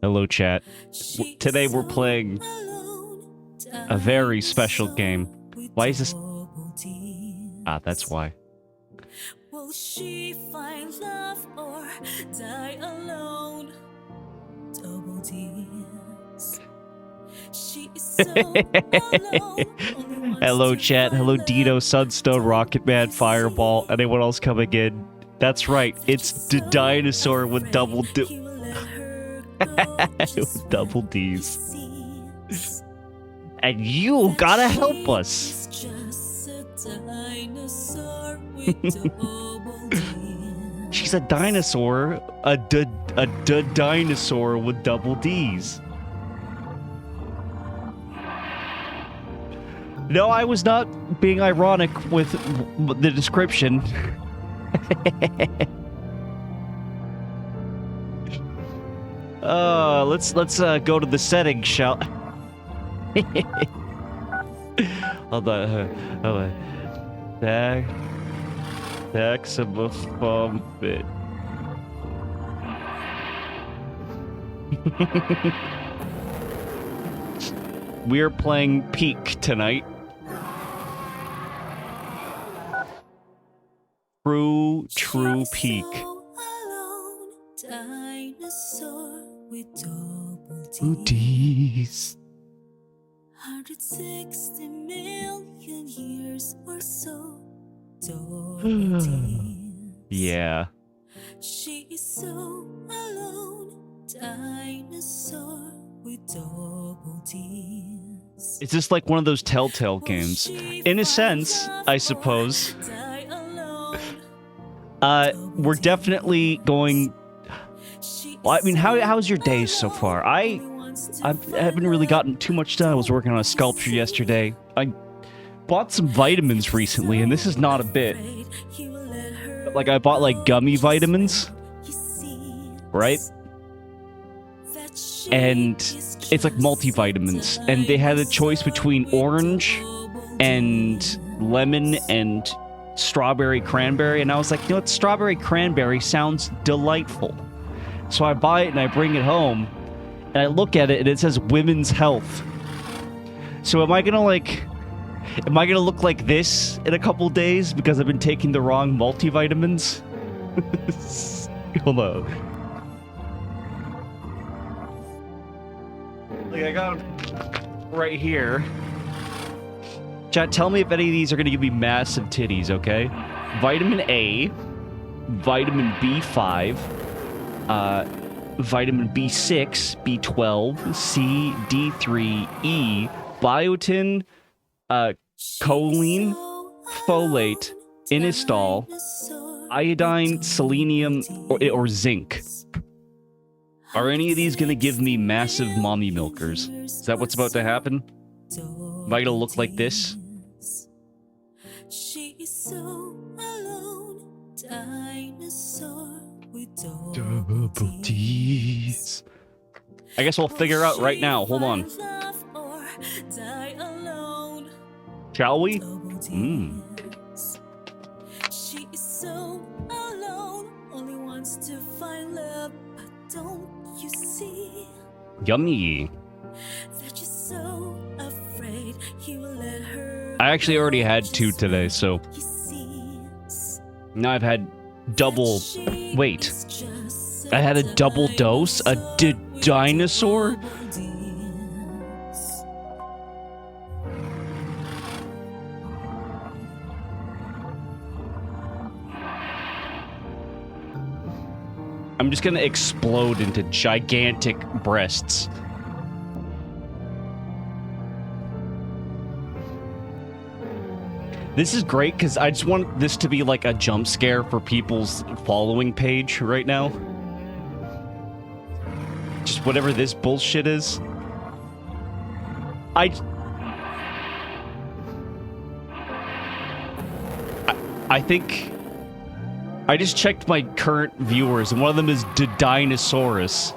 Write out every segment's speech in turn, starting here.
Hello, chat. Today we're playing a very special game. Why is this? Ah, that's why. Will she find love or die alone? Double D's. She is so alone. Hello, chat. Hello, Dino, Sunstone, Rocketman, Fireball, anyone else coming in? That's right. It's the dinosaur with double with double D's. And you gotta help us. She's a dinosaur, a dinosaur with double D's. No, I was not being ironic with the description. Let's go to the settings, shall? Hold on. That's a bit. We're playing Peak tonight. True Peak. D's. 160 million years or so. Yeah. She is so alone. Dinosaur with double D's. It's just like one of those Telltale games. In a sense, I suppose. We're definitely going... Well, I mean, how's your day so far? I haven't really gotten too much done. I was working on a sculpture yesterday. I bought some vitamins recently, and this is not a bit. Like, I bought, like, gummy vitamins. Right? And it's like multivitamins. And they had a choice between orange and lemon and strawberry cranberry. And I was like, you know what? Strawberry cranberry sounds delightful. So I buy it and I bring it home. And I look at it and it says women's health. So am I gonna look like this in a couple days because I've been taking the wrong multivitamins? Hold on. Like, I got them right here. Chat, tell me if any of these are gonna give me massive titties, okay? Vitamin A, vitamin B5, vitamin B6, B12, C, D3, E, biotin, choline, folate, inositol, iodine, selenium, or zinc. Are any of these gonna give me massive mommy milkers? Is that what's about to happen? Am I gonna look like this? She is so alone. Dinosaur with double D's. I guess we'll figure out right now. Hold on. Shall we? She is so alone, only wants to find love, but don't you see? Yummy. That you're so afraid he will let her. I actually already had 2 today, so now I've had double. Wait, I had a double dose? A dinosaur? I'm just gonna explode into gigantic breasts. This is great because I just want this to be like a jump scare for people's following page right now. Just whatever this bullshit is. I think I just checked my current viewers, and one of them is Dinosaurus.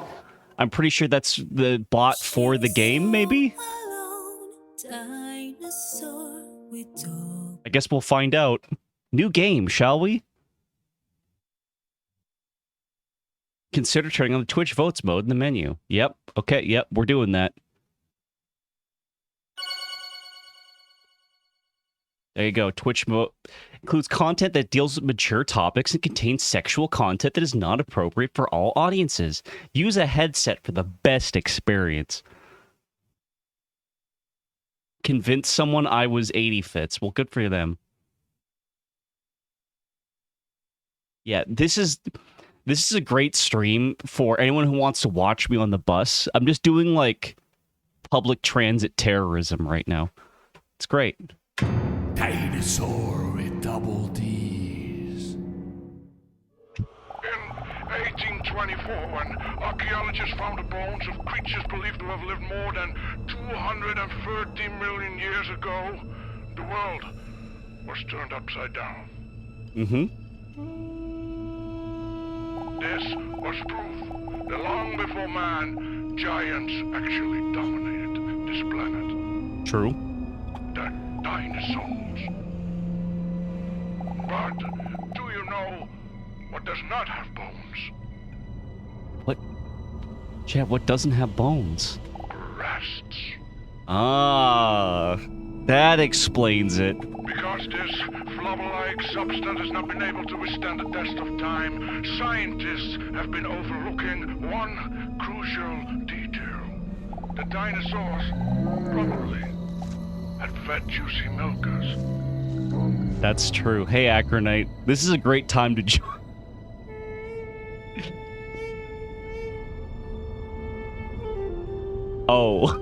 I'm pretty sure that's the bot for the game, maybe? I guess we'll find out. New game, shall we? Consider turning on the Twitch votes mode in the menu. Yep. Okay. Yep. We're doing that. There you go. Twitch mode includes content that deals with mature topics and contains sexual content that is not appropriate for all audiences. Use a headset for the best experience. Convince someone I was 80 fits. Well, good for them. Yeah, this is a great stream for anyone who wants to watch me on the bus. I'm just doing like public transit terrorism right now. It's great. Dinosaur with double D's. In 1824, when archaeologists found the bones of creatures believed to have lived more than 230 million years ago, the world was turned upside down. This was proof that long before man, giants actually dominated this planet. True. The dinosaurs. But do you know what does not have bones? What? Chad, what doesn't have bones? Breasts. Ah, that explains it. Because this flubber-like substance has not been able to withstand the test of time, scientists have been overlooking one crucial detail. The dinosaurs probably had fed juicy milkers. That's true. Hey, Acronite, this is a great time to join. Oh,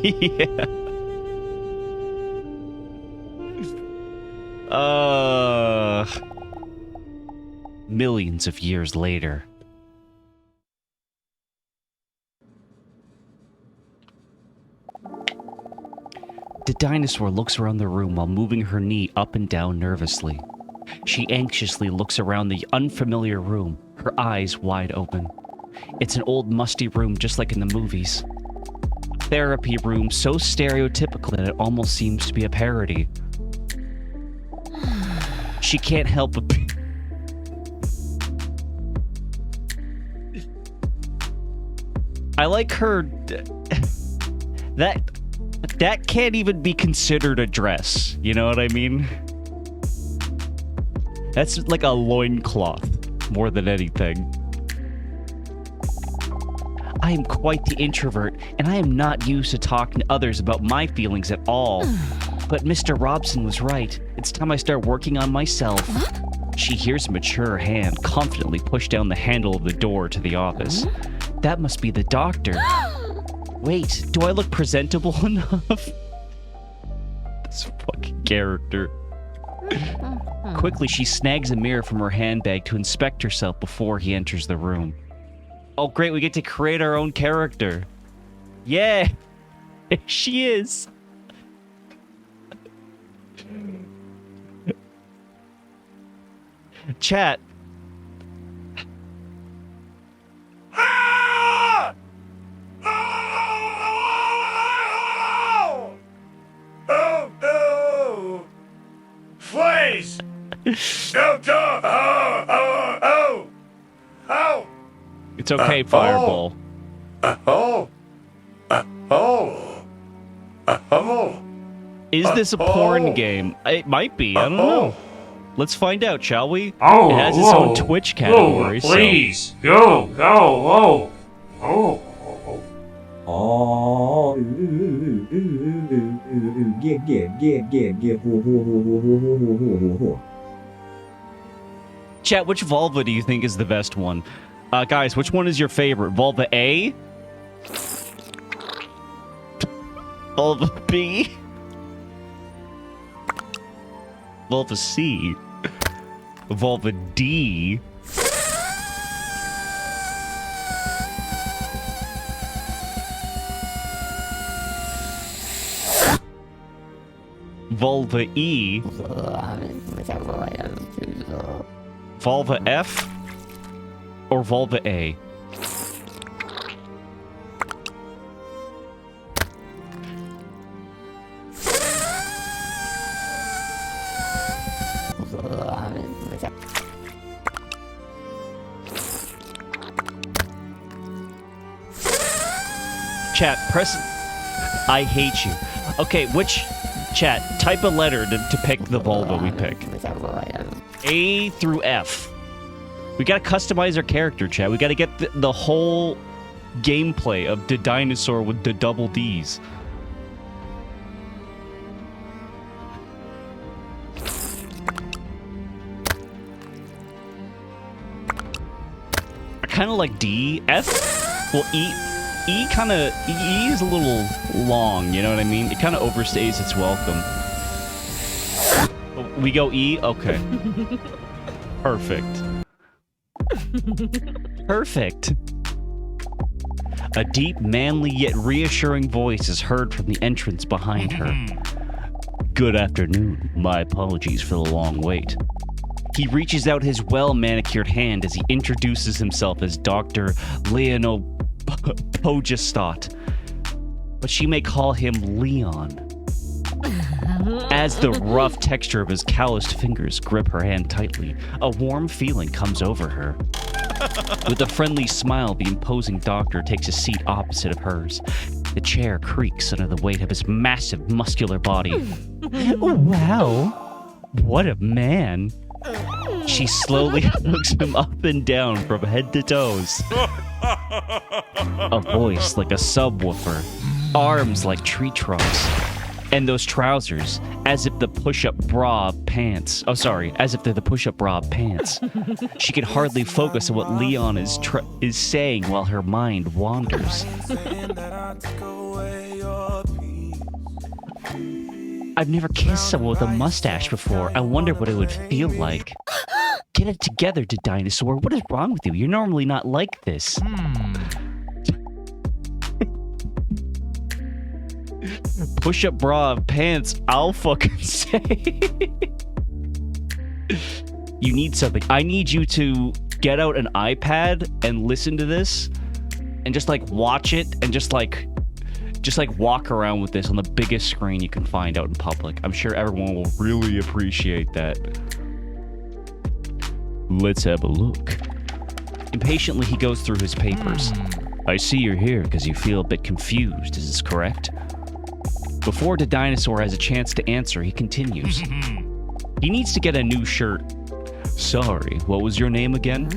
yeah. Millions of years later. The dinosaur looks around the room while moving her knee up and down nervously. She anxiously looks around the unfamiliar room, her eyes wide open. It's an old musty room just like in the movies. A therapy room so stereotypical that it almost seems to be a parody. She can't help but be... I like her... That can't even be considered a dress. You know what I mean? That's like a loincloth, more than anything. I am quite the introvert, and I am not used to talking to others about my feelings at all. But Mr. Robson was right. It's time I start working on myself. She hears a mature hand confidently push down the handle of the door to the office. That must be the doctor. Wait, do I look presentable enough? This fucking character. Quickly, she snags a mirror from her handbag to inspect herself before he enters the room. Oh, great, we get to create our own character. Yeah, she is. Chat. Please! It's okay, Fireball. Is this a porn game? It might be. I don't know. Let's find out, shall we? It has its own Twitch category. Please, go, oh. Oh, Chat, which vulva do you think is the best one? Guys, which one is your favorite? Vulva A? Vulva B? Vulva C? Vulva D? Vulva E? Vulva F? Or Vulva A? Chat, press... I hate you. Okay, which... Chat, type a letter to pick the vulva we pick. A through F. We gotta customize our character, chat. We gotta get the whole gameplay of the dinosaur with the double Ds. I kind of like D. F? Well, E kind of... E is a little long, you know what I mean? It kind of overstays its welcome. We go E? Okay. Perfect. Perfect. A deep, manly, yet reassuring voice is heard from the entrance behind her. Good afternoon. My apologies for the long wait. He reaches out his well-manicured hand as he introduces himself as Dr. Leonel Pogestot, but she may call him Leon. As the rough texture of his calloused fingers grip her hand tightly, a warm feeling comes over her. With a friendly smile, the imposing doctor takes a seat opposite of hers. The chair creaks under the weight of his massive, muscular body. Wow! What a man! She slowly looks him up and down from head to toes. A voice like a subwoofer, arms like tree trunks, and those trousers as if the push-up bra pants. Oh, sorry, as if they're the push-up bra pants. She can hardly focus on what Leon is saying while her mind wanders. I've never kissed someone with a mustache before. I wonder what it would feel like. Get it together, the dinosaur. What is wrong with you? You're normally not like this. Push-up bra pants, I'll fucking say. You need something. I need you to get out an iPad and listen to this and just like watch it and just like walk around with this on the biggest screen you can find out in public. I'm sure everyone will really appreciate that. Let's have a look. Impatiently, he goes through his papers. I see you're here because you feel a bit confused. Is this correct? Before the dinosaur has a chance to answer, he continues. He needs to get a new shirt. Sorry, what was your name again?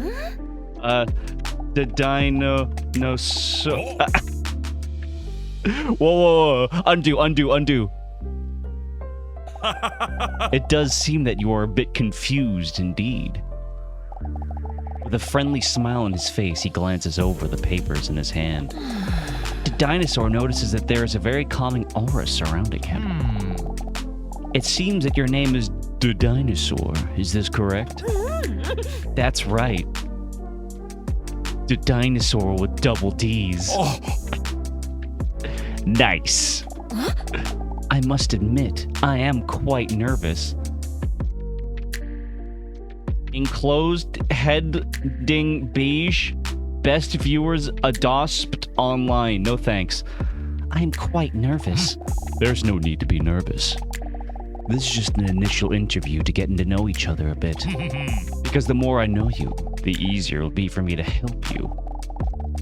The dino... No, so... Whoa. Undo. It does seem that you are a bit confused indeed. With a friendly smile on his face, he glances over the papers in his hand. The dinosaur notices that there is a very calming aura surrounding him. It seems that your name is the dinosaur. Is this correct? That's right. The dinosaur with double D's. Oh. Nice. I must admit, I am quite nervous. Enclosed heading beige. Best viewers adosped online. No thanks. I am quite nervous. There's no need to be nervous. This is just an initial interview to getting to know each other a bit. Because the more I know you, the easier it'll be for me to help you.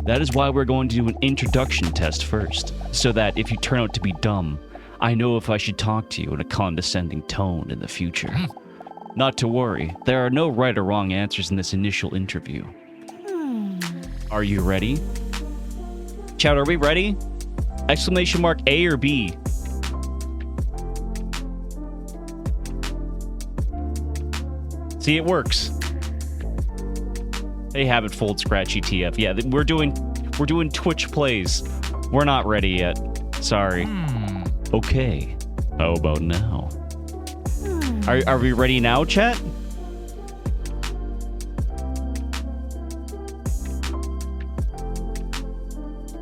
That is why we're going to do an introduction test first, so that if you turn out to be dumb, I know if I should talk to you in a condescending tone in the future. Not to worry, there are no right or wrong answers in this initial interview. Are you ready? Chat, are we ready? Exclamation mark A or B? See, it works. They have it fold scratchy TF. Yeah, we're doing Twitch plays. We're not ready yet. Sorry. Okay. How about now? Are we ready now, chat?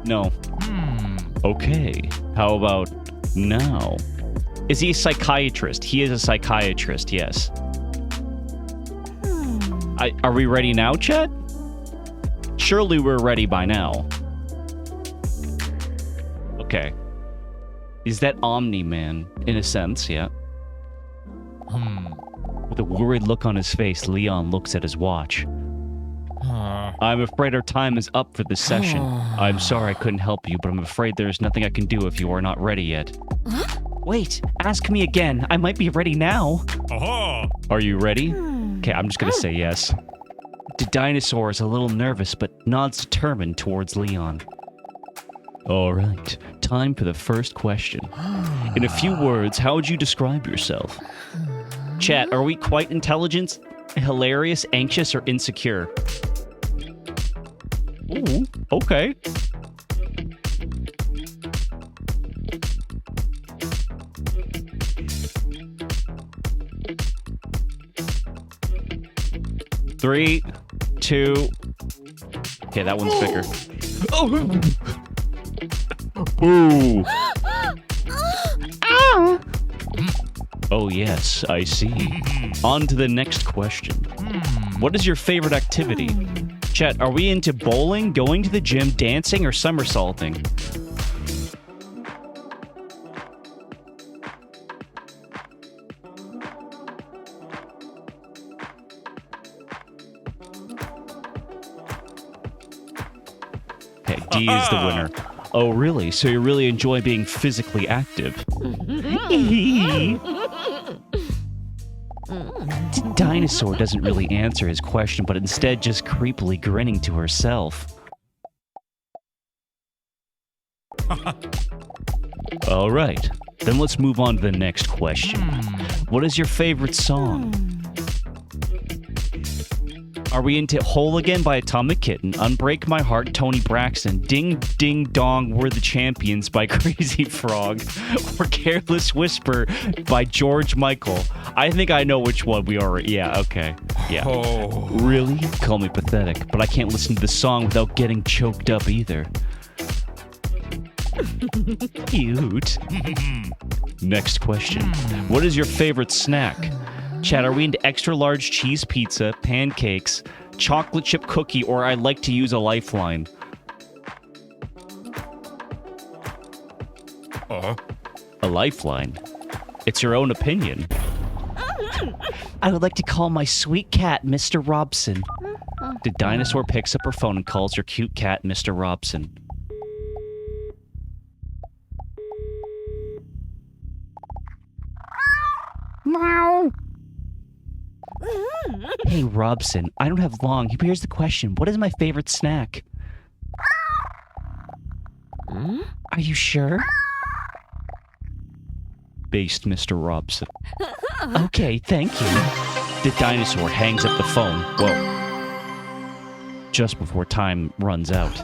No. Okay. How about now? Is he a psychiatrist? He is a psychiatrist, yes. Are we ready now, chat? Surely we're ready by now. Okay. Is that Omni-Man? In a sense, yeah. With a worried look on his face, Leon looks at his watch. I'm afraid our time is up for this session. I'm sorry I couldn't help you, but I'm afraid there's nothing I can do if you are not ready yet. Wait, ask me again. I might be ready now. Are you ready? Okay, I'm just gonna say yes. The dinosaur is a little nervous, but nods determined towards Leon. All right, time for the first question. In a few words, how would you describe yourself? Chat, are we quite intelligent, hilarious, anxious, or insecure? Ooh, okay. Three, two. Okay, that one's bigger. Oh! Ooh. Oh, yes, I see. On to the next question. What is your favorite activity? Chat, are we into bowling, going to the gym, dancing, or somersaulting? Okay, D is the winner. Oh, really? So you really enjoy being physically active? The dinosaur doesn't really answer his question, but instead just creepily grinning to herself. All right, then let's move on to the next question. What is your favorite song? Are we into Hole Again by Atomic Kitten, Unbreak My Heart, Tony Braxton, Ding Ding Dong, We're the Champions by Crazy Frog, or Careless Whisper by George Michael? I think I know which one we are. Yeah, okay. Yeah. Oh. Really? Call me pathetic, but I can't listen to the song without getting choked up either. Cute. Next question. What is your favorite snack? Chat, are we into extra large cheese pizza, pancakes, chocolate chip cookie, or I like to use a lifeline? A lifeline? It's your own opinion. I would like to call my sweet cat Mr. Robson. The dinosaur picks up her phone and calls her cute cat Mr. Robson. Meow. Hey, Robson, I don't have long. Here's the question. What is my favorite snack? Are you sure? Based Mr. Robson. Okay, thank you. The dinosaur hangs up the phone. Whoa. Just before time runs out.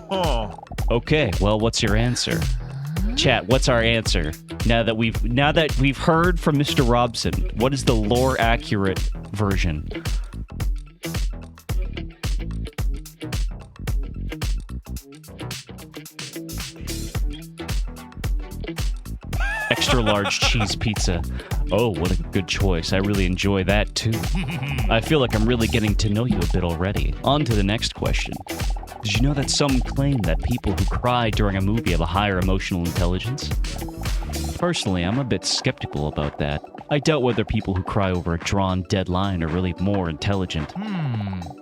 Okay, well, what's your answer? Chat, what's our answer? Now that we've heard from Mr. Robson, what is the lore accurate version? Extra large cheese pizza. Oh, what a good choice. I really enjoy that too. I feel like I'm really getting to know you a bit already. On to the next question. Did you know that some claim that people who cry during a movie have a higher emotional intelligence? Personally, I'm a bit skeptical about that. I doubt whether people who cry over a drawn dead line are really more intelligent.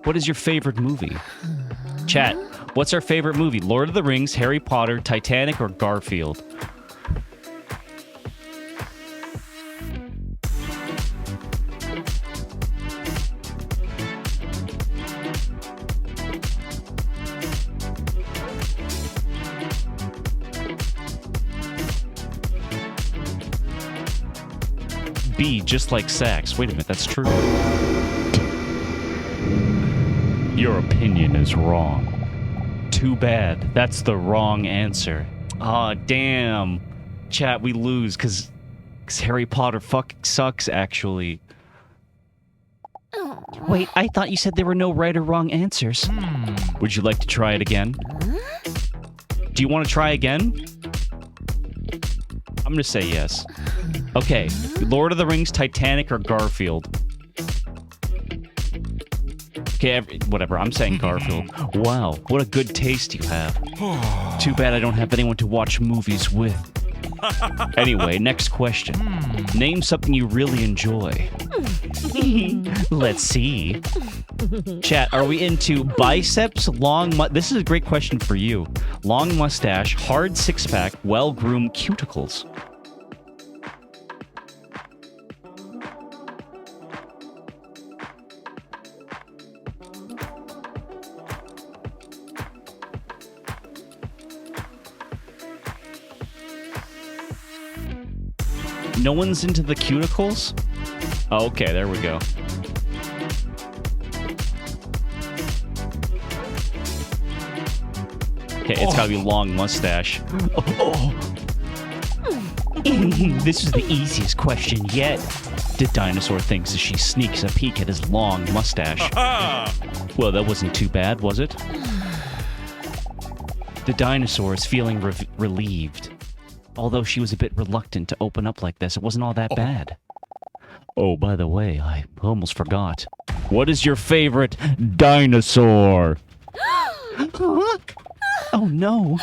What is your favorite movie? Chat, what's our favorite movie? Lord of the Rings, Harry Potter, Titanic, or Garfield? B, just like sax. Wait a minute, that's true. Your opinion is wrong. Too bad. That's the wrong answer. Aw, damn. Chat, we lose because Harry Potter fucking sucks, actually. Wait, I thought you said there were no right or wrong answers. Would you like to try it again? Do you want to try again? I'm gonna say yes. Okay, Lord of the Rings, Titanic, or Garfield? Okay, whatever, I'm saying Garfield. Wow, what a good taste you have. Too bad I don't have anyone to watch movies with. Anyway, next question. Name something you really enjoy. Let's see. Chat, are we into biceps, this is a great question for you. Long mustache, hard six-pack, well-groomed cuticles. No one's into the cuticles? Oh, okay, there we go. Okay, it's gotta be long mustache. This is the easiest question yet. The dinosaur thinks as she sneaks a peek at his long mustache. Well, that wasn't too bad, was it? The dinosaur is feeling relieved. Although she was a bit reluctant to open up like this, it wasn't all that bad. Oh, by the way, I almost forgot. What is your favorite dinosaur? Oh no.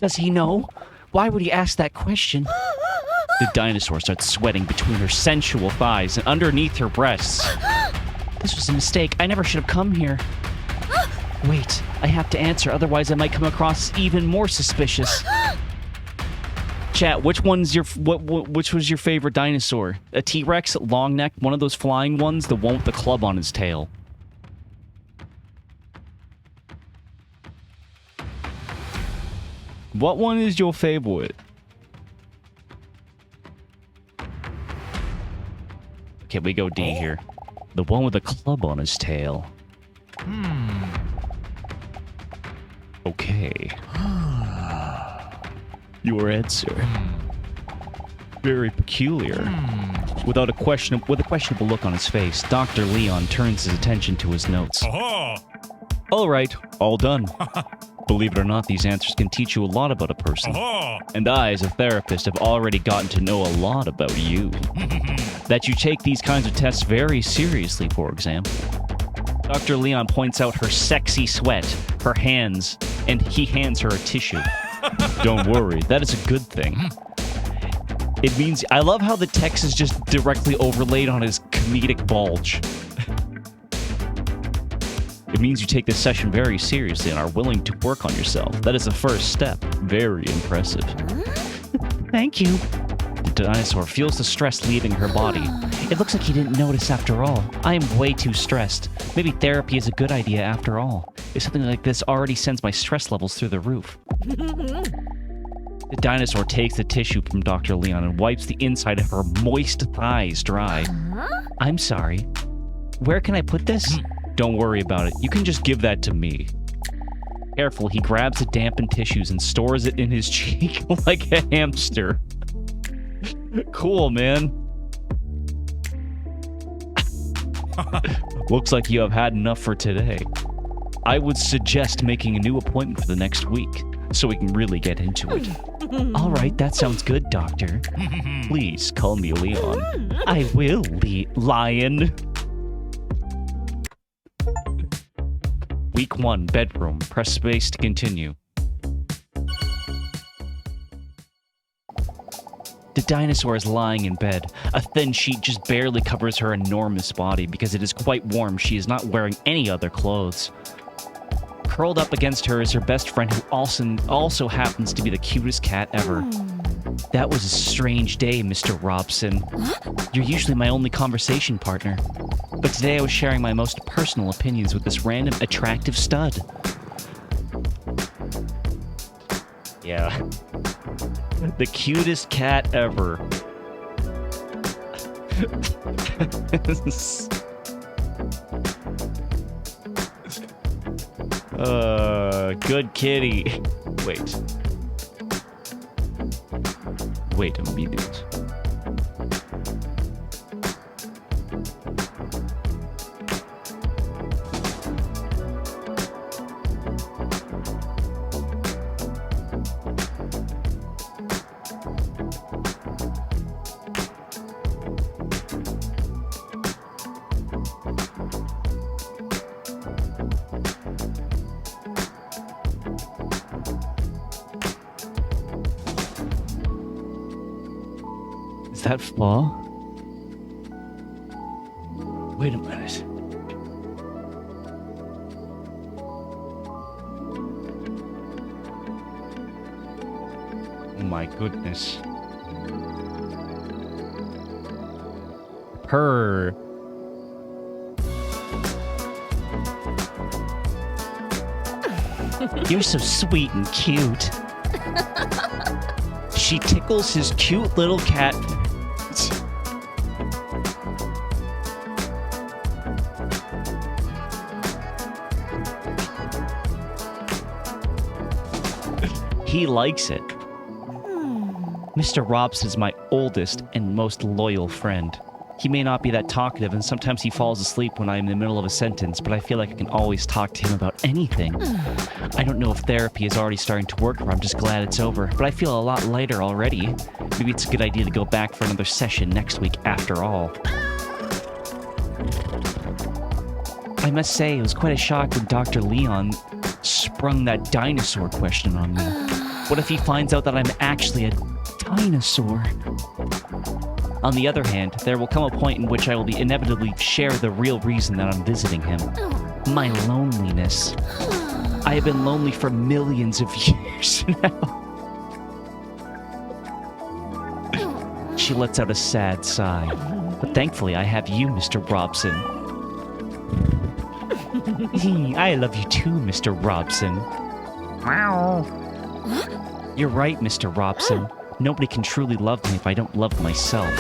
Does he know? Why would he ask that question? The dinosaur starts sweating between her sensual thighs and underneath her breasts. This was a mistake. I never should have come here. Wait, I have to answer, otherwise I might come across even more suspicious. Chat, which was your favorite dinosaur? A T-Rex, long neck, one of those flying ones, the one with the club on his tail. What one is your favorite? Okay, we go D here. The one with the club on his tail. Okay. Your answer. Very peculiar. With a questionable look on his face, Dr. Leon turns his attention to his notes. All right, all done. Believe it or not, these answers can teach you a lot about a person. And I, as a therapist, have already gotten to know a lot about you. That you take these kinds of tests very seriously, for example. Dr. Leon points out her sexy sweat, her hands, and he hands her a tissue. Don't worry, that is a good thing. It means... I love how the text is just directly overlaid on his comedic bulge. It means you take this session very seriously and are willing to work on yourself. That is the first step. Very impressive. Thank you. The dinosaur feels the stress leaving her body. It looks like he didn't notice after all. I am way too stressed. Maybe therapy is a good idea after all. If something like this already sends my stress levels through the roof. The dinosaur takes the tissue from Dr. Leon and wipes the inside of her moist thighs dry. I'm sorry. Where can I put this? Don't worry about it. You can just give that to me. Careful, he grabs the dampened tissues and stores it in his cheek like a hamster. Cool, man. Looks like you have had enough for today. I would suggest making a new appointment for the next week, so we can really get into it. All right, that sounds good, Doctor. Please call me Leon. I will, Lion. Week 1, bedroom. Press space to continue. The dinosaur is lying in bed. A thin sheet just barely covers her enormous body because it is quite warm. She is not wearing any other clothes. Curled up against her is her best friend, who also happens to be the cutest cat ever. That was a strange day, Mr. Robson. You're usually my only conversation partner. But today I was sharing my most personal opinions with this random attractive stud. Yeah. The cutest cat ever. Good kitty. Wait a minute. Is that flaw? Wait a minute. my goodness. Purr. You're so sweet and cute. She tickles his cute little cat. He likes it. Mr. Robson's my oldest and most loyal friend. He may not be that talkative, and sometimes he falls asleep when I'm in the middle of a sentence, but I feel like I can always talk to him about anything. I don't know if therapy is already starting to work, or I'm just glad it's over, but I feel a lot lighter already. Maybe it's a good idea to go back for another session next week after all. I must say, it was quite a shock when Dr. Leon sprung that dinosaur question on me. What if he finds out that I'm actually a dinosaur? On the other hand, there will come a point in which I will inevitably share the real reason that I'm visiting him. My loneliness. I have been lonely for millions of years now. She lets out a sad sigh. But thankfully, I have you, Mr. Robson. I love you too, Mr. Robson. You're right, Mr. Robson. Nobody can truly love me if I don't love myself.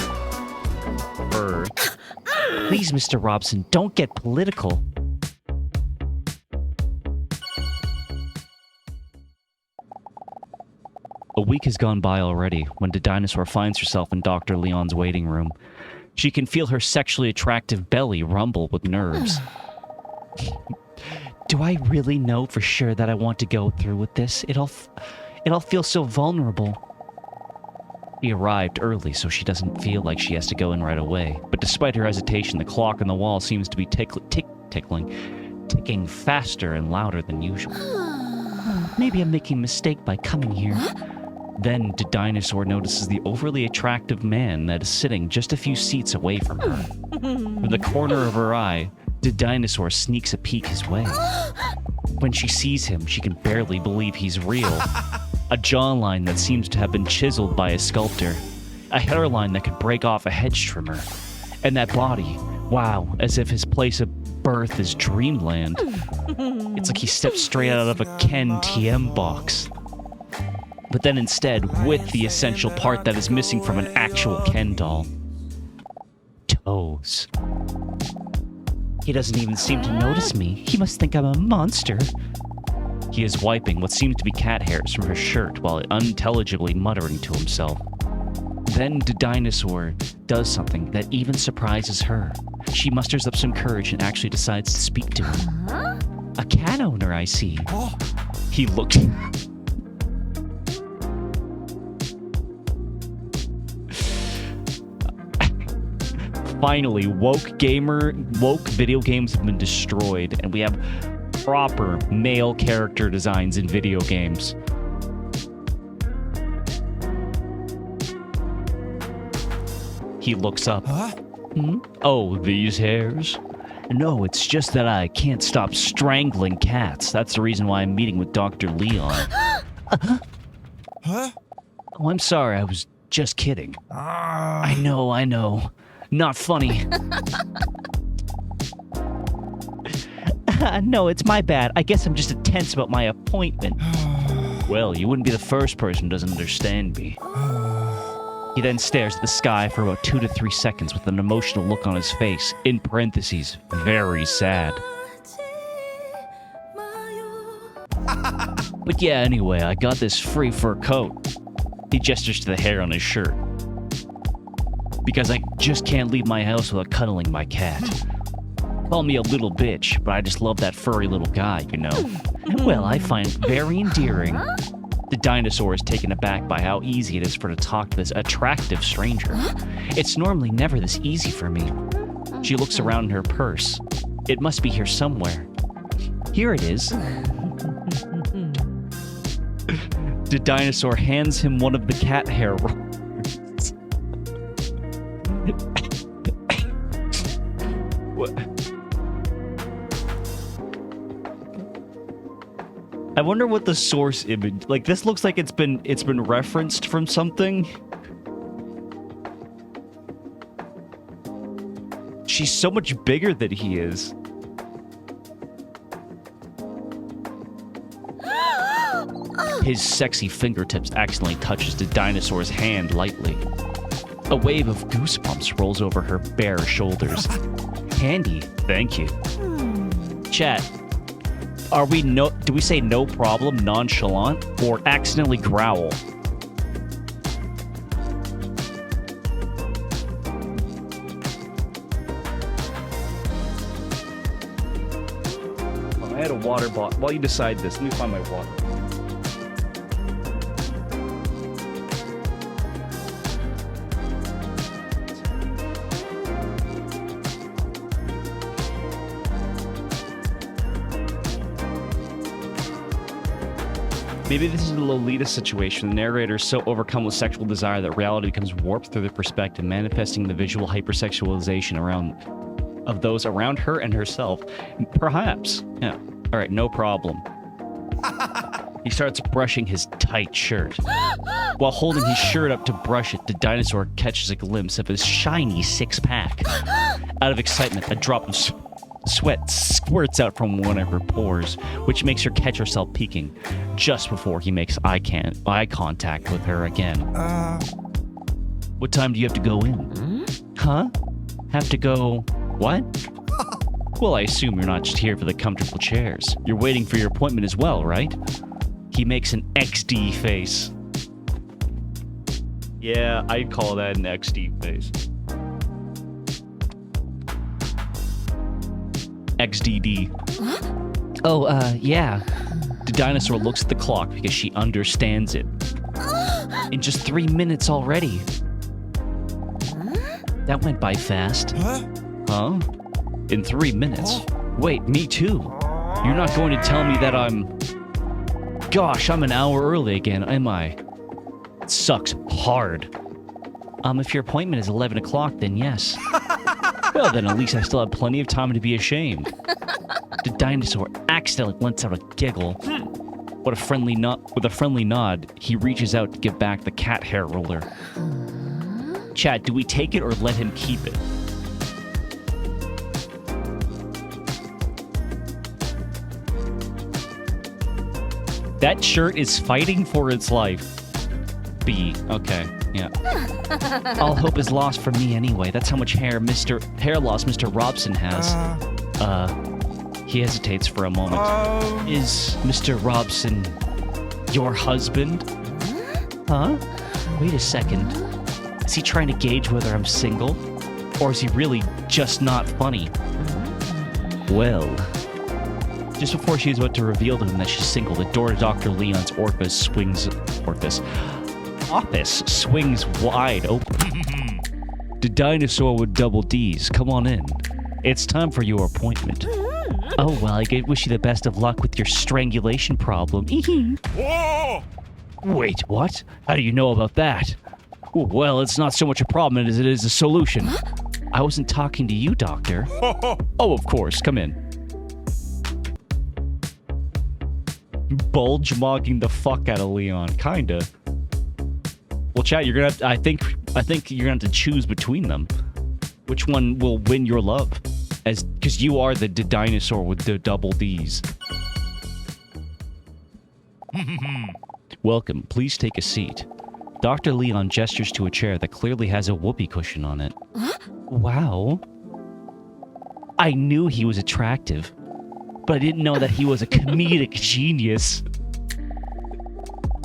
Please, Mr. Robson, don't get political. A week has gone by already when the dinosaur finds herself in Dr. Leon's waiting room. She can feel her sexually attractive belly rumble with nerves. Do I really know for sure that I want to go through with this? It all feels so vulnerable. She arrived early, so she doesn't feel like she has to go in right away. But despite her hesitation, the clock on the wall seems to be ticking faster and louder than usual. Maybe I'm making a mistake by coming here. Then the dinosaur notices the overly attractive man that is sitting just a few seats away from her. With the corner of her eye, the dinosaur sneaks a peek his way. When she sees him, she can barely believe he's real. A jawline that seems to have been chiseled by a sculptor. A hairline that could break off a hedge trimmer. And that body, wow, as if his place of birth is dreamland. It's like he stepped straight out of a Ken TM box. But then instead, with the essential part that is missing from an actual Ken doll. Toes. He doesn't even seem to notice me. He must think I'm a monster. He is wiping what seems to be cat hairs from her shirt while unintelligibly muttering to himself. Then the dinosaur does something that even surprises her. She musters up some courage and actually decides to speak to him. A cat owner, I see. He looks... Finally, woke video games have been destroyed, and we have proper male character designs in video games. He looks up. Huh? Oh, these hairs? No, it's just that I can't stop strangling cats. That's the reason why I'm meeting with Dr. Leon. Huh? Oh, I'm sorry, I was just kidding. I know. Not funny. No, it's my bad. I guess I'm just tense about my appointment. Well, you wouldn't be the first person who doesn't understand me. He then stares at the sky for about 2 to 3 seconds with an emotional look on his face. In parentheses, very sad. But yeah, anyway, I got this free fur coat. He gestures to the hair on his shirt. Because I just can't leave my house without cuddling my cat. Call me a little bitch, but I just love that furry little guy, you know. Well, I find it very endearing. The dinosaur is taken aback by how easy it is for her to talk to this attractive stranger. It's normally never this easy for me. She looks around in her purse. It must be here somewhere. Here it is. The dinosaur hands him one of the cat hair rollers. I wonder what the source image... Like, this looks like it's been referenced from something. She's so much bigger than he is. His sexy fingertips accidentally touches the dinosaur's hand lightly. A wave of goosebumps rolls over her bare shoulders. Handy, thank you. Chat, do we say no problem, nonchalant, or accidentally growl? I had a water bottle. While you decide this, let me find my water. Maybe this is a Lolita situation. The narrator is so overcome with sexual desire that reality becomes warped through the perspective, manifesting the visual hypersexualization of those around her and herself. Perhaps. Yeah. All right, no problem. He starts brushing his tight shirt. While holding his shirt up to brush it, the dinosaur catches a glimpse of his shiny six-pack. Out of excitement, a drop of sweat squirts out from one of her pores, which makes her catch herself peeking just before he makes eye contact with her again. What time do you have to go in? Huh? Have to go... what? Well, I assume you're not just here for the comfortable chairs. You're waiting for your appointment as well, right? He makes an XD face. Yeah, I'd call that an XD face. XDD. Oh, yeah. The dinosaur looks at the clock because she understands it. In just 3 minutes already. That went by fast. Huh? In 3 minutes? Wait, me too. You're not going to tell me that I'm... Gosh, I'm an hour early again, am I? It sucks hard. If your appointment is 11 o'clock, then yes. Well, then at least I still have plenty of time to be ashamed. The dinosaur accidentally lets out a giggle. With a friendly nod, he reaches out to give back the cat hair roller. Chat, do we take it or let him keep it? That shirt is fighting for its life. B. Okay. Yeah. All hope is lost for me anyway. That's how much hair loss Mr. Robson has. He hesitates for a moment. Is Mr. Robson your husband? Huh? Wait a second. Is he trying to gauge whether I'm single? Or is he really just not funny? Well... Just before she's about to reveal to him that she's single, the door to Dr. Leon's office swings wide open. The dinosaur with double D's, come on in. It's time for your appointment. Oh, well, I wish you the best of luck with your strangulation problem. Whoa! Wait, what? How do you know about that? Well, it's not so much a problem as it is a solution. I wasn't talking to you, Doctor. Oh, of course, come in. Bulge mogging the fuck out of Leon, kinda. Well, chat, you're gonna have to, I think you're gonna have to choose between them. Which one will win your love? Because you are the dinosaur with the double D's. Welcome, please take a seat. Dr. Leon gestures to a chair that clearly has a whoopee cushion on it. Wow. I knew he was attractive, but I didn't know that he was a comedic genius.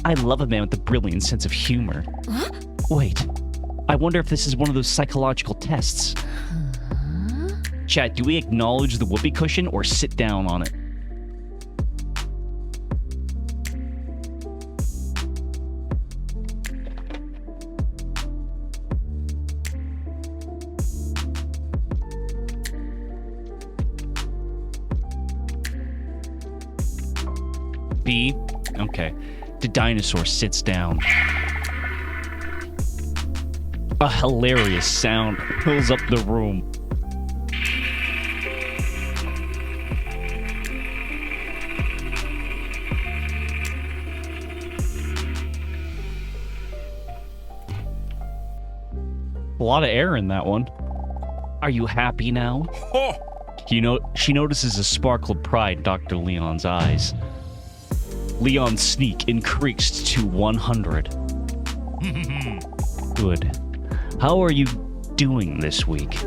I love a man with a brilliant sense of humor. Wait, I wonder if this is one of those psychological tests. Chat, do we acknowledge the whoopee cushion or sit down on it? B. Okay. The dinosaur sits down. A hilarious sound fills up the room. A lot of air in that one. Are you happy now? She notices a sparkle of pride in Dr. Leon's eyes. Leon's sneak increased to 100. Good. How are you doing this week?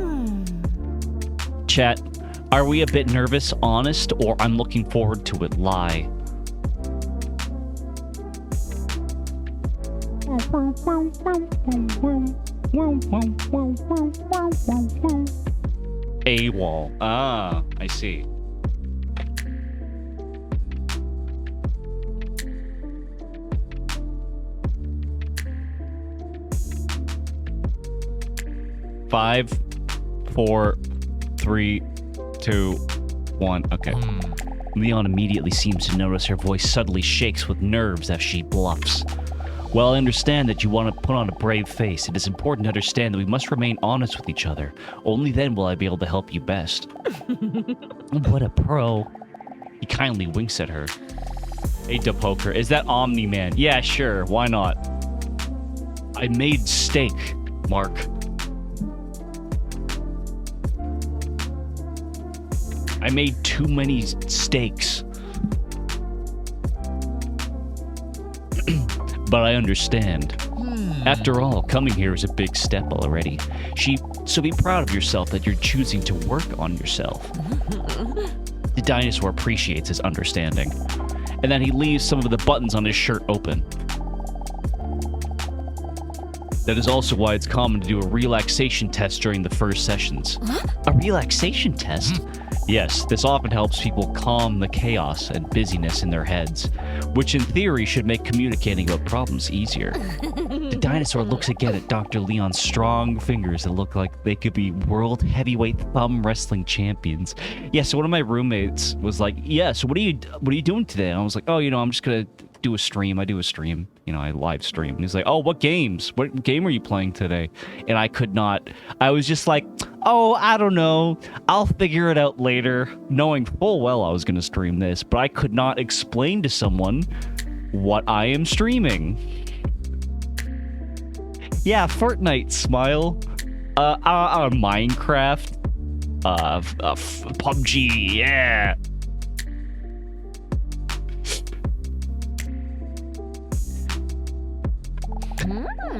Chat, are we a bit nervous, honest, or I'm looking forward to it, lie? AWOL. Ah, I see. Five, 4, 3, 2, 1. Okay. Leon immediately seems to notice her voice suddenly shakes with nerves as she bluffs. While I understand that you want to put on a brave face, it is important to understand that we must remain honest with each other. Only then will I be able to help you best. What a pro. He kindly winks at her. Hey, Poker, is that Omni-Man? Yeah, sure, why not? I made steak, Mark. I made too many steaks. But I understand. After all, coming here is a big step already. So be proud of yourself that you're choosing to work on yourself. The dinosaur appreciates his understanding. And then he leaves some of the buttons on his shirt open. That is also why it's common to do a relaxation test during the first sessions. A relaxation test? Yes, this often helps people calm the chaos and busyness in their heads, which in theory should make communicating about problems easier. The dinosaur looks again at Dr. Leon's strong fingers that look like they could be world heavyweight thumb wrestling champions. Yeah, so one of my roommates was like, yeah, so what are you doing today? And I was like, oh, I'm just gonna do a stream. I do a stream. I live stream. And he's like, oh, what games? What game are you playing today? And I could not. I was just like, oh, I don't know. I'll figure it out later, knowing full well I was going to stream this, but I could not explain to someone what I am streaming. Yeah, Fortnite, smile. Minecraft. PUBG, yeah.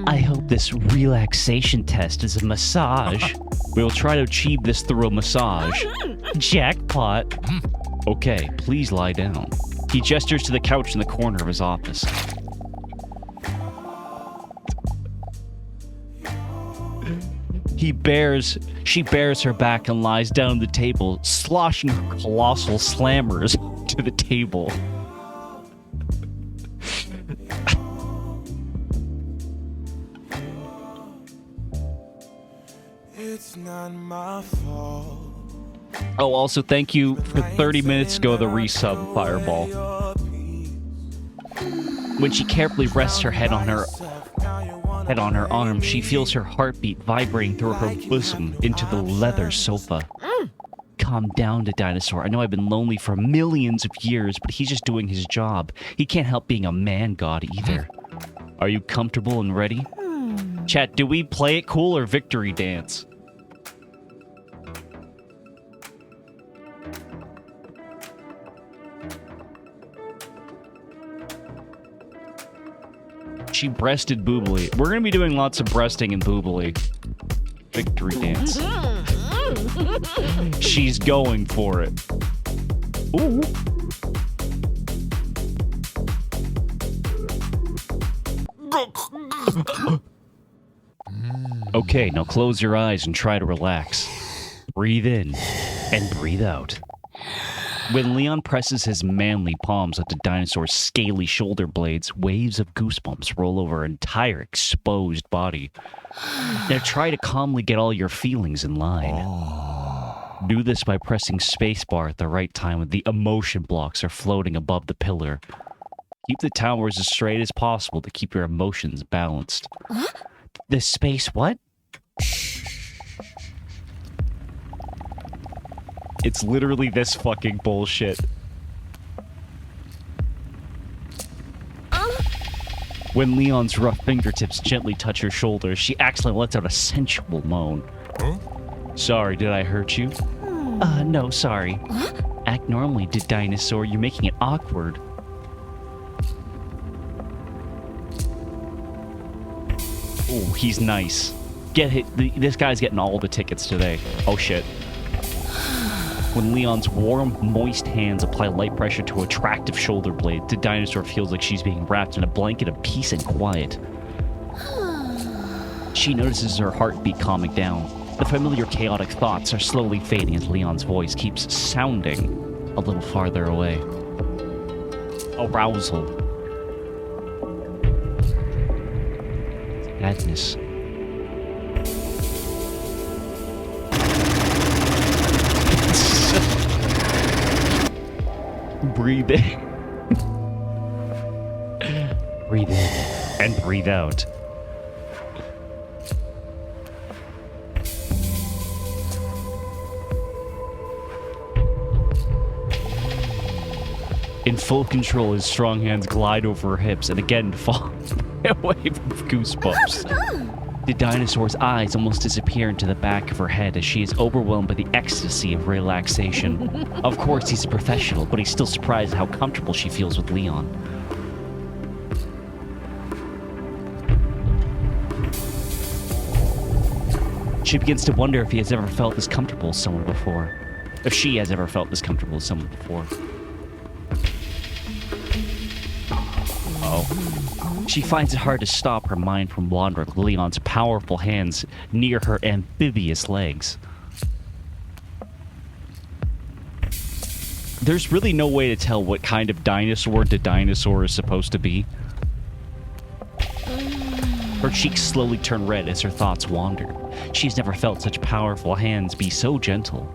I hope this relaxation test is a massage. We will try to achieve this through a massage. Jackpot. Okay, please lie down. He gestures to the couch in the corner of his office. She bears her back and lies down on the table, sloshing her colossal slammers to the table. It's not my fault. Oh, also thank you for 30 minutes ago, the resub, Fireball. When she carefully rests her head on her arm, she feels her heartbeat vibrating through her bosom into the leather sofa. Calm down, the dinosaur. I know I've been lonely for millions of years, but he's just doing his job. He can't help being a man god either. Are you comfortable and ready? Chat, do we play it cool or victory dance? She breasted boobily. We're going to be doing lots of breasting and boobily. Victory dance. She's going for it. Ooh. Okay, now close your eyes and try to relax. Breathe in and breathe out. When Leon presses his manly palms onto Dinosaur's scaly shoulder blades, waves of goosebumps roll over her entire exposed body. Now try to calmly get all your feelings in line. Do this by pressing spacebar at the right time when the emotion blocks are floating above the pillar. Keep the towers as straight as possible to keep your emotions balanced. The space what? It's literally this fucking bullshit. When Leon's rough fingertips gently touch her shoulder, she accidentally lets out a sensual moan. Sorry, did I hurt you? No, sorry. Act normally, dinosaur. You're making it awkward. Oh, he's nice. Get hit. This guy's getting all the tickets today. Oh, shit. When Leon's warm, moist hands apply light pressure to attractive shoulder blade, the dinosaur feels like she's being wrapped in a blanket of peace and quiet. She notices her heartbeat calming down. The familiar chaotic thoughts are slowly fading as Leon's voice keeps sounding a little farther away. Arousal. Sadness. Breathe in. Breathe in and breathe out. In full control, his strong hands glide over her hips and again fall away from Goosebumps. The dinosaur's eyes almost disappear into the back of her head as she is overwhelmed by the ecstasy of relaxation. Of course, he's a professional, but he's still surprised at how comfortable she feels with Leon. She begins to wonder if he has ever felt this comfortable with someone before. If she has ever felt this comfortable with someone before. She finds it hard to stop her mind from wandering with Leon's powerful hands near her amphibious legs. There's really no way to tell what kind of dinosaur the dinosaur is supposed to be. Her cheeks slowly turn red as her thoughts wander. She's never felt such powerful hands be so gentle.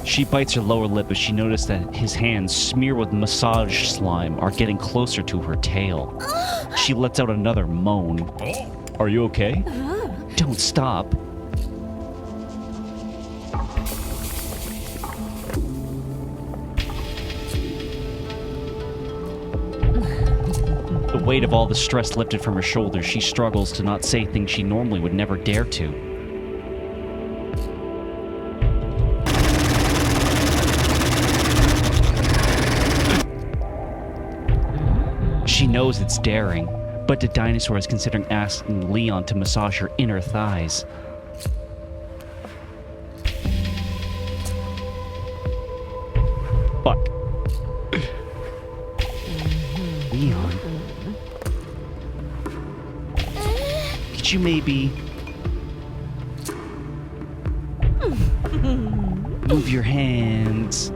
She bites her lower lip as she notices that his hands, smeared with massage slime, are getting closer to her tail. She lets out another moan. Are you okay? Don't stop. The weight of all the stress lifted from her shoulders, she struggles to not say things she normally would never dare to. She knows it's daring, but the dinosaur is considering asking Leon to massage her inner thighs. Fuck. Leon. Could you maybe move your hands?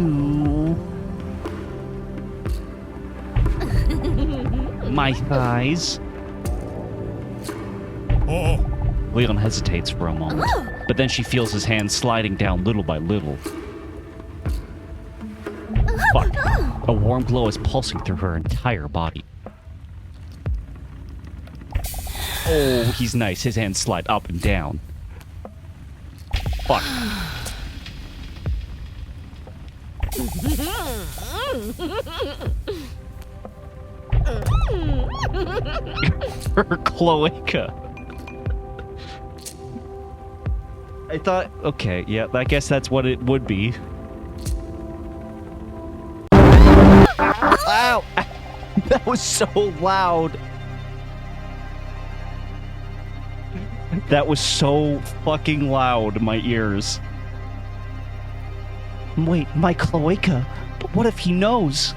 Ooh. My thighs. Leon hesitates for a moment, but then she feels his hand sliding down little by little. Fuck. A warm glow is pulsing through her entire body. Oh, he's nice. His hands slide up and down. Fuck. Her cloaca. I thought, okay, yeah, I guess that's what it would be. Ow! That was so loud. That was so fucking loud in my ears. Wait, my cloaca? But what if he knows?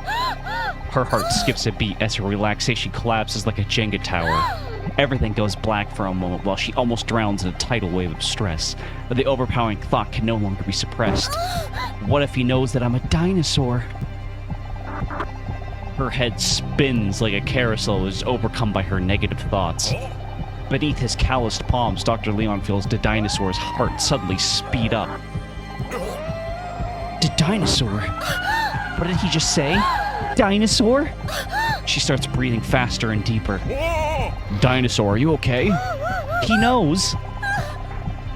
Her heart skips a beat as her relaxation collapses like a Jenga tower. Everything goes black for a moment while she almost drowns in a tidal wave of stress. But the overpowering thought can no longer be suppressed. What if he knows that I'm a dinosaur? Her head spins like a carousel as overcome by her negative thoughts. Beneath his calloused palms, Dr. Leon feels the dinosaur's heart suddenly speed up. The dinosaur? What did he just say? Dinosaur? She starts breathing faster and deeper. Dinosaur, are you okay? He knows.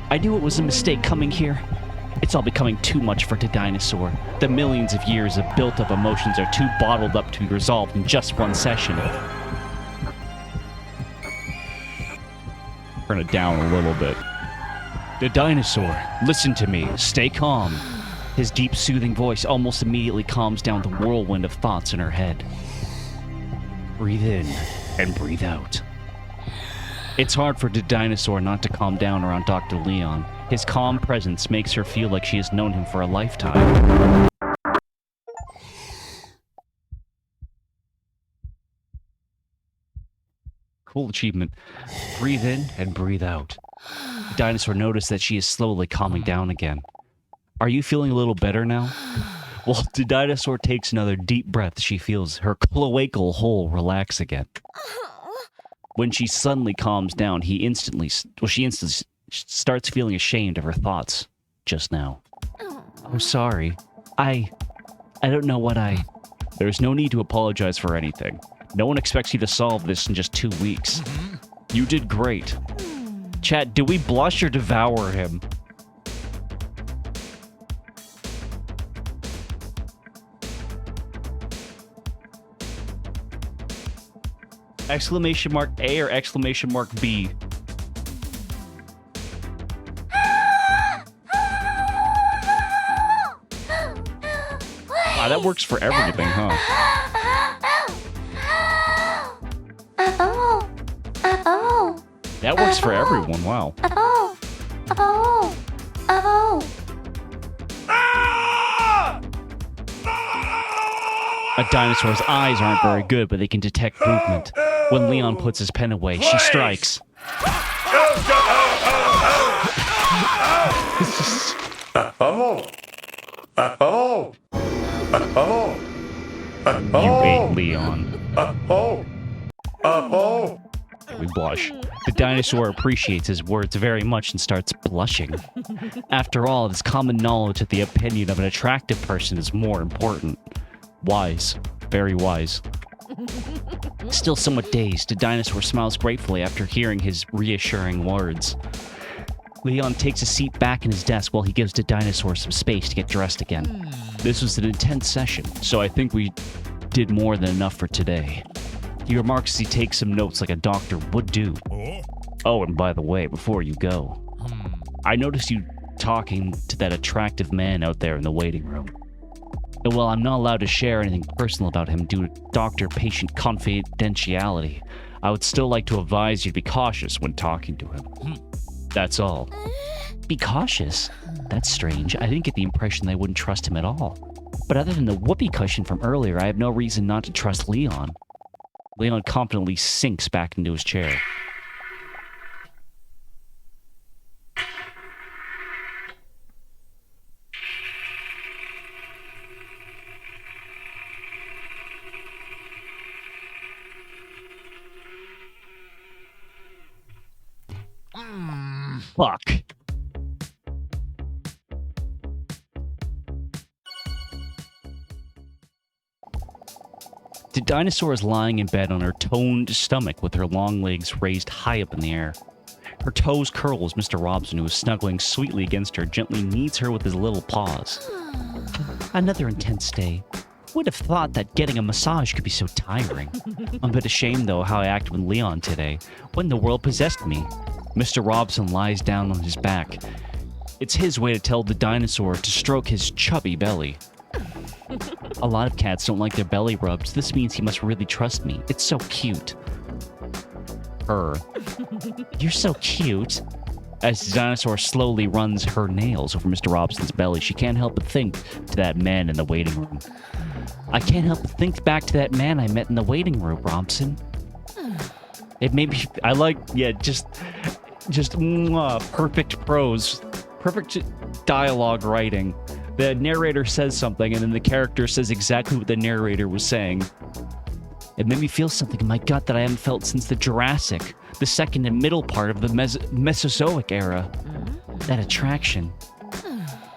I knew it was a mistake coming here. It's all becoming too much for the dinosaur. The millions of years of built-up emotions are too bottled up to be resolved in just one session. Turn it down a little bit. The dinosaur, listen to me. Stay calm. His deep, soothing voice almost immediately calms down the whirlwind of thoughts in her head. Breathe in and breathe out. It's hard for the dinosaur not to calm down around Dr. Leon. His calm presence makes her feel like she has known him for a lifetime. Cool achievement. Breathe in and breathe out. The dinosaur noticed that she is slowly calming down again. Are you feeling a little better now? While the dinosaur takes another deep breath, she feels her cloacal hole relax again. When she suddenly calms down, she instantly starts feeling ashamed of her thoughts just now. I'm sorry. I don't know what I... There's no need to apologize for anything. No one expects you to solve this in just 2 weeks. You did great. Chat, do we blush or devour him? Exclamation mark A or exclamation mark B? Wow, that works for everything, huh? That works for everyone, wow. A dinosaur's eyes aren't very good, but they can detect movement. When Leon puts his pen away, she strikes. You ate Leon. We blush. The dinosaur appreciates his words very much and starts blushing. After all, it is common knowledge that the opinion of an attractive person is more important. Wise. Very wise. Still somewhat dazed, the dinosaur smiles gratefully after hearing his reassuring words. Leon takes a seat back in his desk while he gives the dinosaur some space to get dressed again. This was an intense session, so I think we did more than enough for today. He remarks as he takes some notes like a doctor would do. Oh, and by the way, before you go, I noticed you talking to that attractive man out there in the waiting room. And while I'm not allowed to share anything personal about him due to doctor-patient confidentiality, I would still like to advise you to be cautious when talking to him. That's all. Be cautious? That's strange. I didn't get the impression they wouldn't trust him at all. But other than the whoopee cushion from earlier, I have no reason not to trust Leon. Leon confidently sinks back into his chair. Fuck. The dinosaur is lying in bed on her toned stomach with her long legs raised high up in the air. Her toes curl as Mr. Robson, who is snuggling sweetly against her, gently kneads her with his little paws. Another intense day. Would have thought that getting a massage could be so tiring. I'm a bit ashamed, though, how I acted with Leon today. What in the world possessed me? Mr. Robson lies down on his back. It's his way to tell the dinosaur to stroke his chubby belly. A lot of cats don't like their belly rubs. This means he must really trust me. It's so cute. Her. You're so cute. As the dinosaur slowly runs her nails over Mr. Robson's belly, she can't help but think to that man in the waiting room. I can't help but think back to that man I met in the waiting room, Robson. It made me... I like... Yeah, just perfect prose. Perfect dialogue writing. The narrator says something, and then the character says exactly what the narrator was saying. It made me feel something in my gut that I haven't felt since the Jurassic, the second and middle part of the Mesozoic era. That attraction.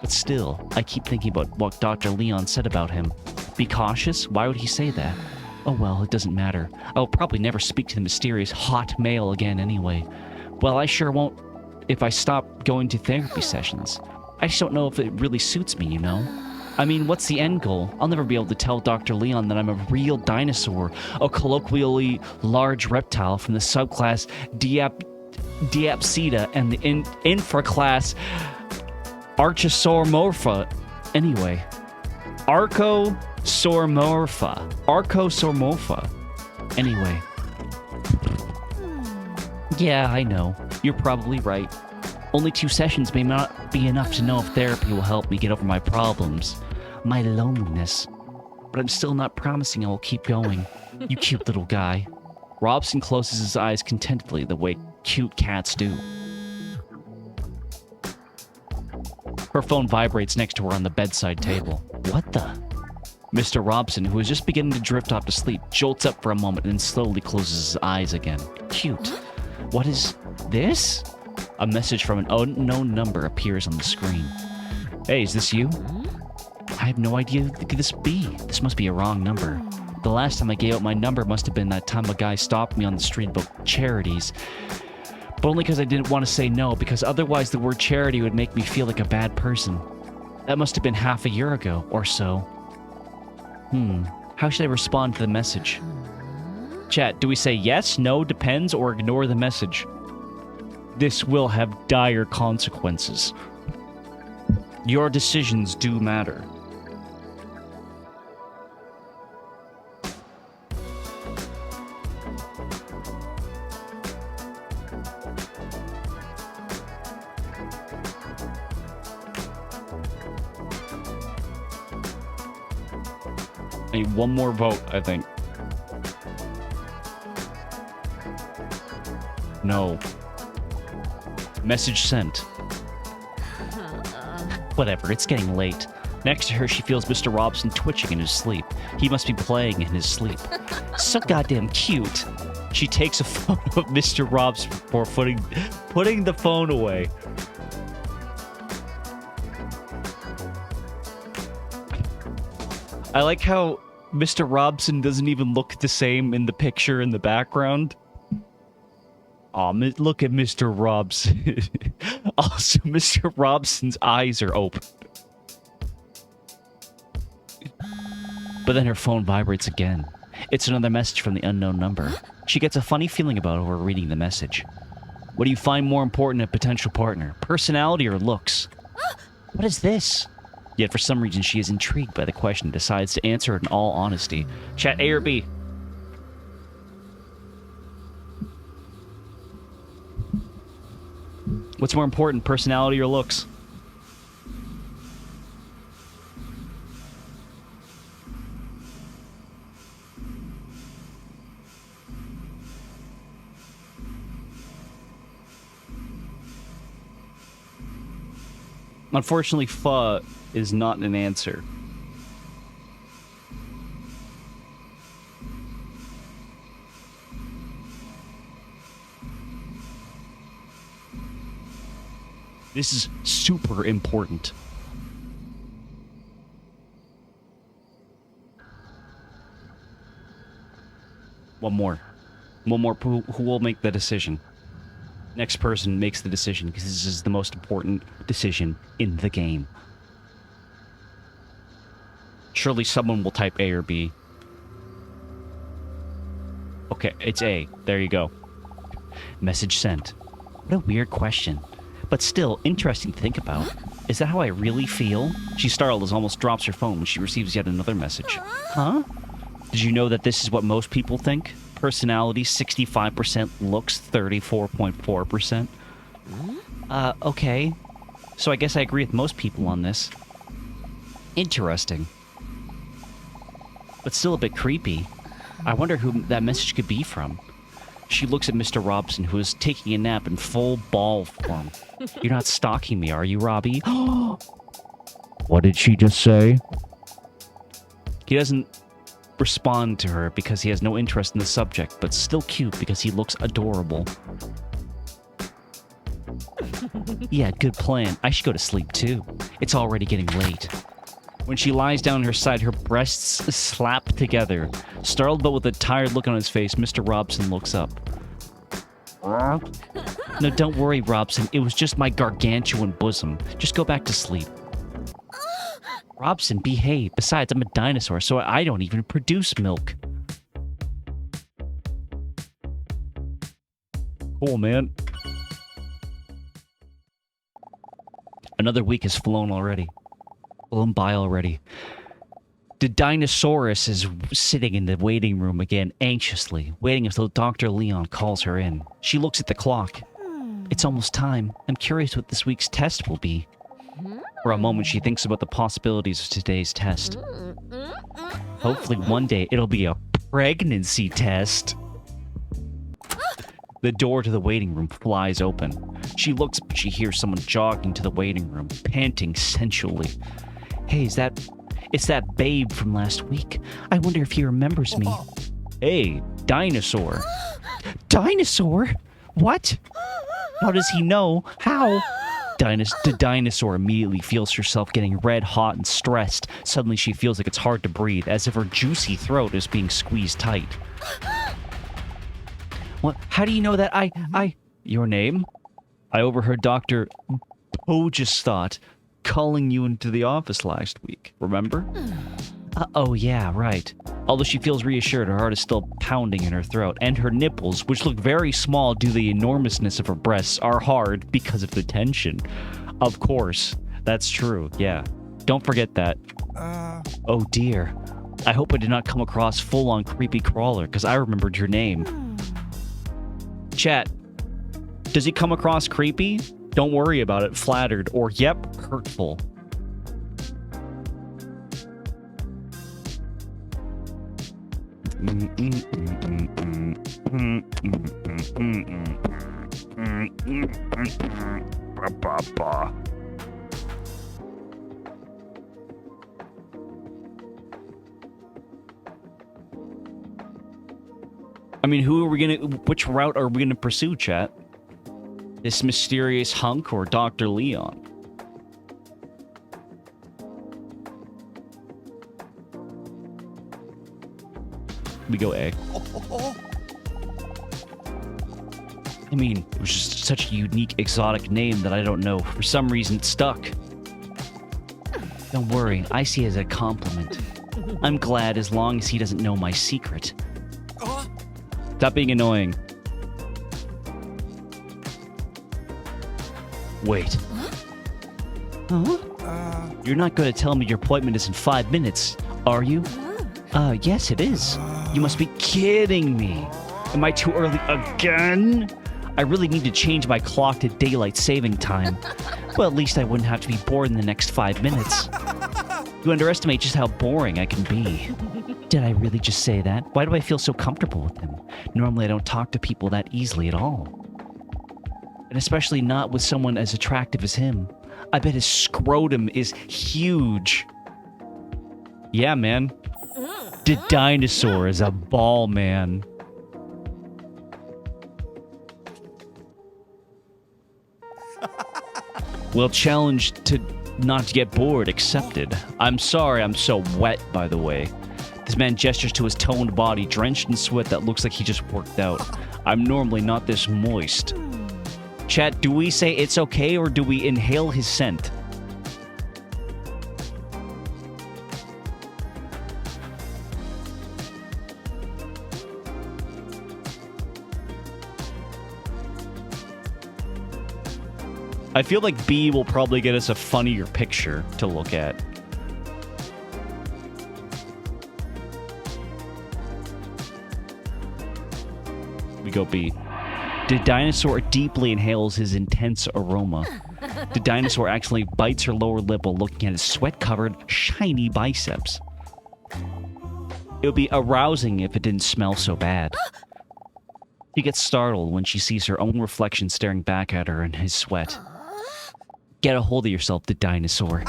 But still, I keep thinking about what Dr. Leon said about him. Be cautious? Why would he say that? Oh well, it doesn't matter. I'll probably never speak to the mysterious hot male again anyway. Well, I sure won't if I stop going to therapy sessions. I just don't know if it really suits me, you know? I mean, what's the end goal? I'll never be able to tell Dr. Leon that I'm a real dinosaur, a colloquially large reptile from the subclass Diapsida and the infraclass Archosauromorpha. Anyway, Archosauromorpha. Anyway. Yeah, I know. You're probably right. Only 2 sessions may not be enough to know if therapy will help me get over my problems, my loneliness. But I'm still not promising I will keep going. You cute little guy. Robson closes his eyes contentedly the way cute cats do. Her phone vibrates next to her on the bedside table. What the? Mr. Robson, who is just beginning to drift off to sleep, jolts up for a moment and then slowly closes his eyes again. Cute. What is this? A message from an unknown number appears on the screen. Hey, is this you? I have no idea who could this be. This must be a wrong number. The last time I gave out my number must have been that time a guy stopped me on the street about charities. But only because I didn't want to say no, because otherwise the word charity would make me feel like a bad person. That must have been half a year ago, or so. How should I respond to the message? Chat, do we say yes, no, depends, or ignore the message? This will have dire consequences. Your decisions do matter. I need one more vote, I think. No. Message sent. Whatever, it's getting late. Next to her, she feels Mr. Robson twitching in his sleep. He must be playing in his sleep. So goddamn cute. She takes a photo of Mr. Robson before putting the phone away. I like how Mr. Robson doesn't even look the same in the picture in the background. Aw, look at Mr. Robson. Also, Mr. Robson's eyes are open. But then her phone vibrates again. It's another message from the unknown number. She gets a funny feeling about over reading the message. What do you find more important in a potential partner? Personality or looks? What is this? Yet for some reason she is intrigued by the question and decides to answer it in all honesty. Chat, A or B? What's more important, personality or looks? Unfortunately, pho is not an answer. This is super important. One more. Who will make the decision? Next person makes the decision because this is the most important decision in the game. Surely someone will type A or B. Okay, it's A. There you go. Message sent. What a weird question. But still, interesting to think about. Is that how I really feel? She startled as almost drops her phone when she receives yet another message. Huh? Did you know that this is what most people think? Personality 65%, looks 34.4%. Okay. So I guess I agree with most people on this. Interesting. But still a bit creepy. I wonder who that message could be from. She looks at Mr. Robson, who is taking a nap in full ball form. You're not stalking me, are you, Robbie? What did she just say? He doesn't respond to her because he has no interest in the subject, but still cute because he looks adorable. Yeah, good plan. I should go to sleep too. It's already getting late. When she lies down on her side, her breasts slap together. Startled but with a tired look on his face, Mr. Robson looks up. No, don't worry, Robson. It was just my gargantuan bosom. Just go back to sleep. Robson, behave. Besides, I'm a dinosaur, so I don't even produce milk. Cool, man. Another week has flown by already. The Dinosaurus is sitting in the waiting room again, anxiously, waiting until Dr. Leon calls her in. She looks at the clock. It's almost time. I'm curious what this week's test will be. For a moment, she thinks about the possibilities of today's test. Hopefully one day it'll be a pregnancy test. The door to the waiting room flies open. She looks, but she hears someone jogging to the waiting room, panting sensually. Hey, it's that babe from last week. I wonder if he remembers me. Hey, Dinosaur. Dinosaur? What? How does he know? How? The dinosaur immediately feels herself getting red hot and stressed. Suddenly she feels like it's hard to breathe, as if her juicy throat is being squeezed tight. What? How do you know that Your name? I overheard Dr. Pogesthought calling you into the office last week, remember? Oh yeah, right. Although she feels reassured, her heart is still pounding in her throat, and her nipples, which look very small due to the enormousness of her breasts, are hard because of the tension. Of course, that's true, yeah. Don't forget that. Oh dear. I hope I did not come across full-on creepy crawler, because I remembered your name. Chat, does he come across creepy? Don't worry about it, flattered, or yep, hurtful. I mean, which route are we gonna pursue, chat? This mysterious hunk or Dr. Leon? We go A. I mean, it was just such a unique, exotic name that I don't know. For some reason, it stuck. Don't worry, I see it as a compliment. I'm glad as long as he doesn't know my secret. Stop being annoying. Wait. Huh? You're not going to tell me your appointment is in 5 minutes, are you? Yes, it is. You must be kidding me. Am I too early again? I really need to change my clock to daylight saving time. Well, at least I wouldn't have to be bored in the next 5 minutes. You underestimate just how boring I can be. Did I really just say that? Why do I feel so comfortable with him? Normally I don't talk to people that easily at all. And especially not with someone as attractive as him. I bet his scrotum is huge. Yeah, man. The dinosaur is a ball, man. Well, challenge to not get bored accepted. I'm sorry I'm so wet, by the way. This man gestures to his toned body, drenched in sweat that looks like he just worked out. I'm normally not this moist. Chat, do we say it's okay or do we inhale his scent? I feel like B will probably get us a funnier picture to look at. We go B. The dinosaur deeply inhales his intense aroma. The dinosaur actually bites her lower lip while looking at his sweat-covered, shiny biceps. It would be arousing if it didn't smell so bad. She gets startled when she sees her own reflection staring back at her in his sweat. Get a hold of yourself, the dinosaur.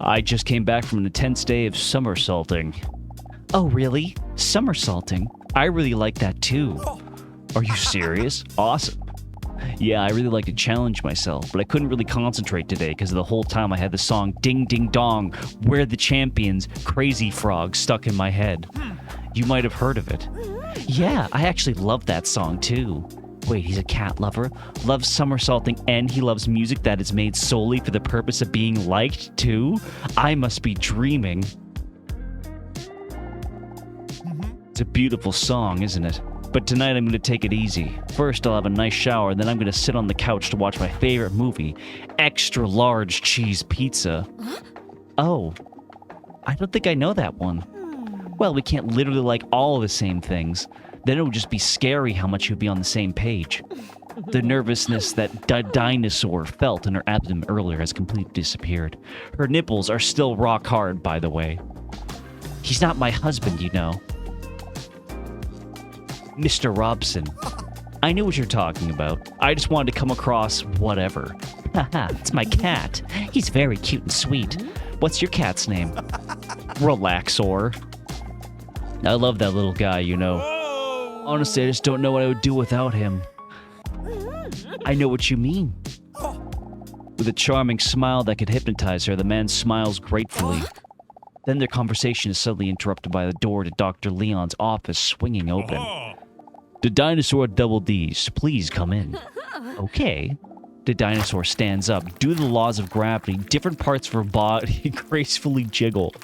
I just came back from an intense day of somersaulting. Oh, really? Somersaulting? I really like that too. Are you serious? Awesome. Yeah, I really like to challenge myself, but I couldn't really concentrate today because the whole time I had the song Ding Ding Dong, We're the Champions, Crazy Frog stuck in my head. You might have heard of it. Yeah, I actually love that song too. Wait, he's a cat lover, loves somersaulting, and he loves music that is made solely for the purpose of being liked too? I must be dreaming. It's a beautiful song, isn't it? But tonight I'm going to take it easy. First I'll have a nice shower, then I'm going to sit on the couch to watch my favorite movie, Extra Large Cheese Pizza. Oh, I don't think I know that one. Well, we can't literally like all the same things. Then it would just be scary how much you'd be on the same page. The nervousness that dinosaur felt in her abdomen earlier has completely disappeared. Her nipples are still rock hard, by the way. He's not my husband, you know. Mr. Robson. I knew what you're talking about. I just wanted to come across whatever. Haha, it's my cat. He's very cute and sweet. What's your cat's name? Relaxor. I love that little guy, you know. Honestly, I just don't know what I would do without him. I know what you mean. With a charming smile that could hypnotize her, the man smiles gratefully. Then their conversation is suddenly interrupted by the door to Dr. Leon's office swinging open. The dinosaur double D's, please come in. Okay. The dinosaur stands up. Due to the laws of gravity, different parts of her body gracefully jiggle.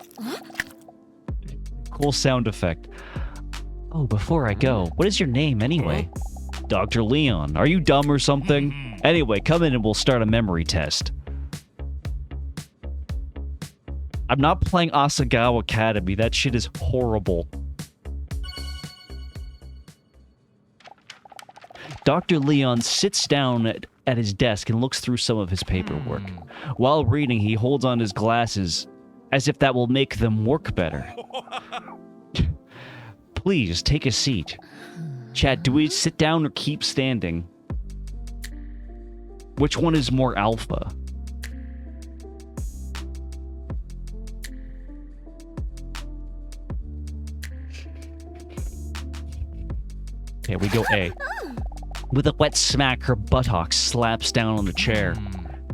Cool sound effect. Oh, before I go, what is your name anyway? Dr. Leon. Are you dumb or something? Anyway, come in and we'll start a memory test. I'm not playing Asagawa Academy. That shit is horrible. Dr. Leon sits down at his desk and looks through some of his paperwork. While reading, he holds on his glasses as if that will make them work better. Please, take a seat. Chat, do we sit down or keep standing? Which one is more alpha? Okay, we go A. With a wet smack, her buttocks slaps down on the chair.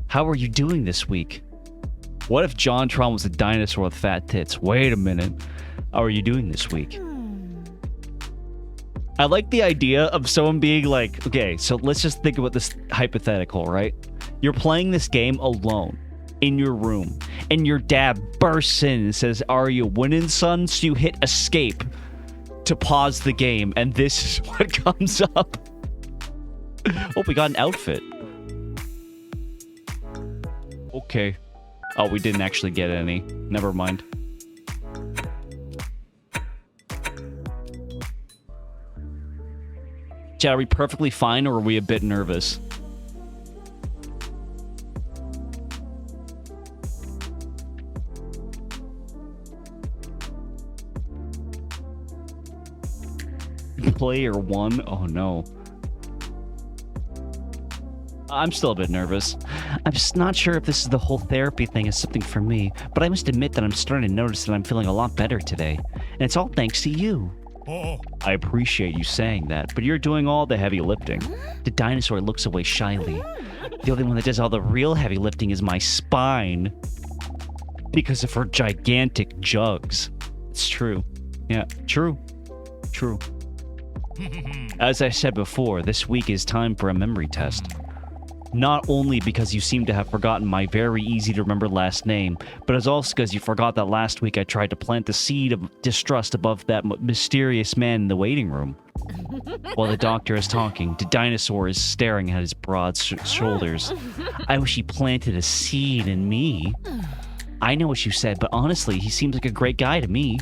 How are you doing this week? What if JonTron was a dinosaur with fat tits? Wait a minute. How are you doing this week? I like the idea of someone being like, okay, so let's just think about this hypothetical, right? You're playing this game alone in your room, and your dad bursts in and says, "Are you winning, son?" So you hit escape to pause the game, and this is what comes up. Oh, we got an outfit. Okay. Oh, we didn't actually get any. Never mind. Chat, are we perfectly fine, or are we a bit nervous? Player 1? Oh no. I'm still a bit nervous. I'm just not sure if this is the whole therapy thing is something for me, but I must admit that I'm starting to notice that I'm feeling a lot better today. And it's all thanks to you. I appreciate you saying that, but you're doing all the heavy lifting. The dinosaur looks away shyly. The only one that does all the real heavy lifting is my spine. Because of her gigantic jugs. It's true. Yeah, true. True. As I said before, this week is time for a memory test. Not only because you seem to have forgotten my very easy-to-remember last name, but it's also because you forgot that last week I tried to plant the seed of distrust above that mysterious man in the waiting room. While the doctor is talking, the dinosaur is staring at his broad shoulders. I wish he planted a seed in me. I know what you said, but honestly, he seems like a great guy to me.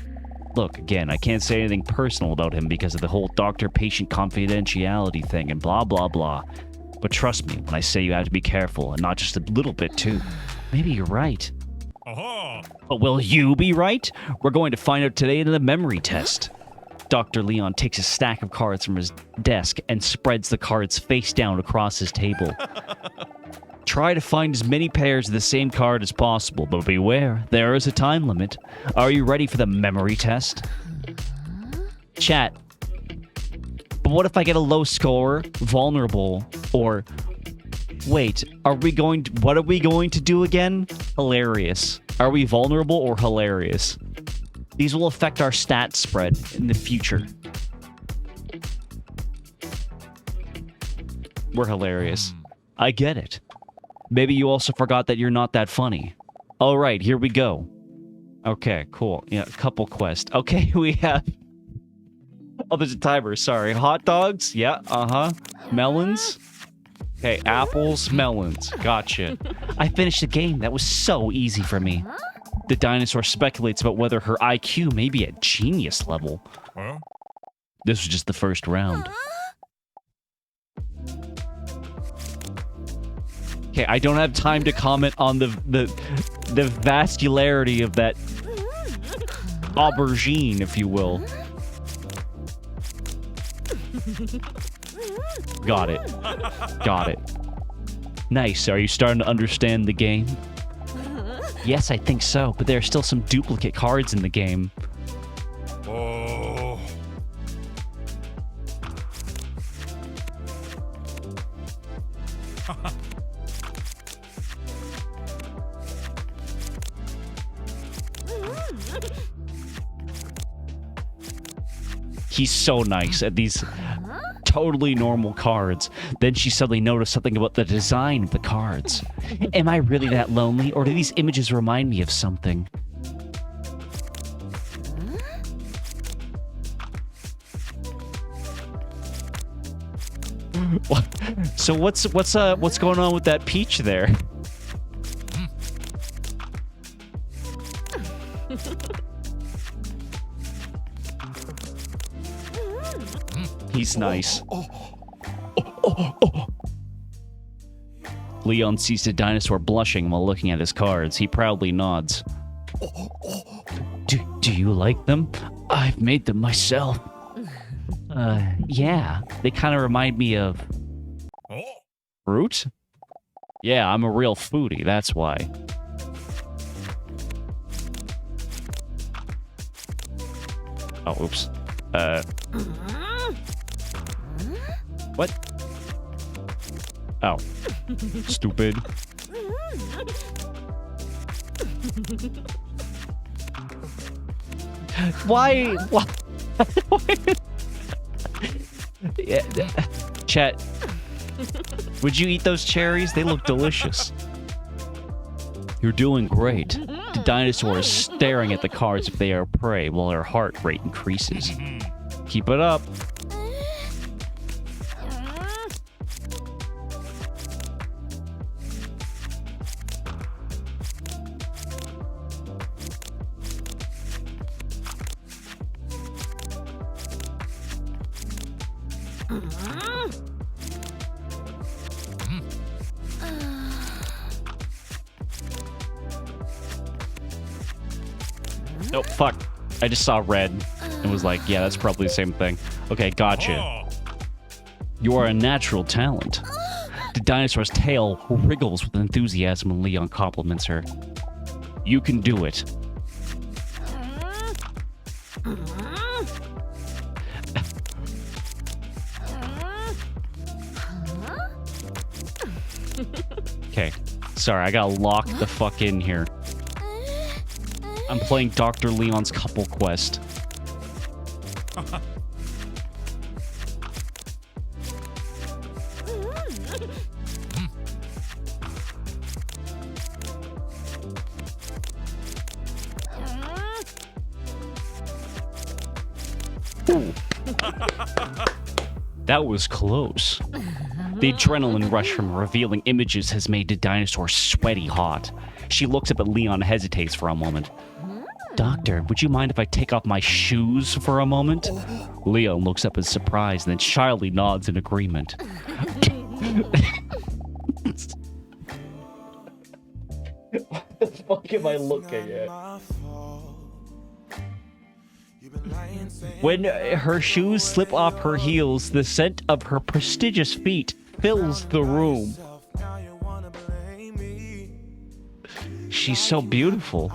Look, again, I can't say anything personal about him because of the whole doctor-patient confidentiality thing and blah blah blah. But trust me when I say you have to be careful, and not just a little bit too. Maybe you're right. But will you be right? We're going to find out today in the memory test. Dr. Leon takes a stack of cards from his desk and spreads the cards face down across his table. Try to find as many pairs of the same card as possible, but beware, there is a time limit. Are you ready for the memory test? Chat. But what if I get a low score, vulnerable, or Wait, what are we going to do again? Hilarious. Are we vulnerable or hilarious? These will affect our stat spread in the future. We're hilarious. I get it. Maybe you also forgot that you're not that funny. All right, here we go. Okay, cool. Yeah, couple quest. Okay, we have... Oh, there's a timer. Sorry. Hot dogs? Yeah, uh-huh. Melons? Okay, apples, melons. Gotcha. I finished the game. That was so easy for me. The dinosaur speculates about whether her IQ may be at genius level. Huh? This was just the first round. Okay, I don't have time to comment on the vascularity of that aubergine, if you will. Got it. Got it. Nice. Are you starting to understand the game? Yes, I think so, but there are still some duplicate cards in the game. Oh. He's so nice at these totally normal cards. Then she suddenly noticed something about the design of the cards. Am I really that lonely, or do these images remind me of something? So what's going on with that peach there? He's nice. Leon sees the dinosaur blushing while looking at his cards. He proudly nods. Do you like them? I've made them myself. Yeah. They kind of remind me of... fruit? Yeah, I'm a real foodie, that's why. Oh, oops. What? Oh. Stupid. Why? Yeah, Chet, would you eat those cherries? They look delicious. You're doing great. The dinosaur is staring at the cards if they are prey while her heart rate increases. Keep it up. Oh, fuck. I just saw red and was like, yeah, that's probably the same thing. Okay, gotcha. You are a natural talent. The dinosaur's tail wriggles with enthusiasm when Leon compliments her. You can do it. Okay. Sorry, I gotta lock the fuck in here. I'm playing Dr. Leon's couple quest. Ooh. That was close. The adrenaline rush from revealing images has made the dinosaur sweaty hot. She looks up at Leon and hesitates for a moment. Doctor, would you mind if I take off my shoes for a moment? Leon looks up in surprise and then shyly nods in agreement. What the fuck am I looking at? When her shoes slip off her heels, the scent of her prestigious feet fills the room. She's so beautiful.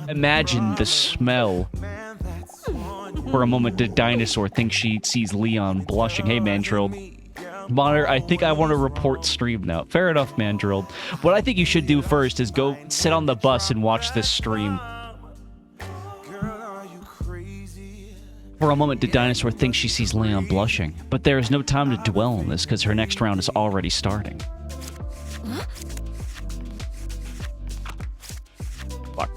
Imagine the smell For a moment, the dinosaur thinks she sees Leon blushing. Hey, Mandrill. Monitor, I think I want to report stream now. Fair enough, Mandrill. What I think you should do first is go sit on the bus and watch this stream. For a moment, the dinosaur thinks she sees Leon blushing, but there is no time to dwell on this because her next round is already starting. Fuck.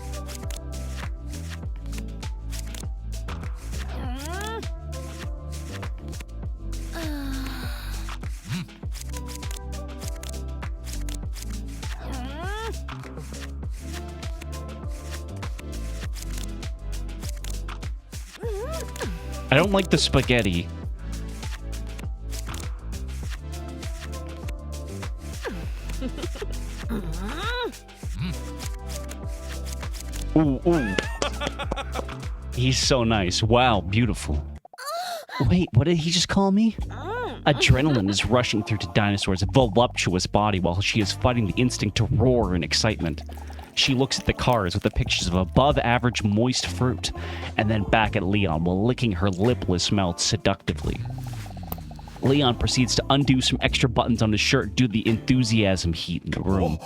I don't like the spaghetti. Ooh, ooh. He's so nice. Wow, beautiful. Wait, what did he just call me? Adrenaline is rushing through the dinosaur's voluptuous body while she is fighting the instinct to roar in excitement. She looks at the cars with the pictures of above-average moist fruit, and then back at Leon while licking her lipless mouth seductively. Leon proceeds to undo some extra buttons on his shirt due to the enthusiasm heat in the room.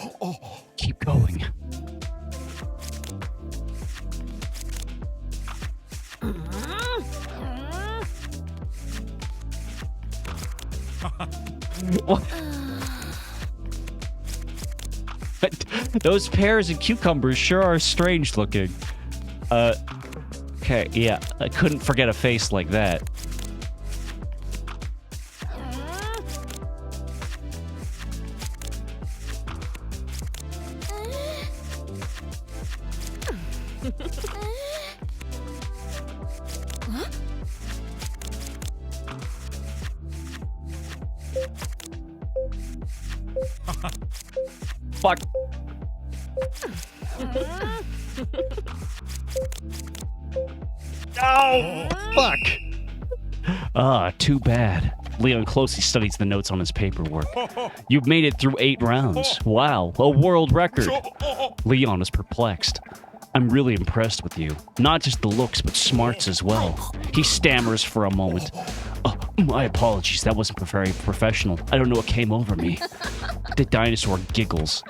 Keep going. What? Those pears and cucumbers sure are strange looking. Okay, yeah, I couldn't forget a face like that. Fuck. Oh, fuck. Ah, too bad. Leon closely studies the notes on his paperwork. You've made it through 8 rounds. Wow, a world record. Leon is perplexed. I'm really impressed with you. Not just the looks, but smarts as well. He stammers for a moment. Oh, my apologies, that wasn't very professional. I don't know what came over me. The dinosaur giggles.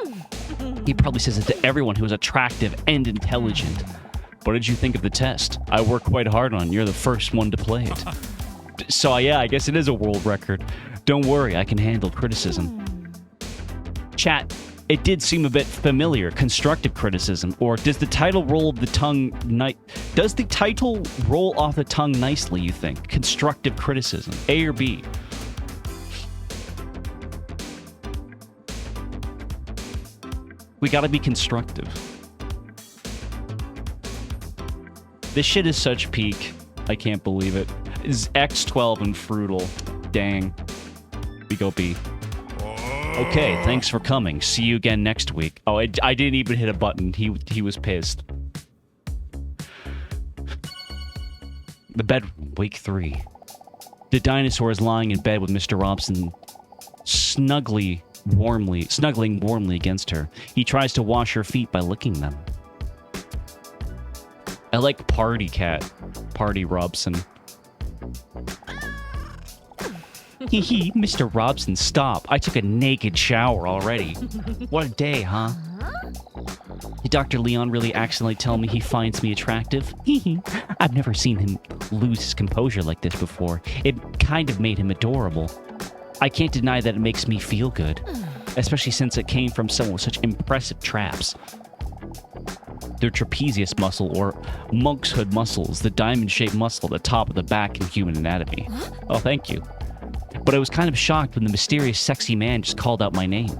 He probably says it to everyone who is attractive and intelligent. What did you think of the test? I worked quite hard on it. You're the first one to play it. So yeah, I guess it is a world record. Don't worry, I can handle criticism. Chat, it did seem a bit familiar. Constructive criticism. Or does the title roll of the tongue does the title roll off the tongue nicely, you think? Constructive criticism. A or B? We gotta be constructive. This shit is such peak. I can't believe it. It's X12 and Frutal. Dang. We go B. Okay, thanks for coming. See you again next week. Oh, I didn't even hit a button. He was pissed. The bedroom, week 3. The dinosaur is lying in bed with Mr. Robson snuggling warmly against her. He tries to wash her feet by licking them. I like Party Cat. Party Robson. Hee Mr. Robson, stop. I took a naked shower already. What a day, huh? Did Dr. Leon really accidentally tell me he finds me attractive? I've never seen him lose his composure like this before. It kind of made him adorable. I can't deny that it makes me feel good, especially since it came from someone with such impressive traps. Their trapezius muscle, or monk's hood muscles, the diamond-shaped muscle at the top of the back in human anatomy. Oh, thank you. But I was kind of shocked when the mysterious sexy man just called out my name.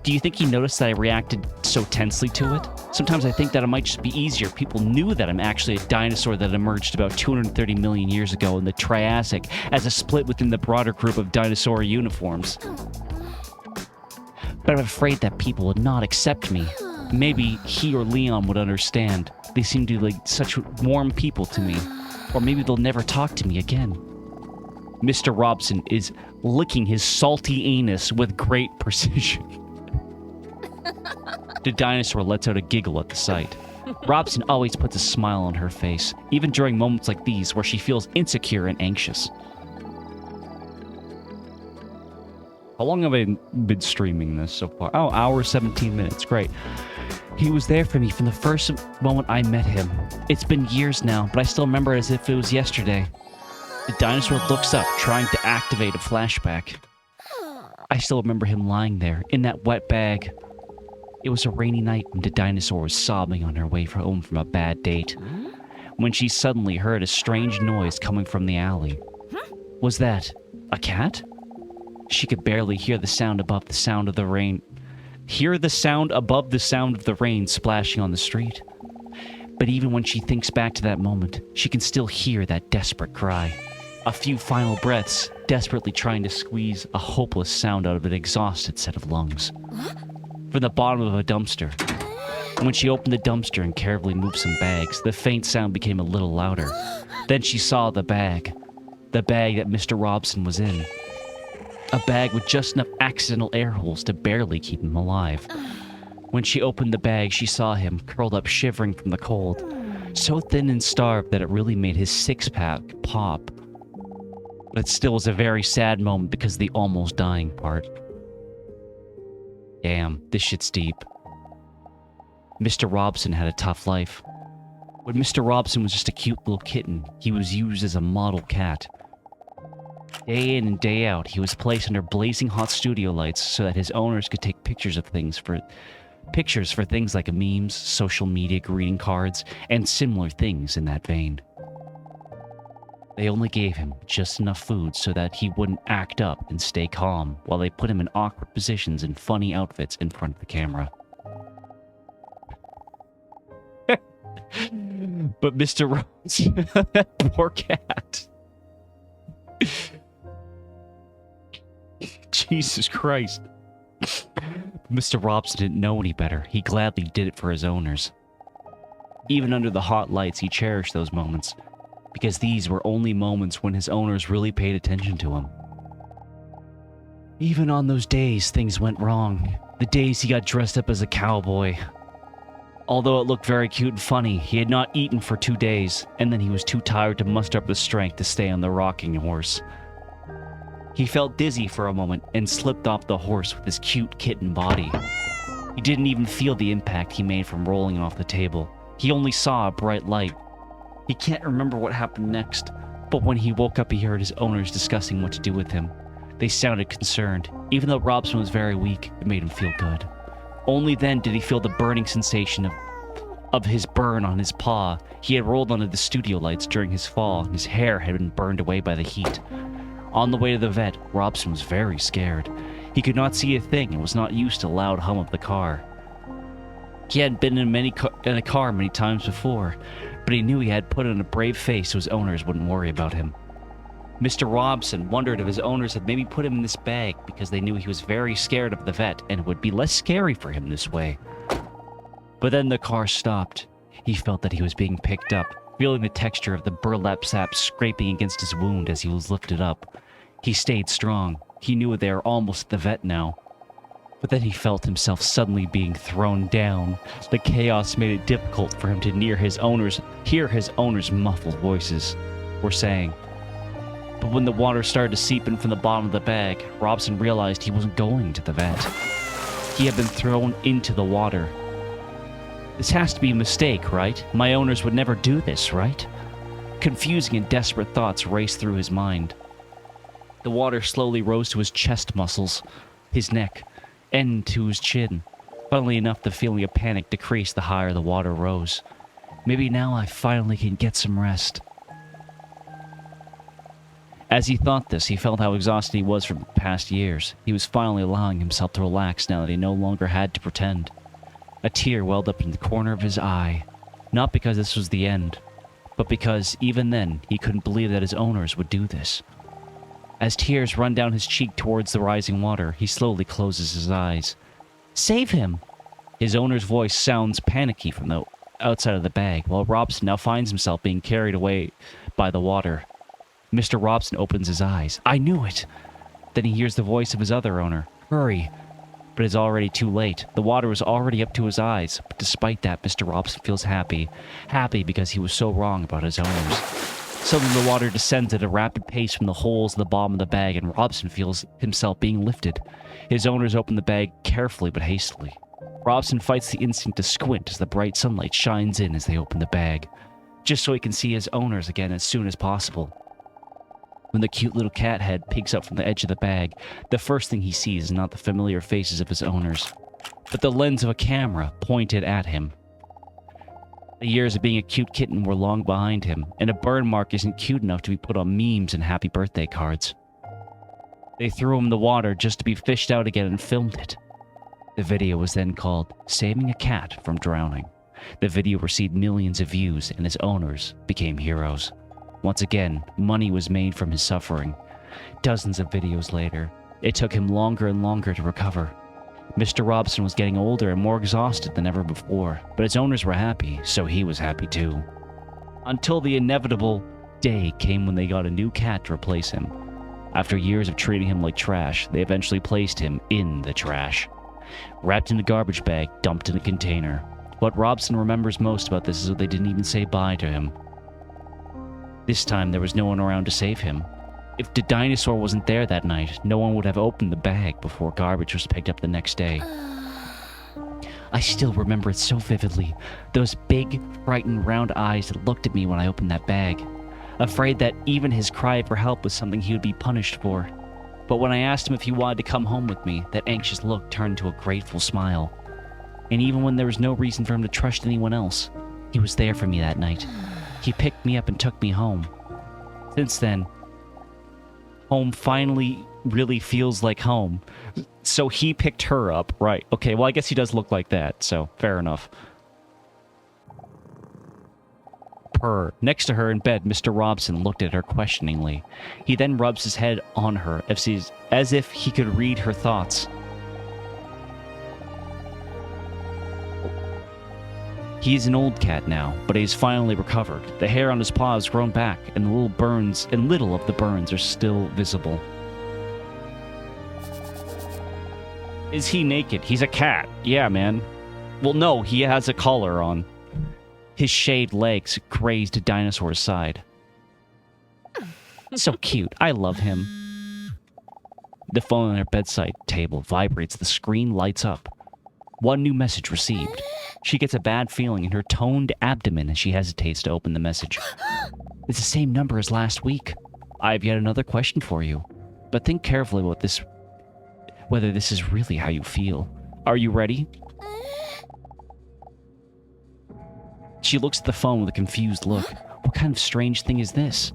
Do you think he noticed that I reacted so tensely to it? Sometimes I think that it might just be easier if people knew that I'm actually a dinosaur that emerged about 230 million years ago in the Triassic as a split within the broader group of dinosaur uniforms. But I'm afraid that people would not accept me. Maybe he or Leon would understand. They seem to be like such warm people to me. Or maybe they'll never talk to me again. Mr. Robson is licking his salty anus with great precision. The dinosaur lets out a giggle at the sight. Robson always puts a smile on her face, even during moments like these where she feels insecure and anxious. How long have I been streaming this so far? Oh, hour 17 minutes. Great. He was there for me from the first moment I met him. It's been years now, but I still remember it as if it was yesterday. The dinosaur looks up, trying to activate a flashback. I still remember him lying there, in that wet bag. It was a rainy night when the dinosaur was sobbing on her way home from a bad date, when she suddenly heard a strange noise coming from the alley. Was that a cat? She could barely hear the sound above the sound of the rain. Hear the sound above the sound of the rain splashing on the street. But even when she thinks back to that moment, she can still hear that desperate cry. A few final breaths, desperately trying to squeeze a hopeless sound out of an exhausted set of lungs. From the bottom of a dumpster. When she opened the dumpster and carefully moved some bags, the faint sound became a little louder. Then she saw the bag that Mr. Robson was in. A bag with just enough accidental air holes to barely keep him alive. When she opened the bag, she saw him curled up shivering from the cold, so thin and starved that it really made his six-pack pop. But it still was a very sad moment because of the almost dying part. Damn, this shit's deep. Mr. Robson had a tough life. When Mr. Robson was just a cute little kitten, he was used as a model cat. Day in and day out, he was placed under blazing hot studio lights so that his owners could take pictures for things like memes, social media greeting cards, and similar things in that vein. They only gave him just enough food so that he wouldn't act up and stay calm while they put him in awkward positions in funny outfits in front of the camera. But Mr. Rose, that poor cat. Jesus Christ. Mr. Robson didn't know any better. He gladly did it for his owners. Even under the hot lights, he cherished those moments, because these were only moments when his owners really paid attention to him. Even on those days, things went wrong. The days he got dressed up as a cowboy. Although it looked very cute and funny, he had not eaten for 2 days, and then he was too tired to muster up the strength to stay on the rocking horse. He felt dizzy for a moment and slipped off the horse with his cute kitten body. He didn't even feel the impact he made from rolling off the table. He only saw a bright light. He can't remember what happened next, but when he woke up he heard his owners discussing what to do with him. They sounded concerned. Even though Robson was very weak, it made him feel good. Only then did he feel the burning sensation of his burn on his paw. He had rolled under the studio lights during his fall, and his hair had been burned away by the heat. On the way to the vet, Robson was very scared. He could not see a thing and was not used to the loud hum of the car. He hadn't been in a car many times before, but he knew he had put on a brave face so his owners wouldn't worry about him. Mr. Robson wondered if his owners had maybe put him in this bag because they knew he was very scared of the vet and it would be less scary for him this way. But then the car stopped. He felt that he was being picked up, feeling the texture of the burlap sap scraping against his wound as he was lifted up. He stayed strong. He knew they were almost at the vet now. But then he felt himself suddenly being thrown down. The chaos made it difficult for him to hear his owners' muffled voices were saying. But when the water started to seep in from the bottom of the bag, Robson realized he wasn't going to the vet. He had been thrown into the water. This has to be a mistake, right? My owners would never do this, right? Confusing and desperate thoughts raced through his mind. The water slowly rose to his chest muscles, his neck, and to his chin. Funnily enough, the feeling of panic decreased the higher the water rose. Maybe now I finally can get some rest. As he thought this, he felt how exhausted he was from past years. He was finally allowing himself to relax now that he no longer had to pretend. A tear welled up in the corner of his eye. Not because this was the end, but because, even then, he couldn't believe that his owners would do this. As tears run down his cheek towards the rising water, he slowly closes his eyes. Save him! His owner's voice sounds panicky from the outside of the bag, while Robson now finds himself being carried away by the water. Mr. Robson opens his eyes. I knew it! Then he hears the voice of his other owner. Hurry! But it's already too late. The water was already up to his eyes. But despite that, Mr. Robson feels happy. Happy because he was so wrong about his owners. Suddenly the water descends at a rapid pace from the holes in the bottom of the bag, and Robson feels himself being lifted. His owners open the bag carefully but hastily. Robson fights the instinct to squint as the bright sunlight shines in as they open the bag, just so he can see his owners again as soon as possible. When the cute little cat head peeks up from the edge of the bag, the first thing he sees is not the familiar faces of his owners, but the lens of a camera pointed at him. The years of being a cute kitten were long behind him, and a burn mark isn't cute enough to be put on memes and happy birthday cards. They threw him in the water just to be fished out again and filmed it. The video was then called Saving a Cat from Drowning. The video received millions of views, and his owners became heroes. Once again, money was made from his suffering. Dozens of videos later, it took him longer and longer to recover. Mr. Robson was getting older and more exhausted than ever before, but his owners were happy, so he was happy too. Until the inevitable day came when they got a new cat to replace him. After years of treating him like trash, they eventually placed him in the trash. Wrapped in a garbage bag, dumped in a container. What Robson remembers most about this is that they didn't even say bye to him. This time, there was no one around to save him. If the dinosaur wasn't there that night, no one would have opened the bag before garbage was picked up the next day. I still remember it so vividly. Those big, frightened, round eyes that looked at me when I opened that bag. Afraid that even his cry for help was something he would be punished for. But when I asked him if he wanted to come home with me, that anxious look turned to a grateful smile. And even when there was no reason for him to trust anyone else, he was there for me that night. He picked me up and took me home. Since then, home finally really feels like home. So he picked her up, right? Okay, well, I guess he does look like that, so fair enough. Purr. Next to her in bed, Mr. Robson looked at her questioningly. He then rubs his head on her as if he could read her thoughts. He's an old cat now, but he's finally recovered. The hair on his paw has grown back, and little of the burns are still visible. Is he naked? He's a cat. Yeah, man. Well, no, he has a collar on. His shaved legs grazed a dinosaur's side. So cute. I love him. The phone on her bedside table vibrates. The screen lights up. One new message received. She gets a bad feeling in her toned abdomen as she hesitates to open the message. It's the same number as last week. I have yet another question for you. But think carefully about this, whether this is really how you feel. Are you ready? She looks at the phone with a confused look. What kind of strange thing is this?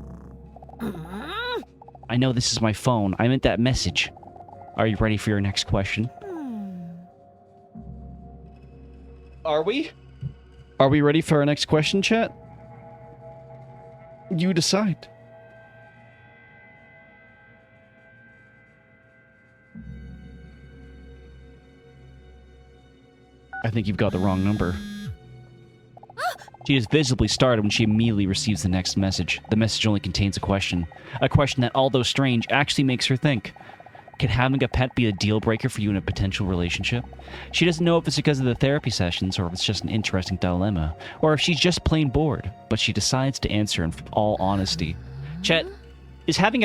I know this is my phone. I meant that message. Are you ready for your next question? Are we? Are we ready for our next question, chat? You decide. I think you've got the wrong number. She is visibly startled when she immediately receives the next message. The message only contains a question. A question that, although strange, actually makes her think. Can having a pet be a deal breaker for you in a potential relationship? She doesn't know if it's because of the therapy sessions or if it's just an interesting dilemma, or if she's just plain bored, but she decides to answer in all honesty. Chet, can having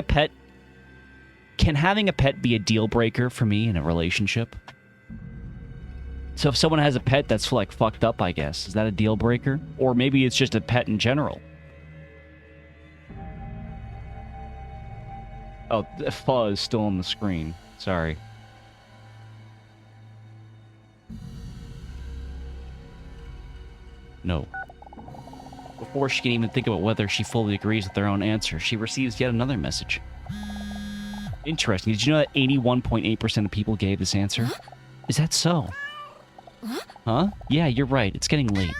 a pet be a deal breaker for me in a relationship? So if someone has a pet that's like fucked up, I guess, is that a deal breaker? Or maybe it's just a pet in general. Oh, the fuzz is still on the screen. Sorry. No. Before she can even think about whether she fully agrees with their own answer, she receives yet another message. Interesting. Did you know that 81.8% of people gave this answer? Is that so? Huh? Yeah, you're right. It's getting late.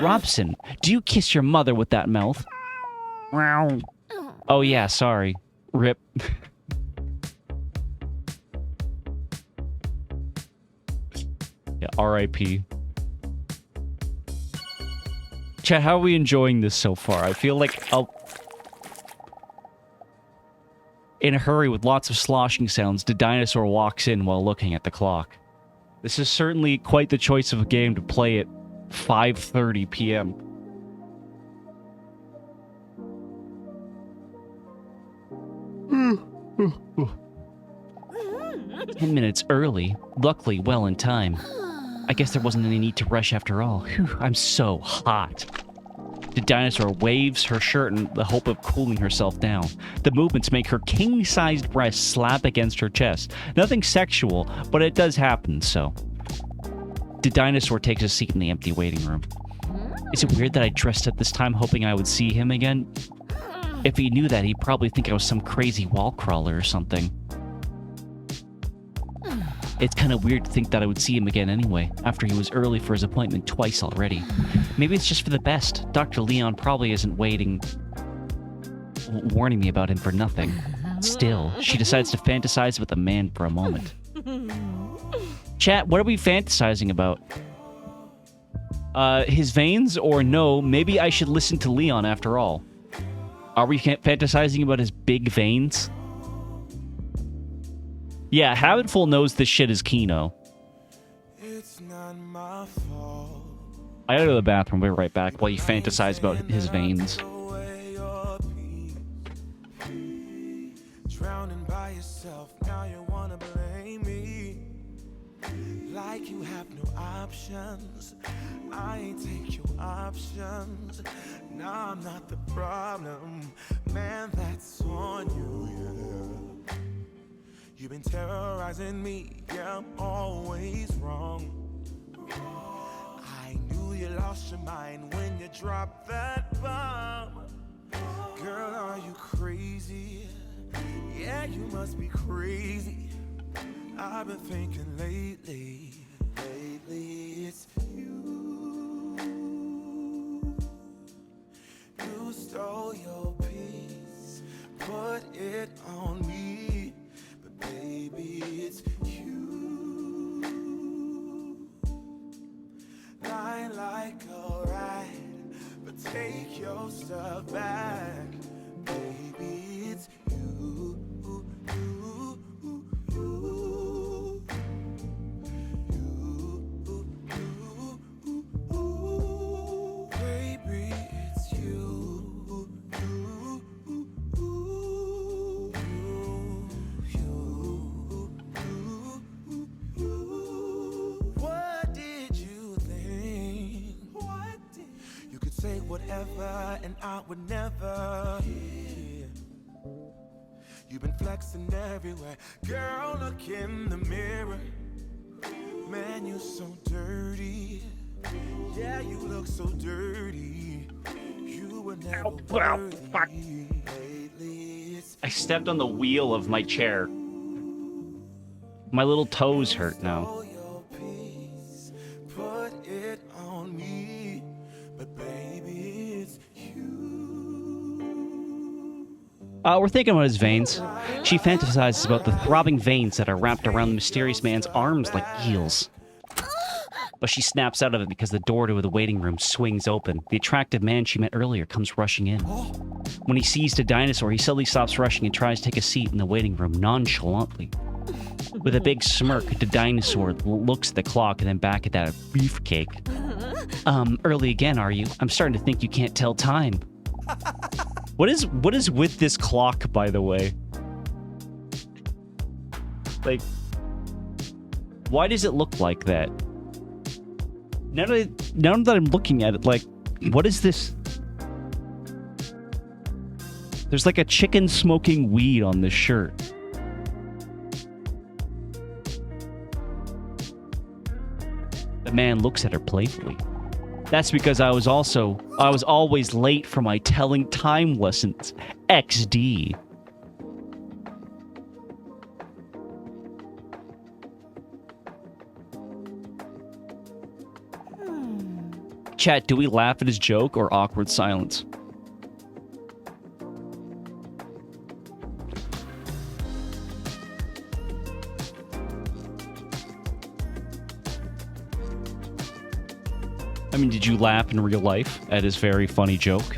Robson, do you kiss your mother with that mouth? Oh yeah, sorry. Rip. Yeah, R.I.P. Chat, how are we enjoying this so far? I feel like In a hurry with lots of sloshing sounds, the dinosaur walks in while looking at the clock. This is certainly quite the choice of a game to play at 5:30 p.m. "10 minutes early. Luckily, well in time. I guess there wasn't any need to rush after all. Whew, I'm so hot." The dinosaur waves her shirt in the hope of cooling herself down. The movements make her king-sized breasts slap against her chest. Nothing sexual, but it does happen, so. The dinosaur takes a seat in the empty waiting room. Is it weird that I dressed up this time hoping I would see him again? If he knew that, he'd probably think I was some crazy wall crawler or something. It's kind of weird to think that I would see him again anyway, after he was early for his appointment twice already. Maybe it's just for the best. Dr. Leon probably isn't warning me about him for nothing. Still, she decides to fantasize with the man for a moment. Chat, what are we fantasizing about? His veins, or no, maybe I should listen to Leon after all. Are we fantasizing about his big veins? Yeah, Habitful knows this shit is Kino. It's not my fault. I gotta go to the bathroom. We'll be right back while you fantasize about his veins. Away your peace. Drowning by yourself, now you wanna blame me. Like you have no options. I ain't take your options. Now I'm not the problem. Man, that's on you, yeah. You've been terrorizing me, yeah, I'm always wrong. I knew you lost your mind when you dropped that bomb. Girl, are you crazy? Yeah, you must be crazy. I've been thinking lately it's you. You stole your peace, put it on me. Baby, it's you. Lie like a ride, but take your stuff back. Baby, it's you. Baby, it's you. What did you think? You could say whatever and I would never hear. You've been flexing everywhere. Girl, look in the mirror. Man, you so dirty. Yeah, you look so dirty. You were never worthy. Fuck. Lately, it's I stepped on the wheel of my chair. My little toes hurt now. all your peace. Put it on me. But baby, it's you. We're thinking about his veins. She fantasizes about the throbbing veins that are wrapped around the mysterious man's arms like eels. But she snaps out of it because the door to the waiting room swings open. The attractive man she met earlier comes rushing in. When he sees the dinosaur, he suddenly stops rushing and tries to take a seat in the waiting room nonchalantly. With a big smirk, the dinosaur looks at the clock and then back at that beefcake. Early again, are you? I'm starting to think you can't tell time. What is with this clock, by the way? Like, why does it look like that? Now that I'm looking at it, like, what is this? There's like a chicken smoking weed on this shirt. The man looks at her playfully. That's because I was always late for my telling time lessons. XD. Chat, do we laugh at his joke or awkward silence? I mean, did you laugh in real life at his very funny joke?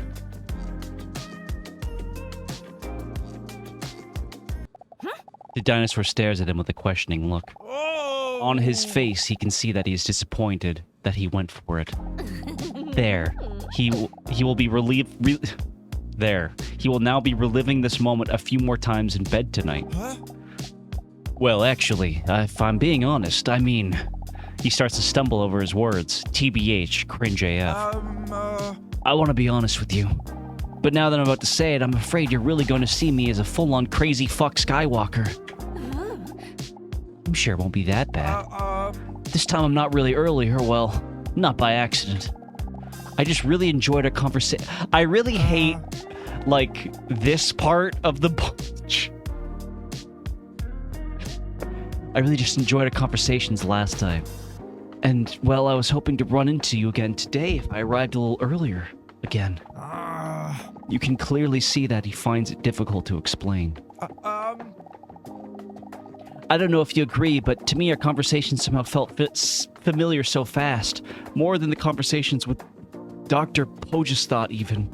The dinosaur stares at him with a questioning look. On his face, he can see that he is disappointed that he went for it. There. He will be relieved... There. He will now be reliving this moment a few more times in bed tonight. Well, actually, if I'm being honest, I mean... He starts to stumble over his words. TBH, cringe AF. I want to be honest with you. But now that I'm about to say it, I'm afraid you're really going to see me as a full-on crazy fuck Skywalker. I'm sure it won't be that bad. This time I'm not really early, or well, not by accident. I just really enjoyed our conversation. I really hate, like, this part of the bunch. I really just enjoyed our conversations last time. And, well, I was hoping to run into you again today if I arrived a little earlier again. You can clearly see that he finds it difficult to explain. I don't know if you agree, but to me our conversation somehow felt familiar so fast. More than the conversations with Dr. Pogesthought even.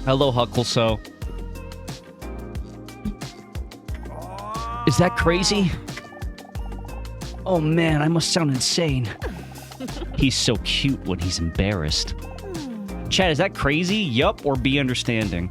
Hello, Huckleso. Is that crazy? Oh man, I must sound insane. He's so cute when he's embarrassed. Chad, is that crazy? Yup, or be understanding?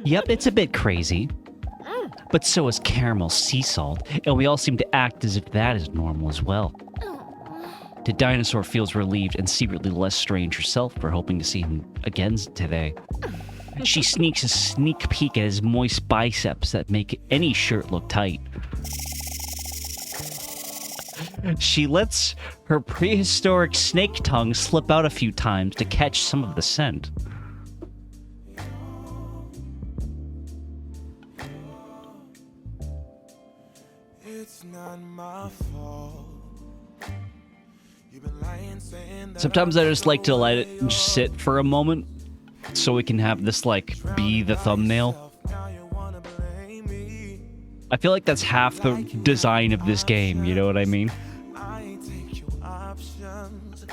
Yep, it's a bit crazy. But so is caramel sea salt, and we all seem to act as if that is normal as well. The dinosaur feels relieved and secretly less strange herself for hoping to see him again today. She sneaks a sneak peek at his moist biceps that make any shirt look tight. She lets her prehistoric snake tongue slip out a few times to catch some of the scent. It's not my fault. You've been lying, saying that Sometimes I just like to let it just sit for a moment so we can have this, like, be the thumbnail. now you wanna blame me. I feel like that's half the design of this game, you know what I mean? I ain't take your options.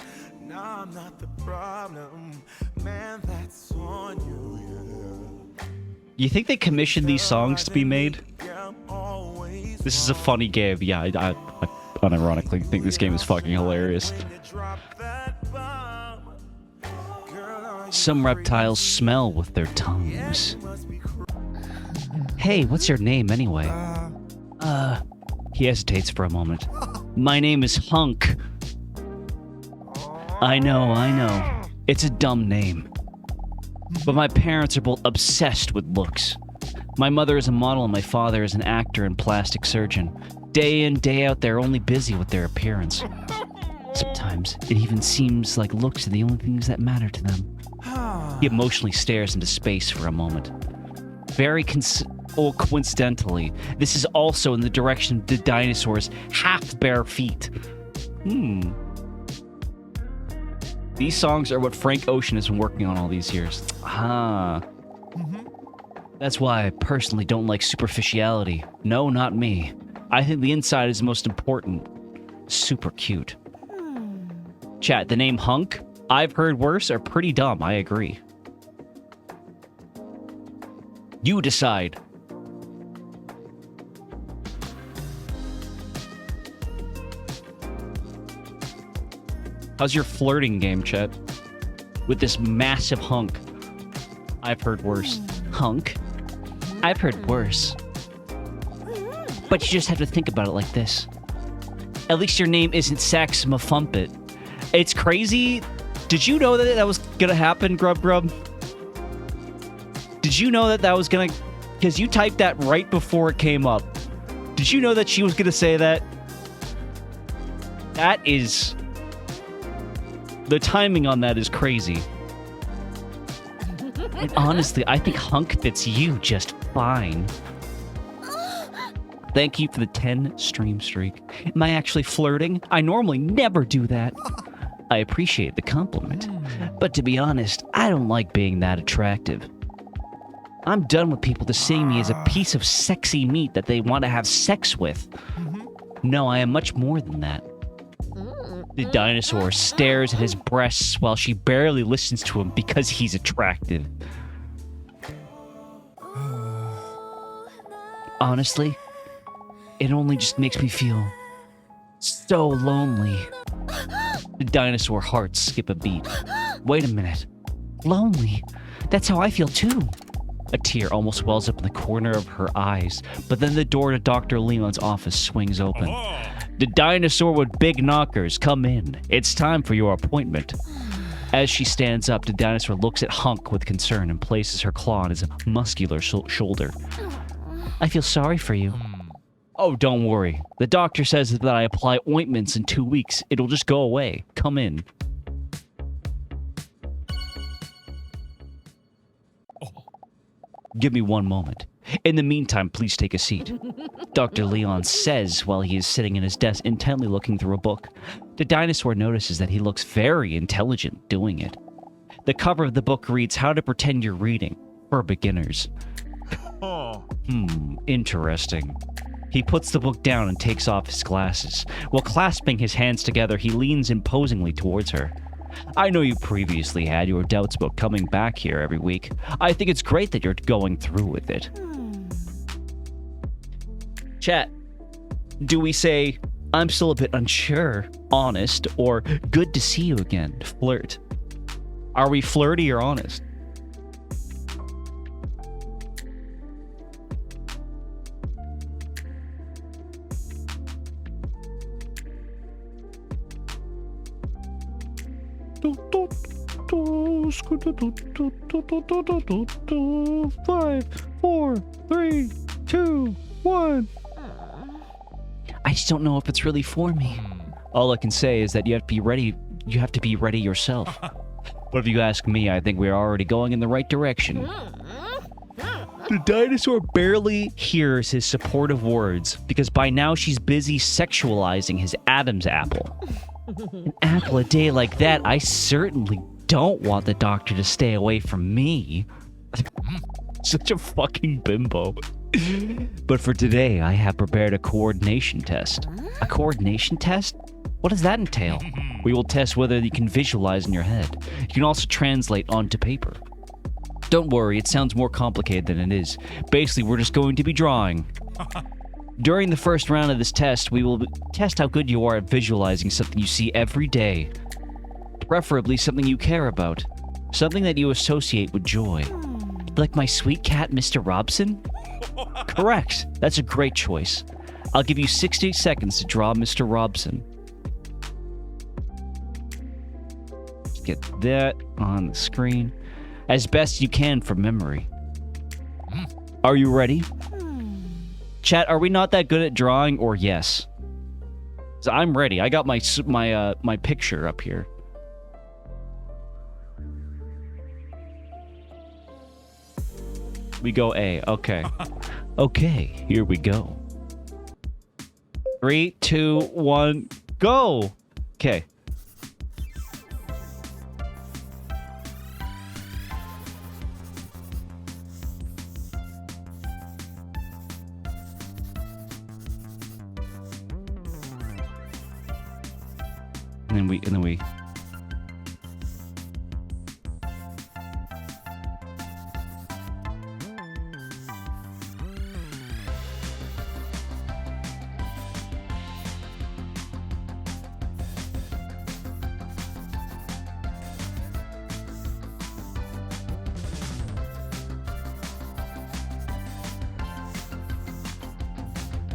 Now I'm not the problem. Man, that's on you, You think they commissioned these songs to be made? yeah. I'm always This is a funny game. Yeah, I unironically think this game is fucking hilarious. to drop that bomb. Girl, are you Some reptiles smell with their tongues. must be Hey, what's your name anyway? He hesitates for a moment. My name is Hunk. I know. It's a dumb name. But my parents are both obsessed with looks. My mother is a model and my father is an actor and plastic surgeon. Day in, day out, they're only busy with their appearance. Sometimes it even seems like looks are the only things that matter to them. He emotionally stares into space for a moment. Very coincidentally, this is also in the direction of the dinosaur's half-bare feet. These songs are what Frank Ocean has been working on all these years. That's why I personally don't like superficiality. No, not me. I think the inside is most important. Super cute. Chat, the name Hunk, I've heard worse, are pretty dumb. I agree. You decide. How's your flirting game, Chet? With this massive hunk. I've heard worse. Hunk? I've heard worse. But you just have to think about it like this. At least your name isn't Saxmafumpet. It's crazy. Did you know that was gonna happen, Grub Grub? Did you know that was gonna... Because you typed that right before it came up. Did you know that she was gonna say that? That is... The timing on that is crazy. And honestly, I think Hunk fits you just fine. Thank you for the 10 stream streak. Am I actually flirting? I normally never do that. I appreciate the compliment. But to be honest, I don't like being that attractive. I'm done with people just seeing me as a piece of sexy meat that they want to have sex with. No, I am much more than that. The dinosaur stares at his breasts while she barely listens to him because he's attractive. Honestly, it only just makes me feel so lonely. The dinosaur hearts skip a beat. Wait a minute. Lonely? That's how I feel too. A tear almost wells up in the corner of her eyes, but then the door to Dr. Leon's office swings open. The dinosaur with big knockers, come in. It's time for your appointment. As she stands up, the dinosaur looks at Hunk with concern and places her claw on his muscular shoulder. I feel sorry for you. Oh, don't worry. The doctor says that I apply ointments in 2 weeks. It'll just go away. Come in. Give me one moment. In the meantime, please take a seat. Dr. Leon says while he is sitting in his desk intently looking through a book. The dinosaur notices that he looks very intelligent doing it. The cover of the book reads, How to Pretend You're Reading for Beginners. Interesting. He puts the book down and takes off his glasses. While clasping his hands together, he leans imposingly towards her. I know you previously had your doubts about coming back here every week. I think it's great that you're going through with it. Chat, do we say, I'm still a bit unsure, honest, or good to see you again, flirt? Are we flirty or honest? Five, four, three, two, one. I just don't know if it's really for me. All I can say is that you have to be ready. You have to be ready yourself. But if you ask me, I think we're already going in the right direction. The dinosaur barely hears his supportive words because by now she's busy sexualizing his Adam's apple. An apple a day like that, I certainly don't want the doctor to stay away from me. Such a fucking bimbo. But for today, I have prepared a coordination test. A coordination test? What does that entail? We will test whether you can visualize in your head. You can also translate onto paper. Don't worry, it sounds more complicated than it is. Basically, we're just going to be drawing. During the first round of this test, we will test how good you are at visualizing something you see every day. Preferably something you care about. Something that you associate with joy. Like my sweet cat, Mr. Robson? Correct. That's a great choice. I'll give you 60 seconds to draw Mr. Robson. Get that on the screen. As best you can from memory. Are you ready? Chat, are we not that good at drawing or yes? So I'm ready. I got my picture up here. We go A. Okay. Okay, here we go. 3, 2, 1, go! Okay. And then we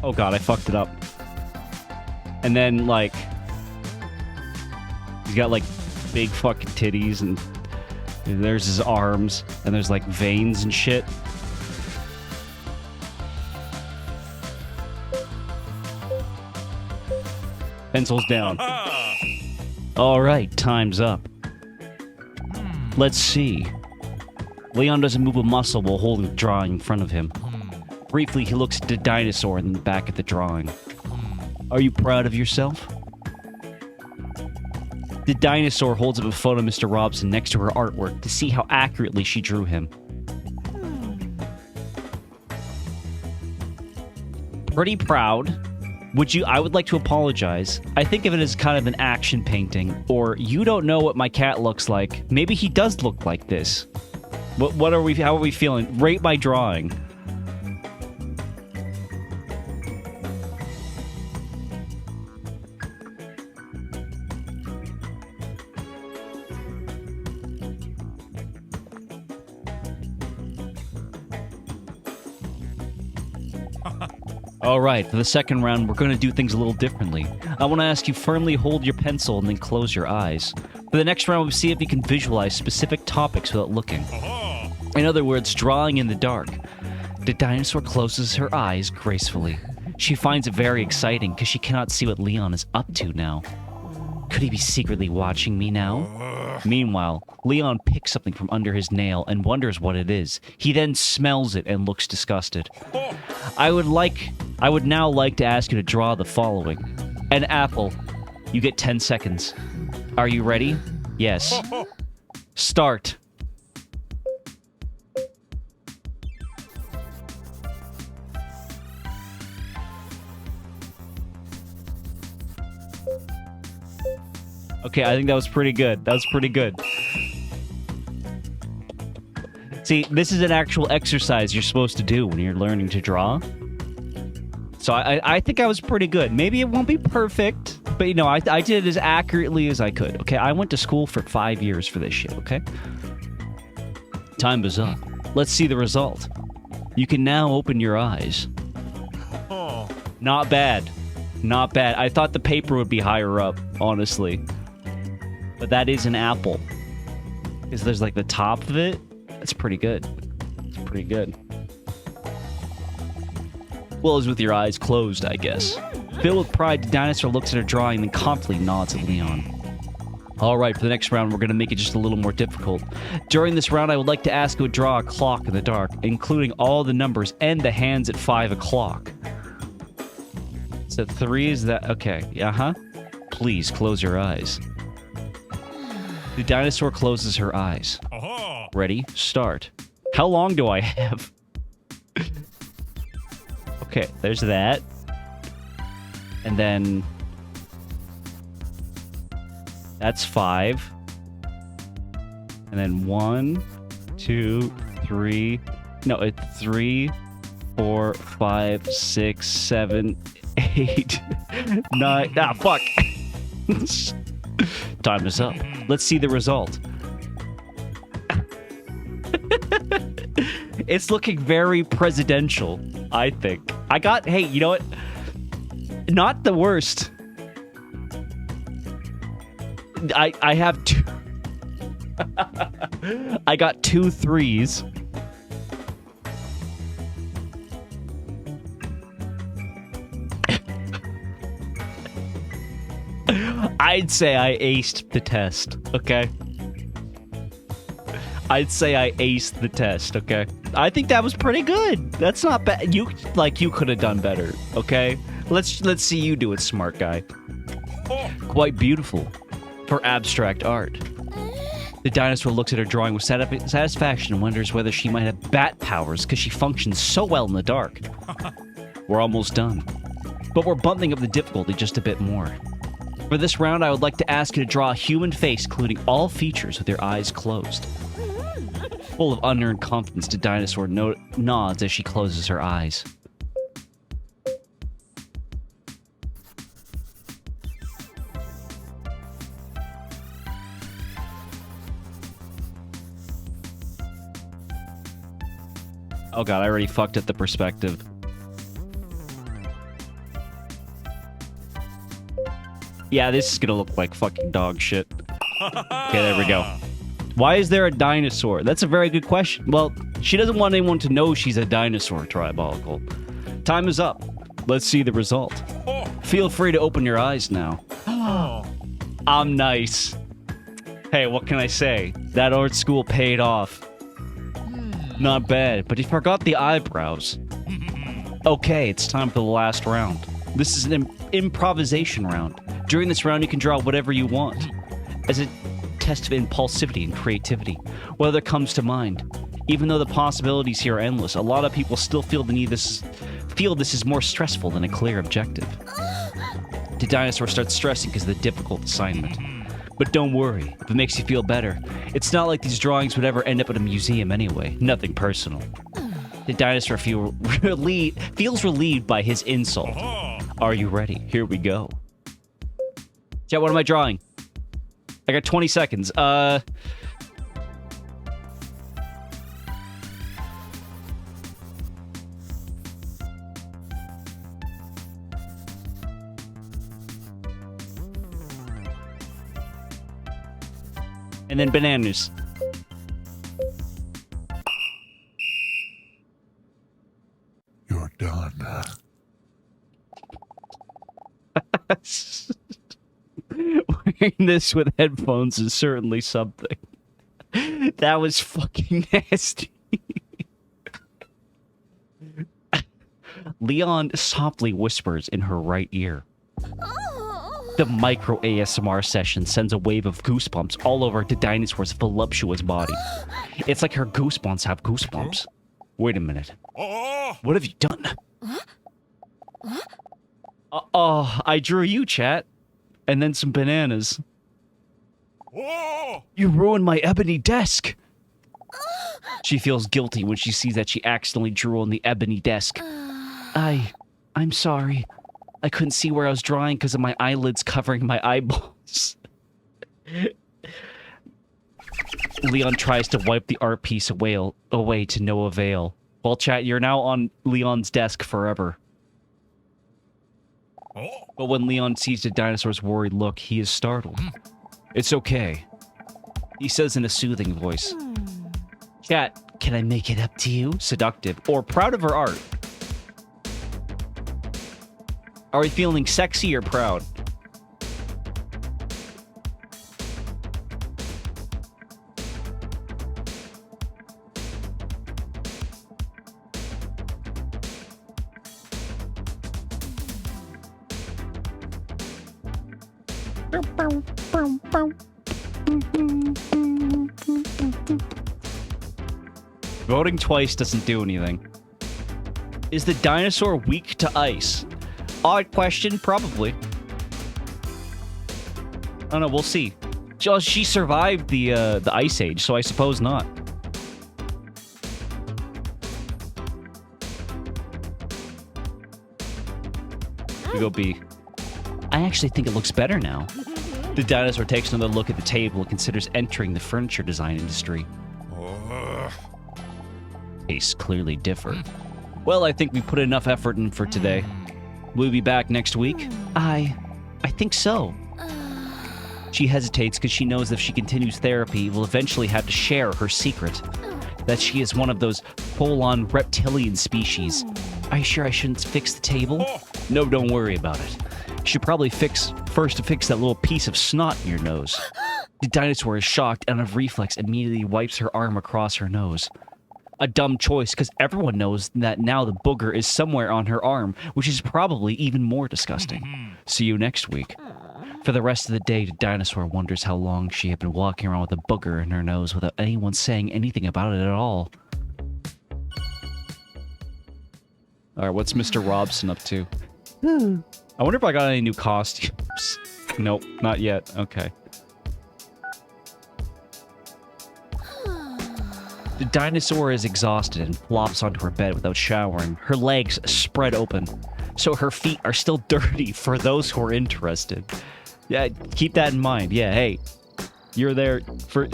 Oh god, I fucked it up. And then, like, he's got, like, big fucking titties, and there's his arms, and there's, like, veins and shit. Pencils down. Alright, time's up. Let's see. Leon doesn't move a muscle while holding the drawing in front of him. Briefly, he looks at the dinosaur in the back of the drawing. Are you proud of yourself? The dinosaur holds up a photo of Mr. Robson next to her artwork to see how accurately she drew him. Pretty proud. I would like to apologize. I think of it as kind of an action painting, or you don't know what my cat looks like. Maybe he does look like this. How are we feeling? Rate my drawing. All right, for the second round, we're going to do things a little differently. I want to ask you firmly hold your pencil and then close your eyes. For the next round, we'll see if you can visualize specific topics without looking. In other words, drawing in the dark. The dinosaur closes her eyes gracefully. She finds it very exciting because she cannot see what Leon is up to now. Could he be secretly watching me now? Meanwhile, Leon picks something from under his nail and wonders what it is. He then smells it and looks disgusted. I would now like to ask you to draw the following. An apple. You get 10 seconds. Are you ready? Yes. Start. Okay, I think that was pretty good. That was pretty good. See, this is an actual exercise you're supposed to do when you're learning to draw. So I think I was pretty good. Maybe it won't be perfect, but you know, I did it as accurately as I could. Okay, I went to school for 5 years for this shit, okay? Time is up. Let's see the result. You can now open your eyes. Not bad. Not bad. I thought the paper would be higher up, honestly. But that is an apple. Because there's like the top of it. That's pretty good. It's pretty good. Well, as with your eyes closed, I guess. Filled with pride, the dinosaur looks at her drawing and then confidently nods at Leon. Alright, for the next round, we're going to make it just a little more difficult. During this round, I would like to ask you to draw a clock in the dark, including all the numbers and the hands at 5 o'clock. So 3 is that... Okay, uh-huh. Please close your eyes. The dinosaur closes her eyes. Ready? Start. How long do I have? Okay, there's that. And then... That's 5. And then 1, 2, 3... No, it's 3, 4, 5, 6, 7, 8, 9... Ah, fuck! Time is up. Let's see the result. It's looking very presidential, I think. Hey, you know what? Not the worst. I have 2... I got 2 3s. I'd say I aced the test, okay? I'd say I aced the test, okay? I think that was pretty good. That's not bad. You could have done better, okay? Let's see you do it, smart guy. Quite beautiful for abstract art. The dinosaur looks at her drawing with satisfaction and wonders whether she might have bat powers because she functions so well in the dark. We're almost done. But we're bumping up the difficulty just a bit more. For this round, I would like to ask you to draw a human face, including all features with your eyes closed. Full of unearned confidence, the dinosaur nods as she closes her eyes. Oh god, I already fucked at the perspective. Yeah, this is gonna look like fucking dog shit. Okay, there we go. Why is there a dinosaur? That's a very good question. Well, she doesn't want anyone to know she's a dinosaur, Tribolical. Time is up. Let's see the result. Feel free to open your eyes now. I'm nice. Hey, what can I say? That art school paid off. Not bad, but you forgot the eyebrows. Okay, it's time for the last round. This is an improvisation round. During this round, you can draw whatever you want as a test of impulsivity and creativity, whatever comes to mind. Even though the possibilities here are endless, a lot of people still feel this is more stressful than a clear objective. The dinosaur starts stressing because of the difficult assignment. But don't worry, if it makes you feel better. It's not like these drawings would ever end up at a museum anyway. Nothing personal. The dinosaur feels relieved by his insult. Are you ready? Here we go. Chat, what am I drawing? I got 20 seconds. And then bananas. You're done. Wearing this with headphones is certainly something. That was fucking nasty. Leon softly whispers in her right ear. The micro ASMR session sends a wave of goosebumps all over the dinosaur's voluptuous body. It's like her goosebumps have goosebumps. Wait a minute. What have you done? I drew you, chat. And then some bananas. You ruined my ebony desk. She feels guilty when she sees that she accidentally drew on the ebony desk. I'm sorry. I couldn't see where I was drawing because of my eyelids covering my eyeballs. Leon tries to wipe the art piece away to no avail. Well, chat, you're now on Leon's desk forever. But when Leon sees the dinosaur's worried look, he is startled. It's okay, he says in a soothing voice. Chat, can I make it up to you? Seductive, or proud of her art? Are we feeling sexy or proud? Voting twice doesn't do anything. Is the dinosaur weak to ice? Odd question, probably. I don't know, we'll see. She survived the Ice Age, so I suppose not. We go B. I actually think it looks better now. The dinosaur takes another look at the table and considers entering the furniture design industry. Tastes clearly differ. Well, I think we put enough effort in for today. Will we be back next week? I think so. She hesitates because she knows if she continues therapy, will eventually have to share her secret. That she is one of those full-on reptilian species. Are you sure I shouldn't fix the table? No, don't worry about it. You should probably fix that little piece of snot in your nose. The dinosaur is shocked and of reflex immediately wipes her arm across her nose. A dumb choice, because everyone knows that now the booger is somewhere on her arm, which is probably even more disgusting. See you next week. For the rest of the day, the dinosaur wonders how long she had been walking around with a booger in her nose without anyone saying anything about it at all. Alright, what's Mr. Robson up to? I wonder if I got any new costumes. Nope, not yet. Okay. The dinosaur is exhausted and flops onto her bed without showering, her legs spread open, so her feet are still dirty for those who are interested. Yeah, keep that in mind. Yeah, hey, you're there for...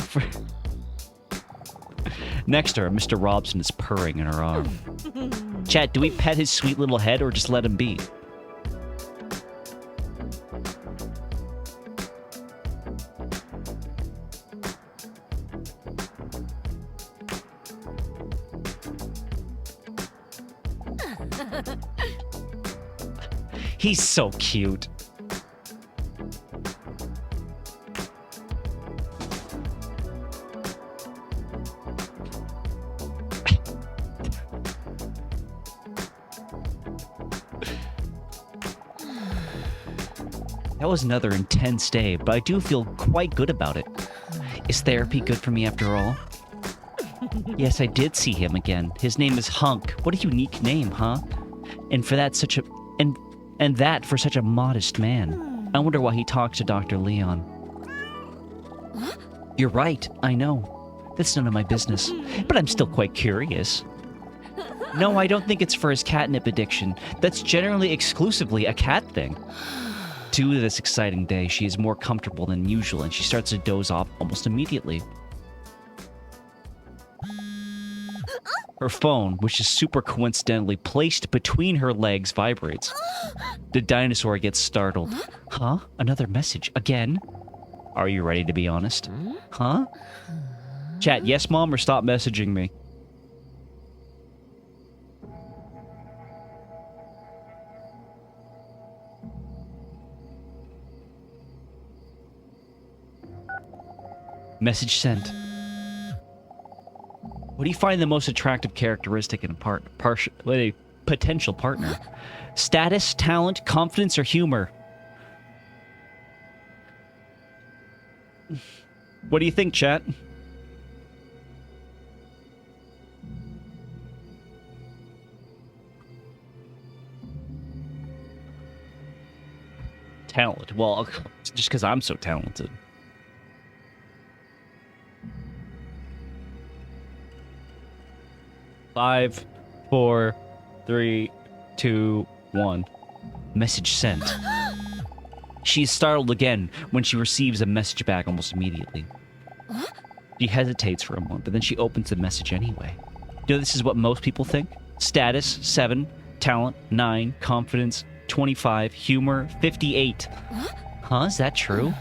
Next to her, Mr. Robson is purring in her arm. Chat, do we pet his sweet little head or just let him be? He's so cute. That was another intense day, but I do feel quite good about it. Is therapy good for me after all? Yes, I did see him again. His name is Hunk. What a unique name, huh? And for that such a and that for such a modest man. I wonder why he talks to Dr. Leon. You're right, I know. That's none of my business. But I'm still quite curious. No, I don't think it's for his catnip addiction. That's generally exclusively a cat thing. Due to this exciting day, she is more comfortable than usual and she starts to doze off almost immediately. Her phone, which is super coincidentally placed between her legs, vibrates. The dinosaur gets startled. Huh? Another message? Again? Are you ready to be honest? Huh? Chat, yes, Mom, or stop messaging me. Message sent. What do you find the most attractive characteristic in a potential partner? Status, talent, confidence, or humor? What do you think, chat? Talent. Well, just because I'm so talented. Five, 4, 3, 2, 1. Message sent. She's startled again when she receives a message back almost immediately. She hesitates for a moment, but then she opens the message anyway. You know, this is what most people think. Status, 7. Talent, 9. Confidence, 25. Humor, 58. Huh? Is that true?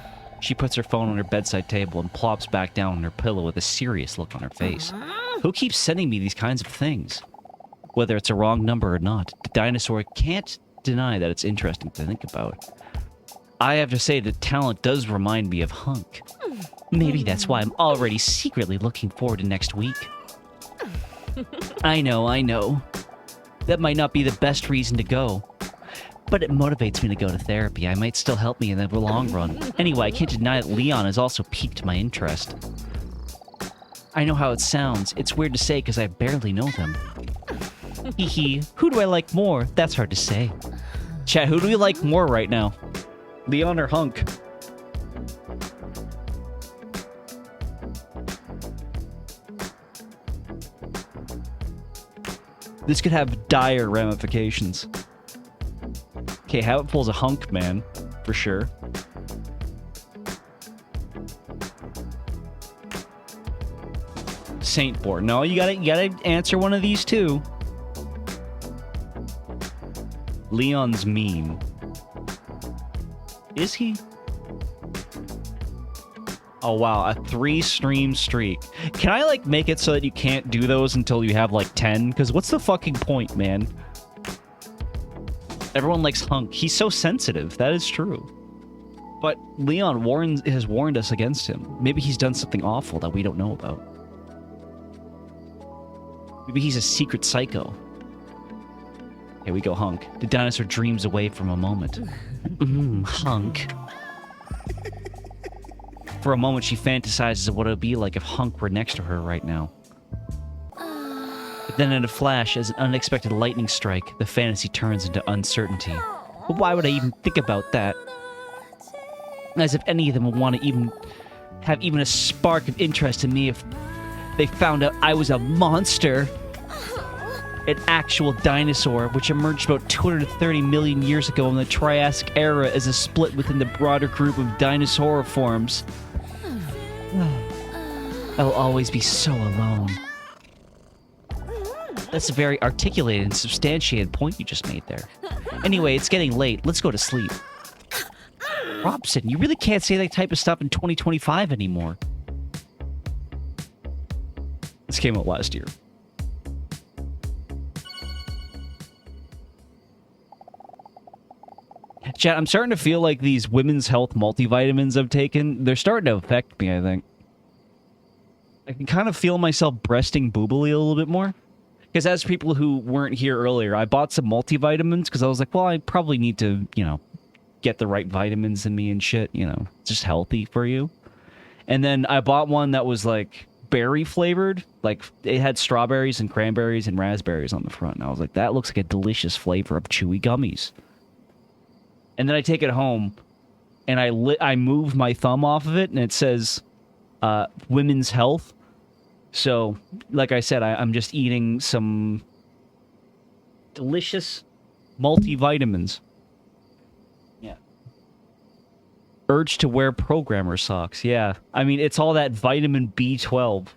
She puts her phone on her bedside table and plops back down on her pillow with a serious look on her face. Who keeps sending me these kinds of things? Whether it's a wrong number or not, the dinosaur can't deny that it's interesting to think about. I have to say that talent does remind me of Hunk. Maybe that's why I'm already secretly looking forward to next week. I know. That might not be the best reason to go. But it motivates me to go to therapy. I might still help me in the long run. Anyway, I can't deny that Leon has also piqued my interest. I know how it sounds. It's weird to say because I barely know them. Hee. Who do I like more? That's hard to say. Chat, who do we like more right now? Leon or Hunk? This could have dire ramifications. Okay, Habitful's a Hunk man, for sure. Saintborn. No, you gotta answer one of these two. Leon's mean. Is he? Oh wow, a 3-stream streak. Can I like make it so that you can't do those until you have like 10? Because what's the fucking point, man? Everyone likes Hunk. He's so sensitive. That is true. But Leon has warned us against him. Maybe he's done something awful that we don't know about. Maybe he's a secret psycho. Here we go, Hunk. The dinosaur dreams away from a moment. Hunk. For a moment, she fantasizes of what it would be like if Hunk were next to her right now. But then in a flash, as an unexpected lightning strike, the fantasy turns into uncertainty. But why would I even think about that? As if any of them would want to even have even a spark of interest in me if they found out I was a monster. An actual dinosaur, which emerged about 230 million years ago in the Triassic era as a split within the broader group of dinosaur forms. I will always be so alone. That's a very articulated and substantiated point you just made there. Anyway, it's getting late. Let's go to sleep. Robson, you really can't say that type of stuff in 2025 anymore. This came out last year. Chat, I'm starting to feel like these women's health multivitamins I've taken, they're starting to affect me, I think. I can kind of feel myself breasting boobily a little bit more. Because as people who weren't here earlier, I bought some multivitamins because I was like, well, I probably need to, you know, get the right vitamins in me and shit, you know, just healthy for you. And then I bought one that was like berry flavored, like it had strawberries and cranberries and raspberries on the front. And I was like, that looks like a delicious flavor of chewy gummies. And then I take it home and I moved my thumb off of it and it says women's health. So, like I said, I'm just eating some delicious multivitamins. Yeah. Urge to wear programmer socks. Yeah. I mean, it's all that vitamin B12.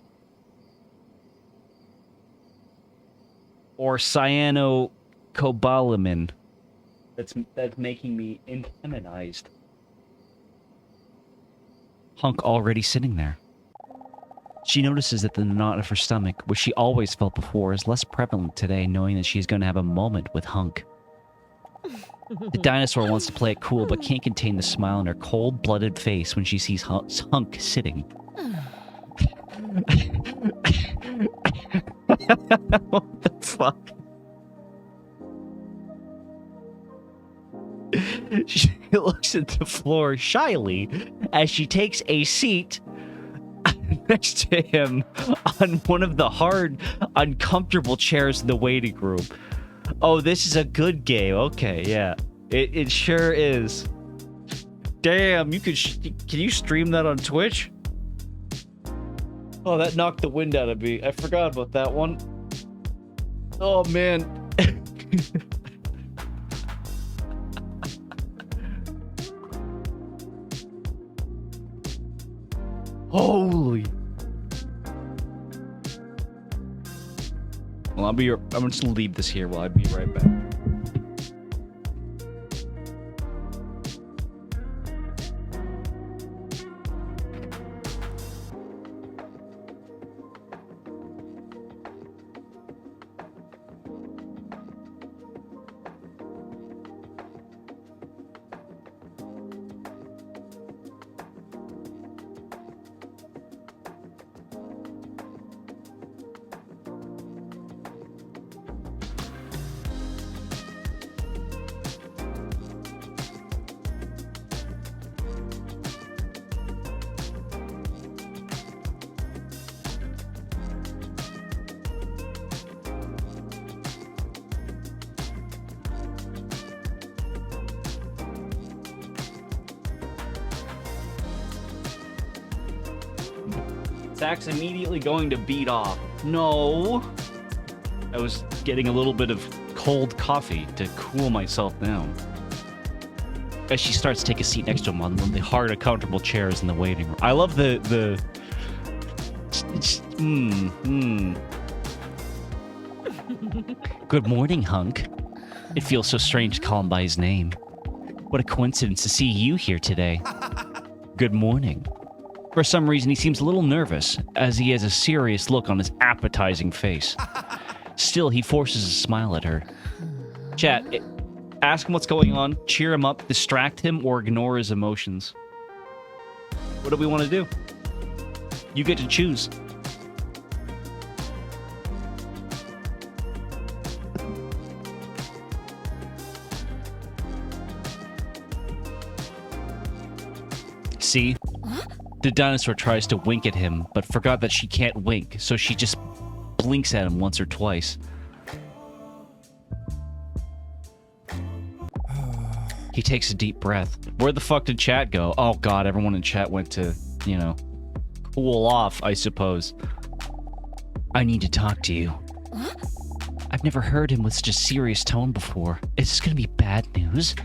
Or cyanocobalamin. That's making me immunized. Hunk already sitting there. She notices that the knot of her stomach, which she always felt before, is less prevalent today, knowing that she's going to have a moment with Hunk. The dinosaur wants to play it cool, but can't contain the smile on her cold-blooded face when she sees Hunk sitting. What the fuck? She looks at the floor shyly as she takes a seat next to him on one of the hard, uncomfortable chairs in the waiting room. Oh, this is a good game. Okay, yeah. It sure is. Damn, you could... can you stream that on Twitch? Oh, that knocked the wind out of me. I forgot about that one. Oh, man. Holy. Well, I'm just gonna leave this here while I be right back. Zach's immediately going to beat off. No. I was getting a little bit of cold coffee to cool myself down. As she starts to take a seat next to him on one of the hard, uncomfortable chairs in the waiting room. I love the Good morning, Hunk. It feels so strange to call him by his name. What a coincidence to see you here today. Good morning. For some reason, he seems a little nervous, as he has a serious look on his appetizing face. Still, he forces a smile at her. Chat, ask him what's going on, cheer him up, distract him, or ignore his emotions. What do we want to do? You get to choose. See? The dinosaur tries to wink at him, but forgot that she can't wink, so she just blinks at him once or twice. He takes a deep breath. Where the fuck did chat go? Oh god, everyone in chat went to, you know, cool off, I suppose. I need to talk to you. I've never heard him with such a serious tone before. Is this gonna be bad news?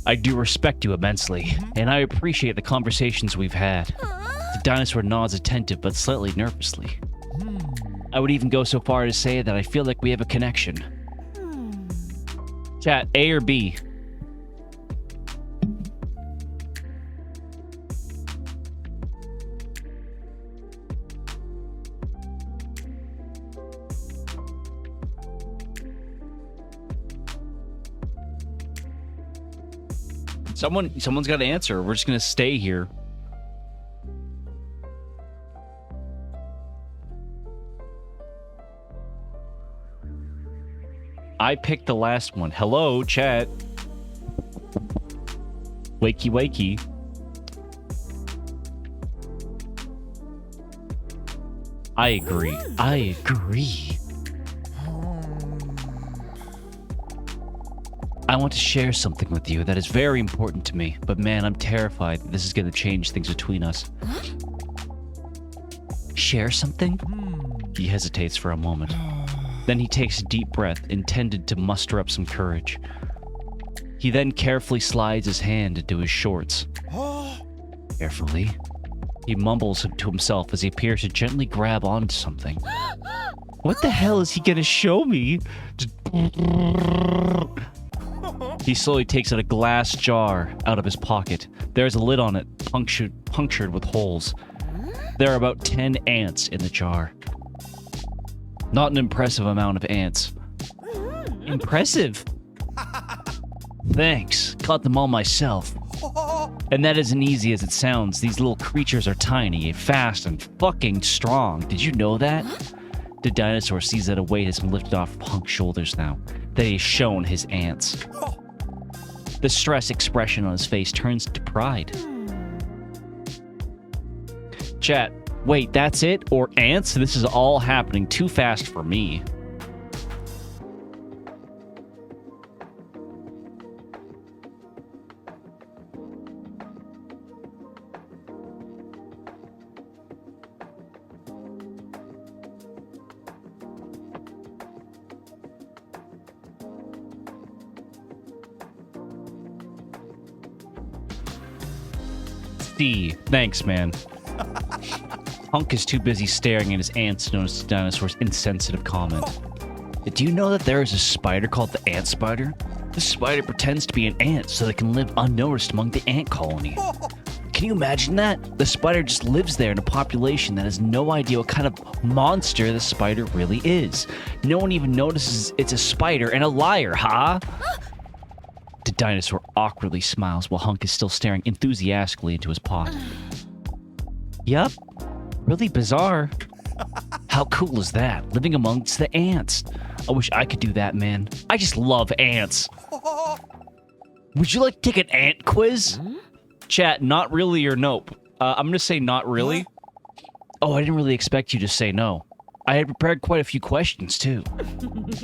I do respect you immensely, and I appreciate the conversations we've had. The dinosaur nods attentive but slightly nervously. I would even go so far as to say that I feel like we have a connection. Chat, A or B? Someone's got to answer. We're just gonna stay here. I picked the last one. Hello, chat. Wakey, wakey. I agree. I agree. I want to share something with you that is very important to me, but man, I'm terrified that this is going to change things between us. Share something? He hesitates for a moment. Then he takes a deep breath, intended to muster up some courage. He then carefully slides his hand into his shorts. Carefully. He mumbles to himself as he appears to gently grab onto something. What the hell is he gonna show me? He slowly takes out a glass jar out of his pocket. There's a lid on it, punctured with holes. There are about 10 ants in the jar. Not an impressive amount of ants. Impressive? Thanks. Caught them all myself. And that isn't easy as it sounds. These little creatures are tiny, fast, and fucking strong. Did you know that? The dinosaur sees that a weight has been lifted off Punk's shoulders now. That he's shown his ants. The stress expression on his face turns to pride. Chat, wait, that's it? Or ants? This is all happening too fast for me. D. Thanks, man. Hunk is too busy staring at his ants to notice the dinosaur's insensitive comment. Do you know that there is a spider called the ant spider? This spider pretends to be an ant so they can live unnoticed among the ant colony. Can you imagine that? The spider just lives there in a population that has no idea what kind of monster the spider really is. No one even notices it's a spider and a liar, huh? The dinosaur awkwardly smiles while Hunk is still staring enthusiastically into his pot. Yup. Really bizarre. How cool is that? Living amongst the ants. I wish I could do that, man. I just love ants. Would you like to take an ant quiz? Chat, not really or nope. I'm gonna say not really. Oh, I didn't really expect you to say no. I had prepared quite a few questions, too.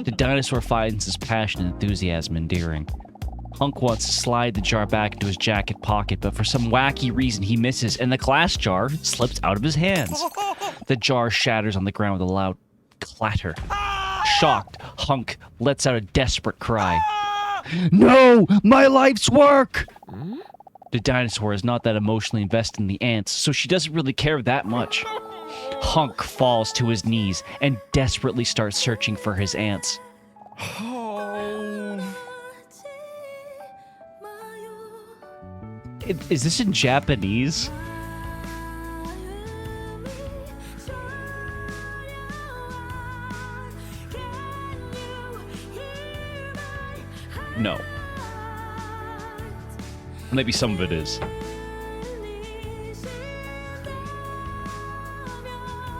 The dinosaur finds his passion and enthusiasm endearing. Hunk wants to slide the jar back into his jacket pocket, but for some wacky reason he misses, and the glass jar slips out of his hands. The jar shatters on the ground with a loud clatter. Shocked, Hunk lets out a desperate cry. No! My life's work! The dinosaur is not that emotionally invested in the ants, so she doesn't really care that much. Hunk falls to his knees and desperately starts searching for his ants. Is this in Japanese? No. Maybe some of it is.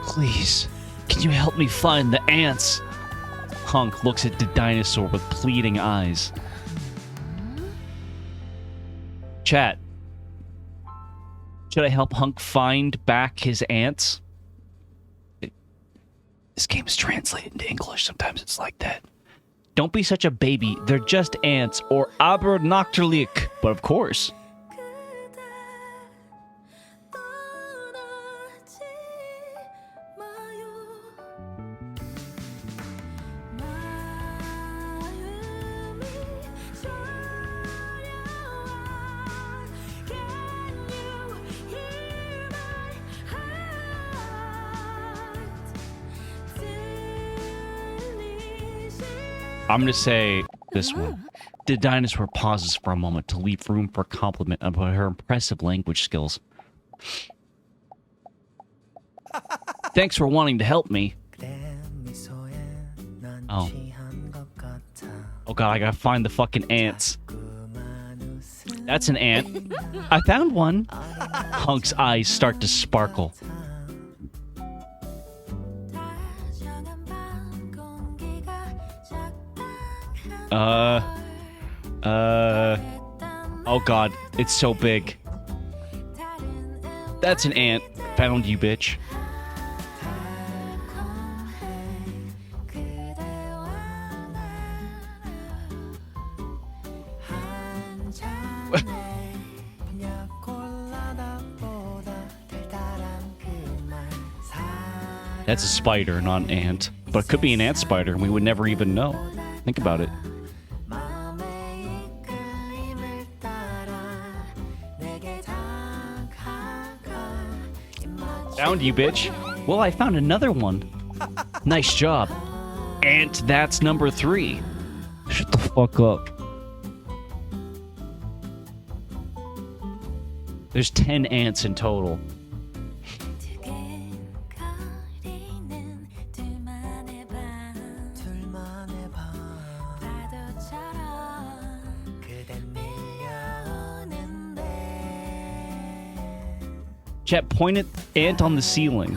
Please, can you help me find the ants? Hunk looks at the dinosaur with pleading eyes. Chat. Should I help Hunk find back his ants? This game is translated into English. Sometimes it's like that. Don't be such a baby. They're just ants or abernachterlich. But of course. I'm going to say this one. The dinosaur pauses for a moment to leave room for a compliment about her impressive language skills. Thanks for wanting to help me. Oh. Oh god, I gotta find the fucking ants. That's an ant. I found one. Hunk's eyes start to sparkle. Oh god, it's so big. That's an ant. Found you, bitch. That's a spider, not an ant. But it could be an ant spider, and we would never even know. Think about it. Found you, bitch. Well, I found another one. Nice job. Ant, that's number 3. Shut the fuck up. There's 10 ants in total. Chat, point at ant on the ceiling.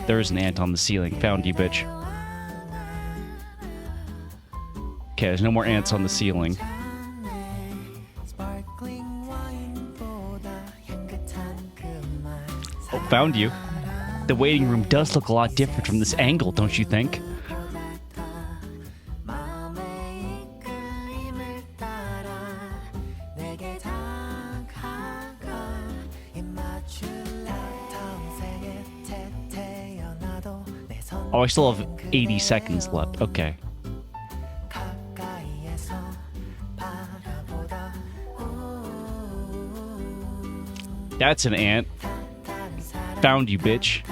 There's an ant on the ceiling. Found you, bitch. Okay, there's no more ants on the ceiling. Oh, found you. The waiting room does look a lot different from this angle, don't you think? Oh, I still have 80 seconds left. Okay. That's an ant. Found you, bitch.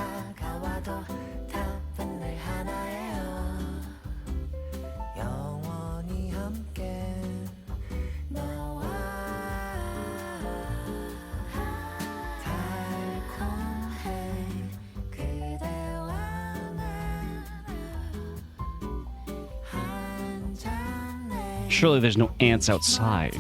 Surely there's no ants outside.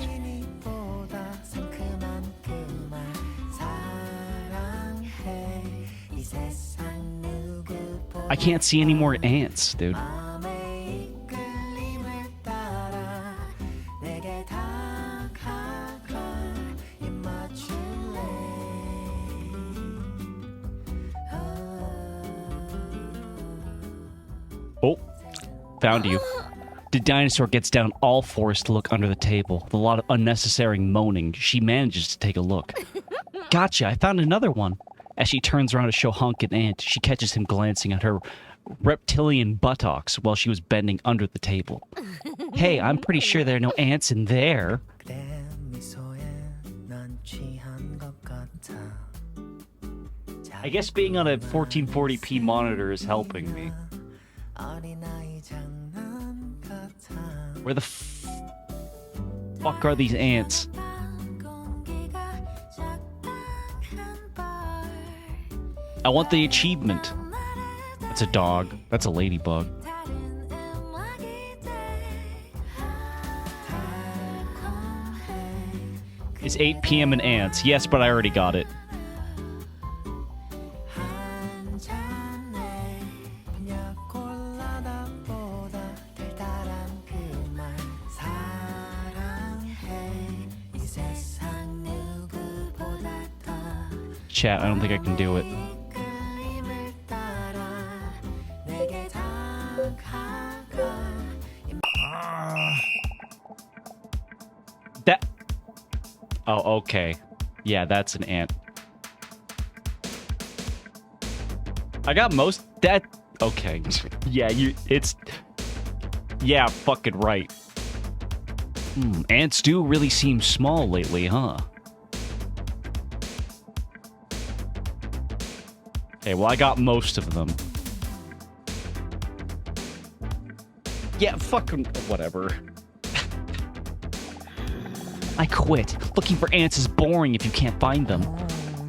I can't see any more ants, dude. Oh, found you. The dinosaur gets down all fours to look under the table. With a lot of unnecessary moaning, she manages to take a look. Gotcha, I found another one. As she turns around to show Hunk an ant, she catches him glancing at her reptilian buttocks while she was bending under the table. Hey, I'm pretty sure there are no ants in there. I guess being on a 1440p monitor is helping me. Where the fuck are these ants? I want the achievement. That's a dog. That's a ladybug. It's 8 p.m. in ants. Yes, but I already got it. Chat, I don't think I can do it. That... Oh, okay. Yeah, that's an ant. I got most... That... Okay. Yeah, it's... Yeah, fucking right. Ants do really seem small lately, huh? Okay, well, I got most of them. Yeah, fucking whatever. I quit. Looking for ants is boring if you can't find them.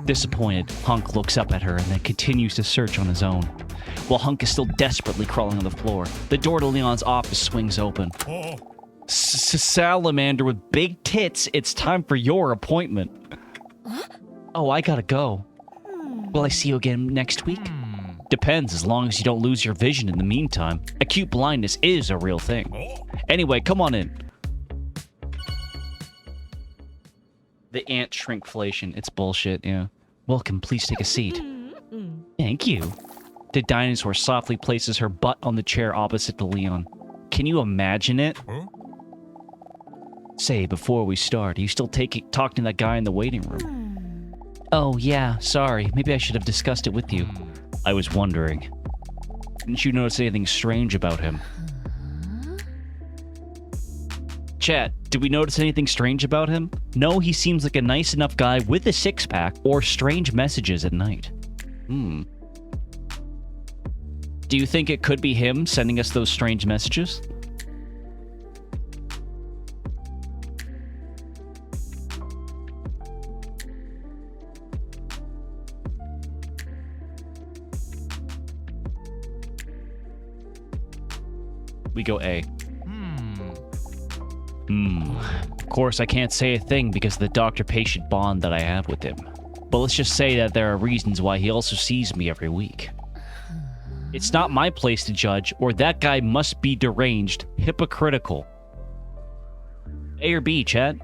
Disappointed, Hunk looks up at her and then continues to search on his own. While Hunk is still desperately crawling on the floor, the door to Leon's office swings open. Salamander with big tits, it's time for your appointment. Oh, I gotta go. Will I see you again next week? Depends, as long as you don't lose your vision in the meantime. Acute blindness is a real thing. Anyway, come on in. The ant shrinkflation. It's bullshit, yeah. Welcome, please take a seat. Thank you. The dinosaur softly places her butt on the chair opposite to Leon. Can you imagine it? Say, before we start, are you still talking to that guy in the waiting room? Oh, yeah, sorry. Maybe I should have discussed it with you. I was wondering. Didn't you notice anything strange about him? Chat, did we notice anything strange about him? No, he seems like a nice enough guy with a six-pack or strange messages at night. Do you think it could be him sending us those strange messages? We go A. Of course, I can't say a thing because of the doctor-patient bond that I have with him. But let's just say that there are reasons why he also sees me every week. It's not my place to judge, or that guy must be deranged, hypocritical. A or B, chat?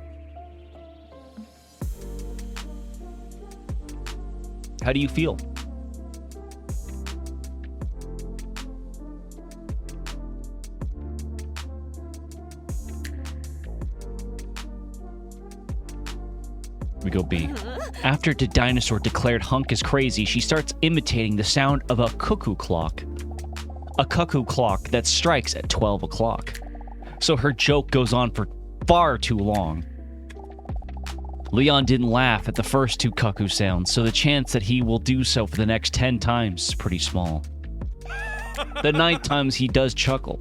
How do you feel? We go B. After the dinosaur declared Hunk is crazy, she starts imitating the sound of a cuckoo clock. A cuckoo clock that strikes at 12 o'clock. So her joke goes on for far too long. Leon didn't laugh at the first two cuckoo sounds, so the chance that he will do so for the next 10 times is pretty small. The 9 times he does chuckle.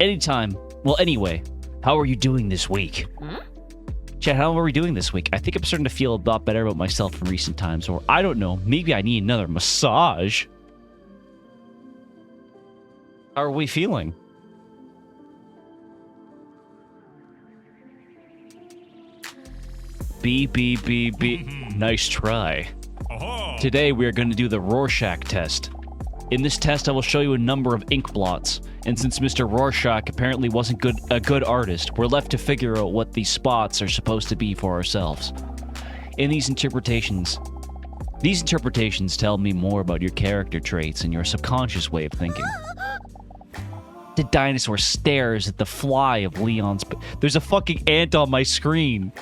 Anytime. Well, anyway, how are you doing this week? Chat, how are we doing this week? I think I'm starting to feel a lot better about myself in recent times, or I don't know, maybe I need another massage. How are we feeling? B, B, B, B. Nice try. Today we are going to do the Rorschach test. In this test, I will show you a number of ink blots, and since Mr. Rorschach apparently wasn't a good artist, we're left to figure out what these spots are supposed to be for ourselves. In these interpretations tell me more about your character traits and your subconscious way of thinking. The dinosaur stares at the fly of Leon's... There's a fucking ant on my screen.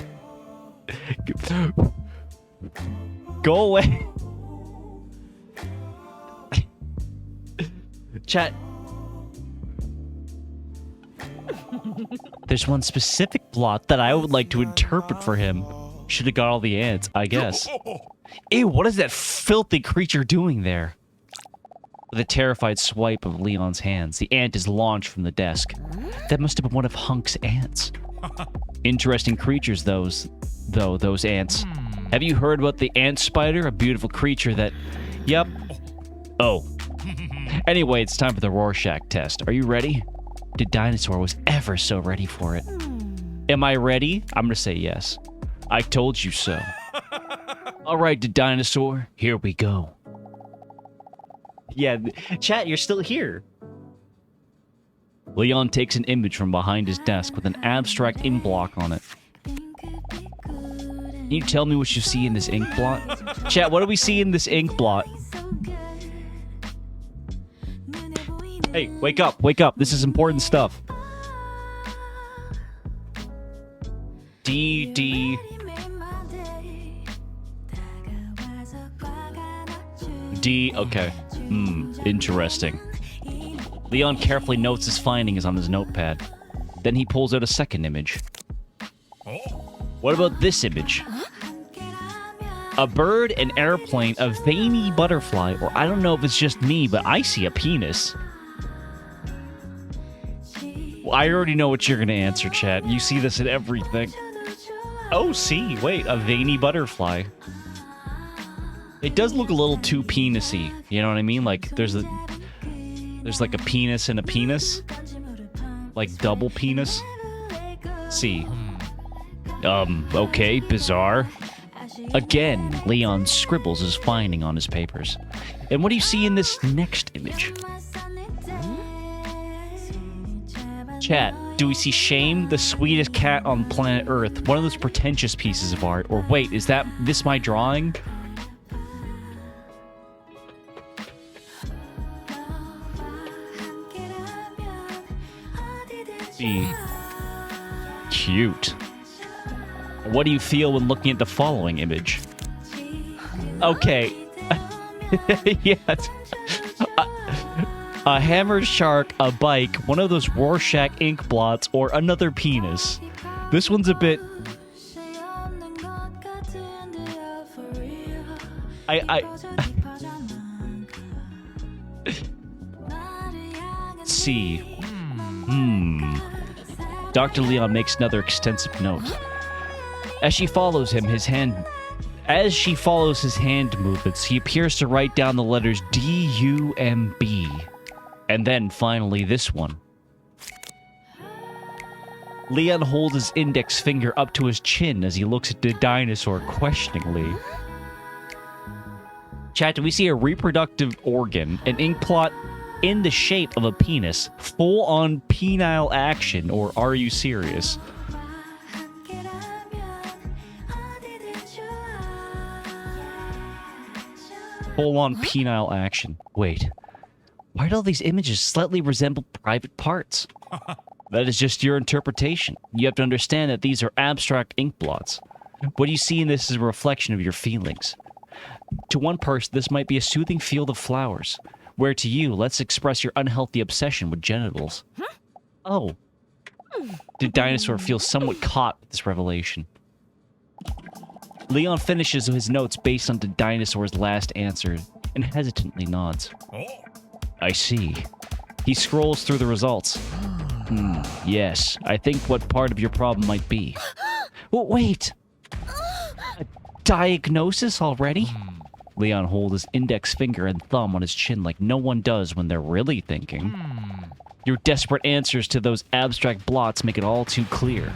Go away. Chat. There's one specific plot that I would like to interpret for him. Should have got all the ants, I guess. Ew, what is that filthy creature doing there? With a terrified swipe of Leon's hands, the ant is launched from the desk. That must have been one of Hunk's ants. Interesting creatures, those ants. Have you heard about the ant spider? A beautiful creature that... Yep. Oh. Anyway, it's time for the Rorschach test. Are you ready? The dinosaur was ever so ready for it. Am I ready? I'm gonna say yes. I told you so. Alright, the dinosaur, here we go. Yeah, chat, you're still here. Leon takes an image from behind his desk with an abstract ink block on it. Can you tell me what you see in this ink blot? Chat, what do we see in this ink blot? Hey, wake up, wake up. This is important stuff. D. Okay. Interesting. Leon carefully notes his findings on his notepad. Then he pulls out a second image. What about this image? A bird, an airplane, a veiny butterfly, or I don't know if it's just me, but I see a penis. Well, I already know what you're going to answer, chat. You see this in everything. Oh, see, wait, a veiny butterfly. It does look a little too penis-y, you know what I mean? Like, there's like a penis and a penis. Like, double penis. See. Okay, bizarre. Again, Leon scribbles his finding on his papers. And what do you see in this next image? Chat, Do we see Shame, the sweetest cat on planet Earth, one of those pretentious pieces of art? Or wait, is this my drawing? Cute. What do you feel when looking at the following image? Okay. Yes. A hammered shark, a bike, one of those Rorschach ink blots, or another penis. This one's a bit... C. Dr. Leon makes another extensive note. As she follows his hand movements, he appears to write down the letters D-U-M-B. And then, finally, this one. Leon holds his index finger up to his chin as he looks at the dinosaur questioningly. Chat, do we see a reproductive organ, an ink plot in the shape of a penis, full-on penile action, or are you serious? Full-on penile action. Wait. Why do all these images slightly resemble private parts? That is just your interpretation. You have to understand that these are abstract ink blots. What you see in this is a reflection of your feelings. To one person, this might be a soothing field of flowers, where to you, let's express your unhealthy obsession with genitals. Oh. The dinosaur feels somewhat caught with this revelation. Leon finishes his notes based on the dinosaur's last answer and hesitantly nods. I see. He scrolls through the results. Yes, I think what part of your problem might be. Oh, wait! A diagnosis already? Leon holds his index finger and thumb on his chin like no one does when they're really thinking. Your desperate answers to those abstract blots make it all too clear.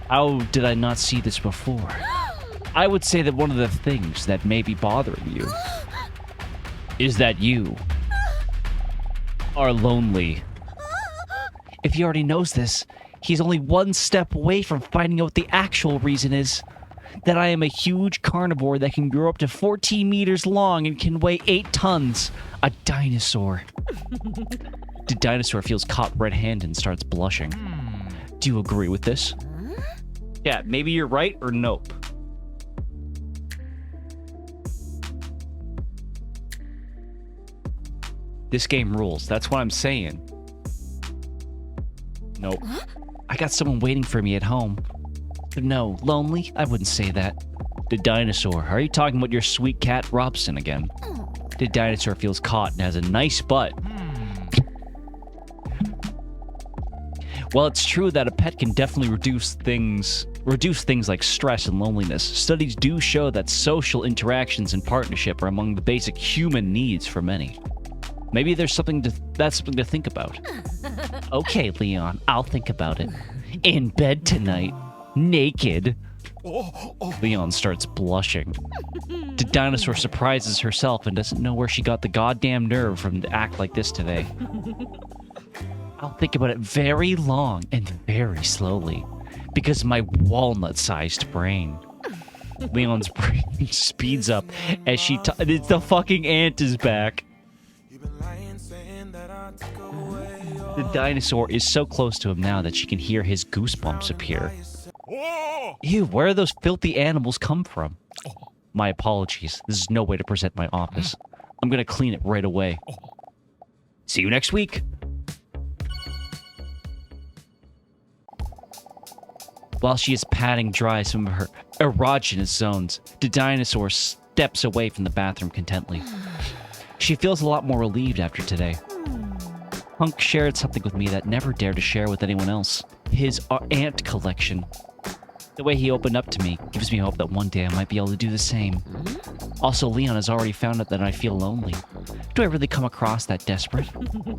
How did I not see this before? I would say that one of the things that may be bothering you is that you are lonely. If he already knows this, he's only one step away from finding out what the actual reason is. That I am a huge carnivore that can grow up to 14 meters long and can weigh 8 tons. A dinosaur. The dinosaur feels caught red-handed and starts blushing. Do you agree with this? Yeah, maybe you're right or nope. This game rules. That's what I'm saying. Nope. I got someone waiting for me at home. No, lonely? I wouldn't say that. The dinosaur. Are you talking about your sweet cat, Robson, again? The dinosaur feels caught and has a nice butt. While it's true that a pet can definitely reduce things like stress and loneliness, studies do show that social interactions and partnership are among the basic human needs for many. Maybe that's something to think about. Okay, Leon, I'll think about it. In bed tonight. Naked. Leon starts blushing. The dinosaur surprises herself and doesn't know where she got the goddamn nerve from to act like this today. I'll think about it very long and very slowly, because of my walnut-sized brain. Leon's brain speeds up as she the fucking ant is back. The dinosaur is so close to him now that she can hear his goosebumps appear. Ew, where do those filthy animals come from? My apologies. This is no way to present my office. I'm gonna clean it right away. See you next week. While she is patting dry some of her erogenous zones, the dinosaur steps away from the bathroom contently. She feels a lot more relieved after today. Hunk shared something with me that never dared to share with anyone else. His ant collection. The way he opened up to me gives me hope that one day I might be able to do the same. Also, Leon has already found out that I feel lonely. Do I really come across that desperate?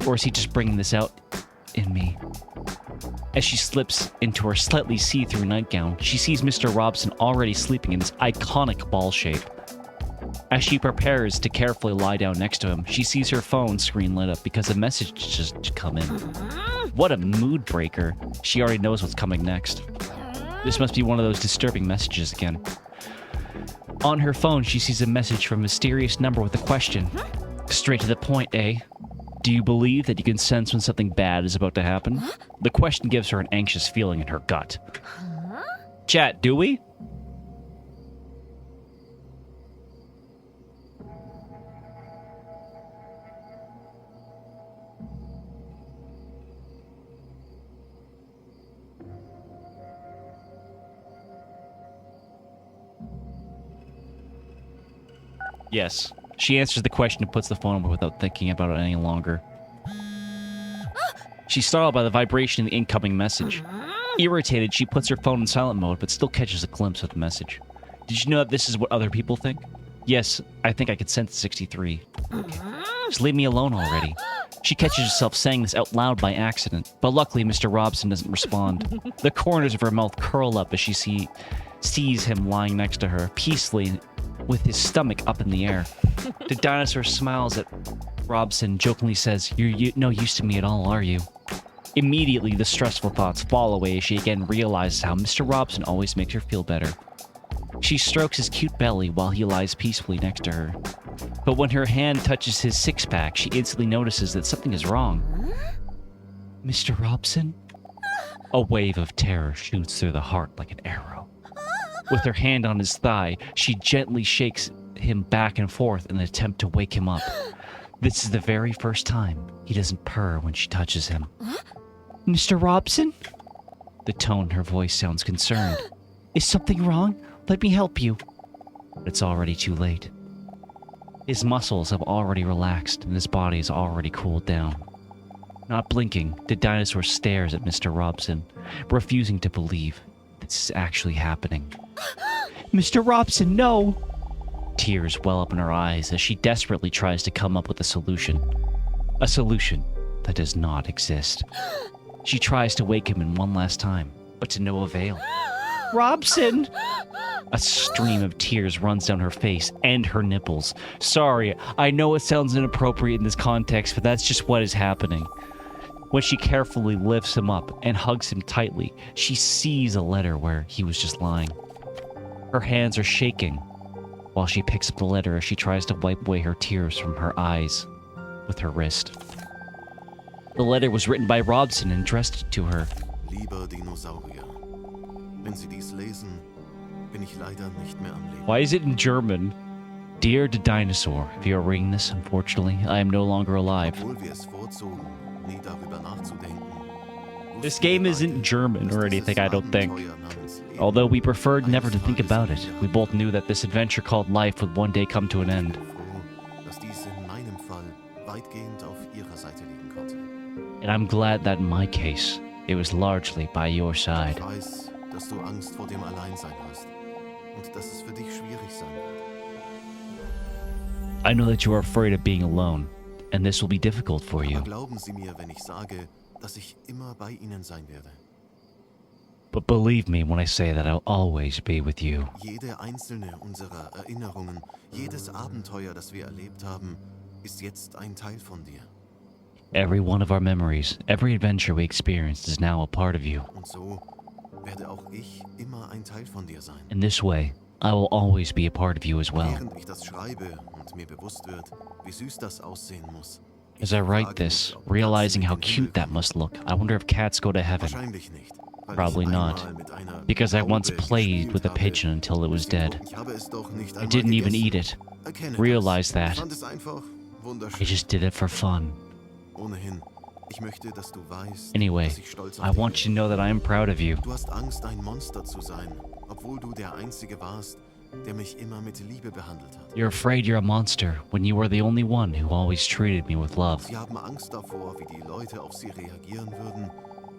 Or is he just bringing this out in me? As she slips into her slightly see-through nightgown, she sees Mr. Robson already sleeping in his iconic ball shape. As she prepares to carefully lie down next to him, she sees her phone screen lit up because a message just come in. What a mood breaker. She already knows what's coming next. This must be one of those disturbing messages again. On her phone, she sees a message from a mysterious number with a question. Straight to the point, eh? Do you believe that you can sense when something bad is about to happen? The question gives her an anxious feeling in her gut. Chat, do we? Yes. She answers the question and puts the phone over without thinking about it any longer. She's startled by the vibration in the incoming message. Irritated, she puts her phone in silent mode, but still catches a glimpse of the message. Did you know that this is what other people think? Yes, I think I could sense 63. Just leave me alone already. She catches herself saying this out loud by accident, but luckily Mr. Robson doesn't respond. The corners of her mouth curl up as she sees him lying next to her, peacefully, with his stomach up in the air. The dinosaur smiles at Robson, jokingly says, You're no use to me at all, are you? Immediately, the stressful thoughts fall away as she again realizes how Mr. Robson always makes her feel better. She strokes his cute belly while he lies peacefully next to her. But when her hand touches his six-pack, she instantly notices that something is wrong. Mr. Robson? A wave of terror shoots through the heart like an arrow. With her hand on his thigh, she gently shakes him back and forth in an attempt to wake him up. This is the very first time he doesn't purr when she touches him. Mr. Robson? The tone in her voice sounds concerned. Is something wrong? Let me help you. But it's already too late. His muscles have already relaxed and his body has already cooled down. Not blinking, the dinosaur stares at Mr. Robson, refusing to believe this is actually happening. Mr. Robson, no! Tears well up in her eyes as she desperately tries to come up with a solution. A solution that does not exist. She tries to wake him in one last time, but to no avail. Robson! A stream of tears runs down her face and her nipples. Sorry, I know it sounds inappropriate in this context, but that's just what is happening. When she carefully lifts him up and hugs him tightly, she sees a letter where he was just lying. Her hands are shaking while she picks up the letter as she tries to wipe away her tears from her eyes with her wrist. The letter was written by Robson and addressed to her. Lieber Dinosaurier, wenn Sie dies lesen, bin ich leider nicht mehr am Leben. Why is it in German? Dear the dinosaur, if you are reading this, unfortunately, I am no longer alive. Obwohl wir es vorzogen, nie darüber nachzudenken. This game isn't German or anything, I don't think. Although we preferred never to think about it, we both knew that this adventure called life would one day come to an end. Dass dies in meinem Fall weitgehend auf Ihrer Seite liegen konnte. And I'm glad that in my case, it was largely by your side. Ich weiß, dass du Angst vor dem Alleinsein hast und dass es für dich schwierig sein wird. I know that you are afraid of being alone, and this will be difficult for you. Aber glauben Sie mir, wenn ich sage, dass ich immer bei Ihnen sein werde. But believe me when I say that I'll always be with you. Jede einzelne unserer Erinnerungen, jedes Abenteuer, das wir erlebt haben, ist jetzt ein Teil von dir. Every one of our memories, every adventure we experienced is now a part of you. Und so werde auch ich immer ein Teil von dir sein. In this way, I will always be a part of you as well. Während ich das schreibe und mir bewusst wird, wie süß das aussehen muss. As I write this, realizing how cute that must look, I wonder if cats go to heaven. Wahrscheinlich nicht. weil Probably ich not, einmal mit einer because I once Taube played gespielt with a habe. pigeon until it was dead. Ich habe es doch nicht I einmal didn't even gegessen. eat it. Erkenne Realize das. that. Ich fand es einfach I wunderschön. just did it for fun. Ohnehin, ich möchte, dass du weißt, Anyway, dass ich stolz auf I dich want you to know that I am proud of you. bin. Du hast Angst, ein Monster zu sein, obwohl du der Einzige warst, der mich immer mit Liebe behandelt hat. You're afraid you're a monster when you were the only one who always treated me with love. Sie haben Angst davor, wie die Leute auf sie reagieren würden,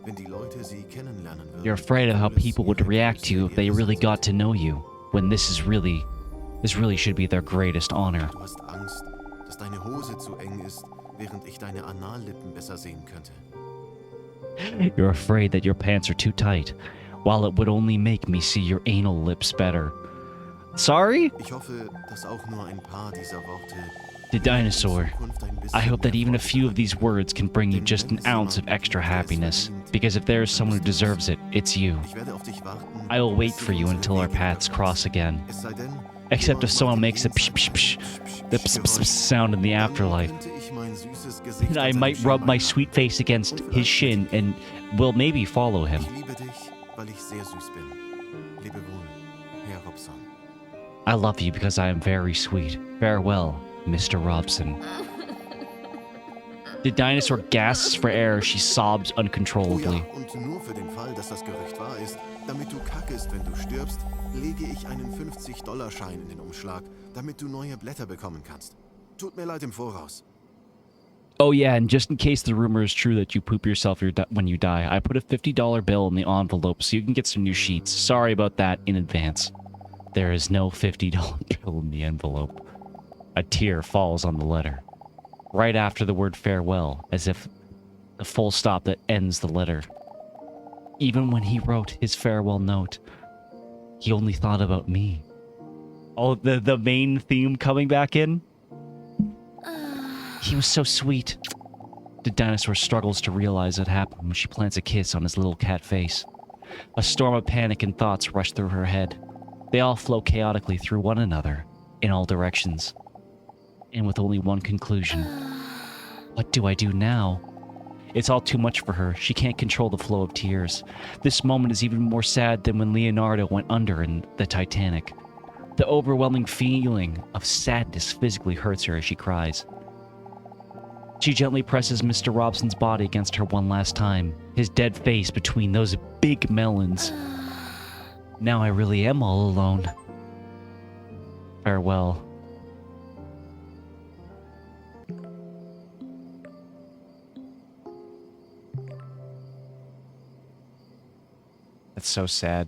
wenn die Leute sie kennenlernen würden. You're afraid of how people would react to you if they really got to know you, when this really should be their greatest honor. Du hast Angst, dass deine Hose zu eng ist, während ich deine Anallippen besser sehen könnte. You're afraid that your pants are too tight, while it would only make me see your anal lips better. Sorry? Ich hoffe, dass auch nur ein paar dieser Worte The dinosaur. Zukunft ein bisschen I hope that mehr even a Freude few of hat. these words can bring you just an ounce of extra happiness. Because if there is someone who deserves it, it's you. Ich werde auf dich warten, I will wait bis for sich you unsere until our Wege paths wieder cross kreuzen. again. Es sei denn, Except if jemand someone macht makes a im psh psh psh, the psh psh psh Geräusch. sound in the Dann afterlife. könnte ich mein süßes Gesicht And I an seinem might rub Schienbein my haben. sweet face against Und his vielleicht shin mit dir. and will maybe follow him. Ich liebe dich, weil ich sehr süß bin. Lebe wohl, Herr Robson. I love you because I am very sweet. Farewell, Mr. Robson. The dinosaur gasps for air. She sobs Oh ja, uncontrollably. und nur für den Fall, dass das Gerücht wahr ist, damit du kackest, wenn du stirbst, lege ich einen 50-Dollar-Schein in den Umschlag, damit du neue Blätter bekommen kannst. Tut mir leid im Voraus. Oh yeah, and just in case the rumor is true that you poop yourself when you die, I put a $50 bill in the envelope so you can get some new sheets. Sorry about that in advance. There is no $50 bill in the envelope. A tear falls on the letter. Right after the word farewell, as if the full stop that ends the letter. Even when he wrote his farewell note, he only thought about me. Oh, the main theme coming back in? He was so sweet. The dinosaur struggles to realize it happened when she plants a kiss on his little cat face. A storm of panic and thoughts rush through her head. They all flow chaotically through one another, in all directions. And with only one conclusion. What do I do now? It's all too much for her. She can't control the flow of tears. This moment is even more sad than when Leonardo went under in the Titanic. The overwhelming feeling of sadness physically hurts her as she cries. She gently presses Mr. Robson's body against her one last time, his dead face between those big melons. Now I really am all alone. Farewell. That's so sad.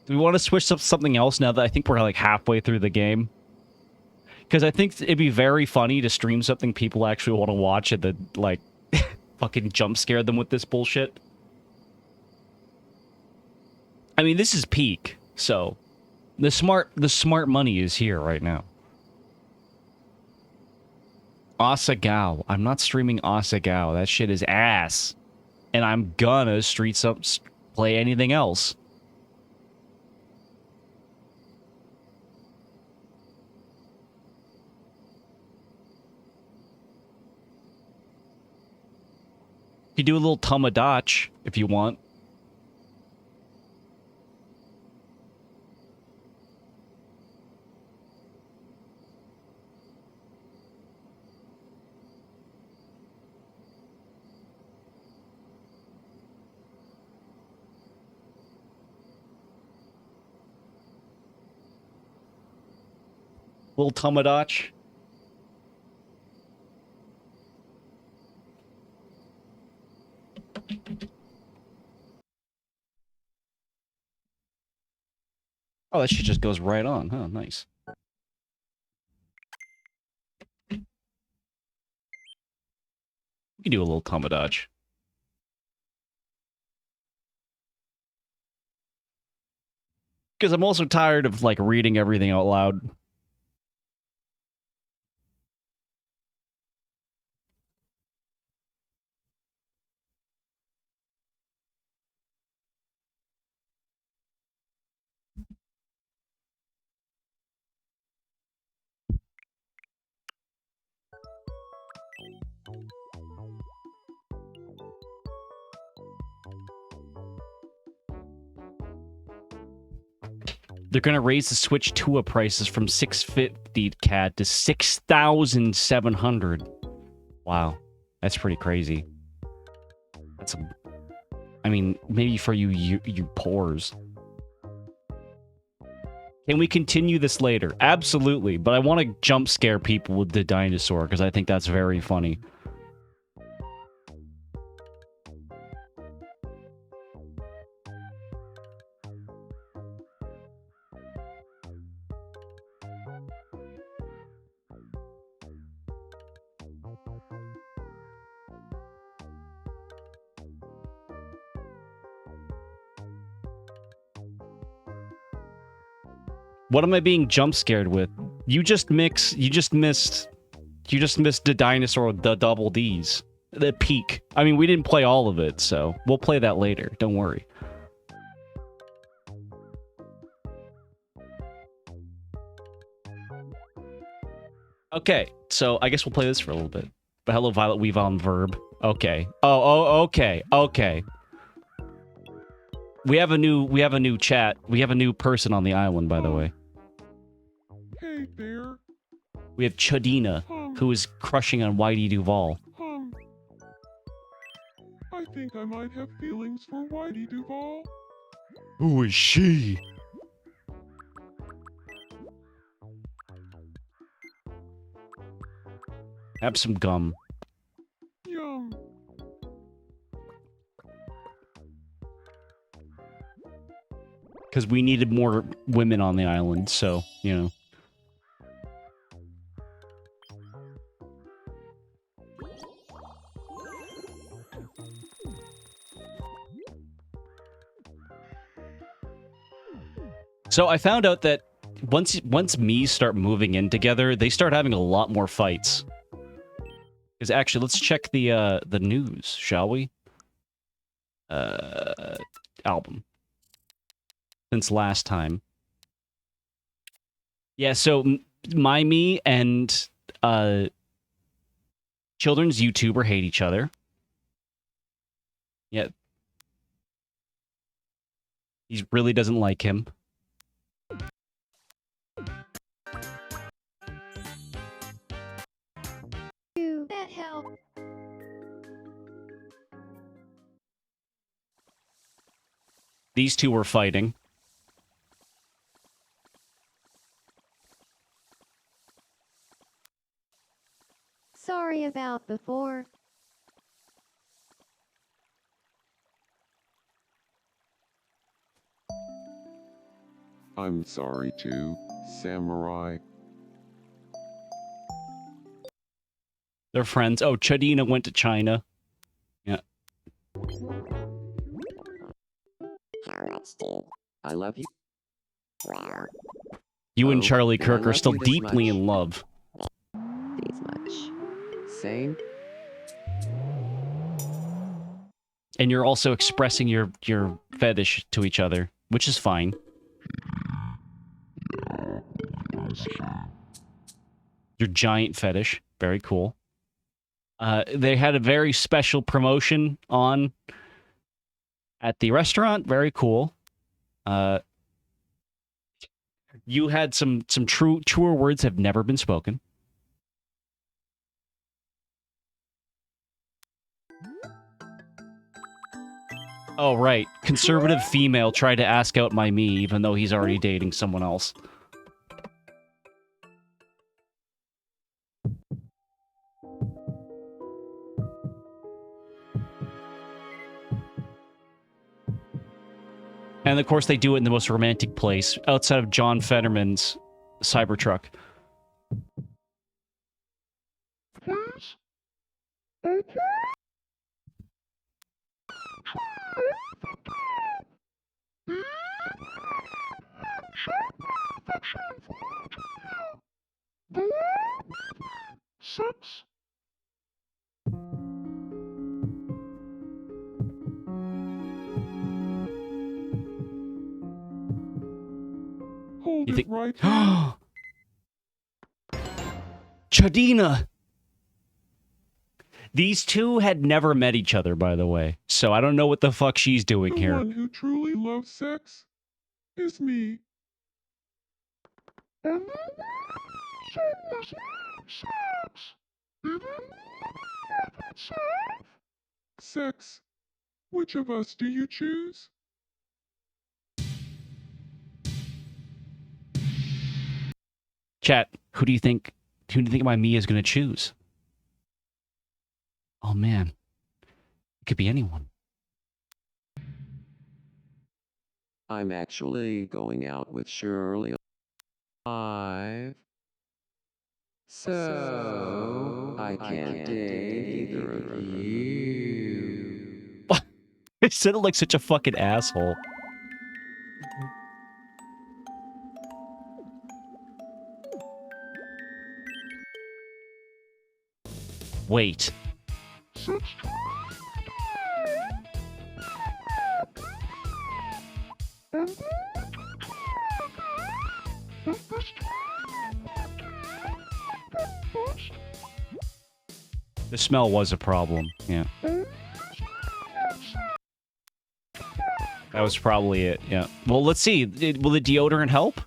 Do we want to switch up something else now that I think we're like halfway through the game? Because I think it'd be very funny to stream something people actually want to watch and then, like, fucking jump scare them with this bullshit. I mean, this is peak, so the smart money is here right now. Asagao. I'm not streaming Asagao. That shit is ass. And I'm gonna play anything else. You do a little Tomodachi if you want. Little Tomodachi. Oh, that shit just goes right on, huh? Nice. You can do a little Tomodachi. Because I'm also tired of, like, reading everything out loud. They're gonna raise the Switch 2 prices from $650 CAD to $6,700. Wow, that's pretty crazy. That's I mean, maybe for you poors. Can we continue this later? Absolutely, but I want to jump scare people with the dinosaur because I think that's very funny. What am I being jump scared with? You just missed You just missed the dinosaur with the double D's. The peak. I mean, we didn't play all of it, so we'll play that later. Don't worry. Okay, so I guess we'll play this for a little bit. But hello, Violet, we've on verb. Okay. Okay. We have a new chat. We have a new person on the island, by the way. Hey there. We have Chadina, who is crushing on Whitey Duvall. I think I might have feelings for Whitey Duvall. Who is she? Have some gum. Yum. Because we needed more women on the island, so, you know. So I found out that once Mies start moving in together, they start having a lot more fights. Because actually, let's check the news, shall we? Album. Since last time. Yeah, so Me and children's YouTuber hate each other. Yeah. He really doesn't like him. That help. These two were fighting. Sorry about before. I'm sorry too, Samurai. They're friends. Oh, Chadina went to China. Yeah. How much, dude? I love you. Well, You and Charlie do I Kirk are love still you this deeply much? in love. this much. Same. And you're also expressing your fetish to each other, which is fine. Your giant fetish. Very cool. They had a very special promotion on at the restaurant. Very cool. You had some truer words have never been spoken. Oh, right. Conservative female tried to ask out my me, even though he's already dating someone else. And of course, they do it in the most romantic place, outside of John Fetterman's Cybertruck. Hold You it think... right here. Chadina! These two had never met each other, by the way. So I don't know what the fuck she's doing The here. one who truly loves sex is me. Sex. Which of us do you choose? Chat, who do you think my me is going to choose? Oh, man. It could be anyone. I'm actually going out with Shirley. So I can't date either of you. It sounded like such a fucking asshole. Wait. The smell was a problem, yeah. That was probably it, yeah. Well, let's see. Will the deodorant help?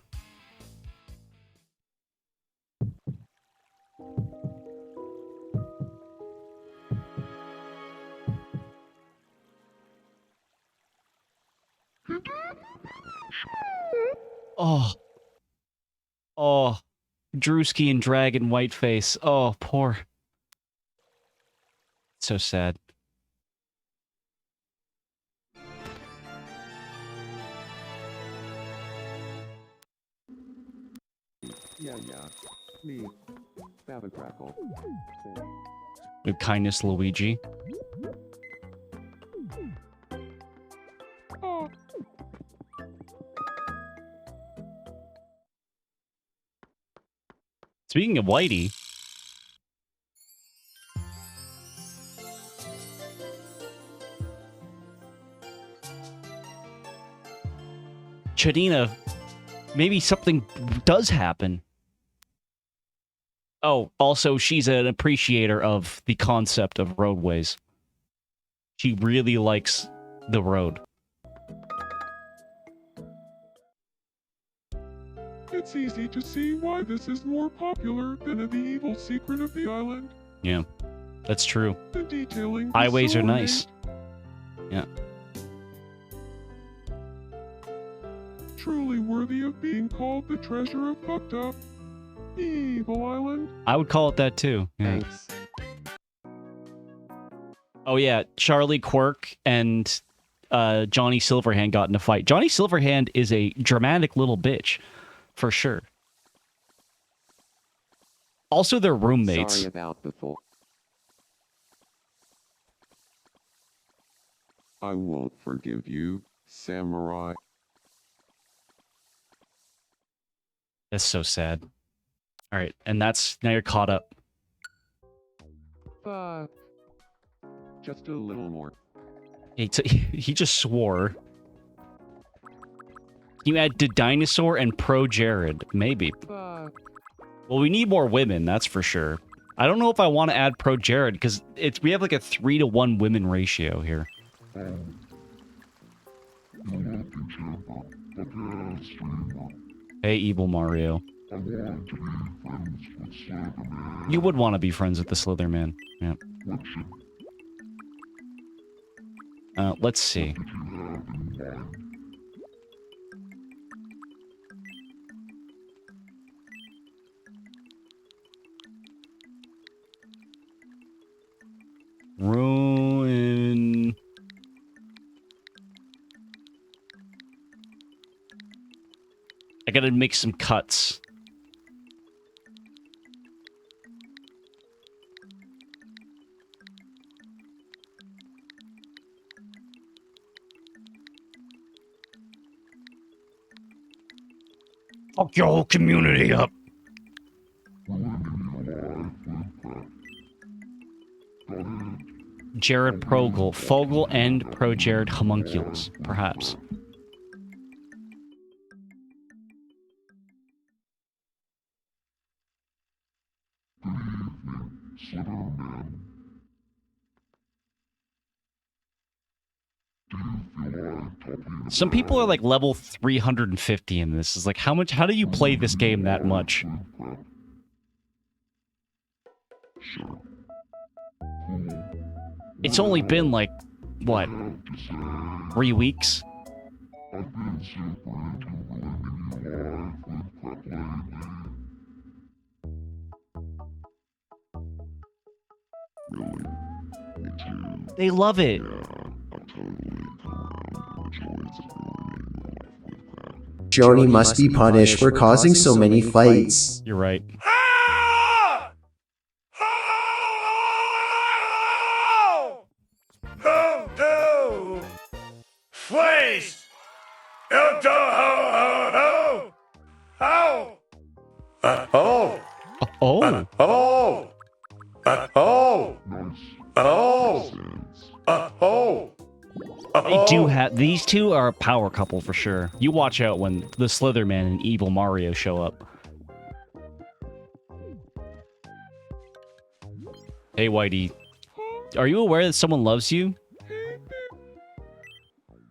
Oh. Oh. Drewski and Dragon Whiteface. Oh, poor. So sad. Yeah. Me. Have a crackle. With kindness, Luigi. Oh, Speaking of Whitey. Chadina, maybe something does happen. Oh, also, she's an appreciator of the concept of roadways. She really likes the road. it's easy to see why this is more popular than The Evil Secret of the Island. Yeah, that's true. The detailing is Highways so are nice. ornate, Yeah. truly worthy of being called the treasure of fucked up. The Evil Island. I would call it that too. Yeah. Thanks. Oh yeah, Charlie Quirk and Johnny Silverhand got in a fight. Johnny Silverhand is a dramatic little bitch, for sure. Also, they're roommates. Sorry about before. I won't forgive you, samurai. That's so sad. All right, and that's now you're caught up. Just a little more. He just swore. You add the dinosaur and pro Jared, maybe. Well, we need more women, that's for sure. I don't know if I want to add pro Jared because we have like a 3-to-1 women ratio here. Hey, evil Mario. You would want to be friends with the Slither Man. Yeah. Let's see. Ruin. I gotta make some cuts. Fuck your whole community up. Jared Progel, Fogel, and Pro Jared Homunculus, perhaps. Some people are like level 350 in this. It's like, how do you play this game that much? It's only been like, what, 3 weeks? They love it. Joni must be punished for causing so many fights. You're right. Please! Oh! Oh. Oh! Oh! Oh! Oh! They do have... These two are a power couple for sure. You watch out when the Slitherman and Evil Mario show up. Hey, Whitey. Are you aware that someone loves you? Hey, babe.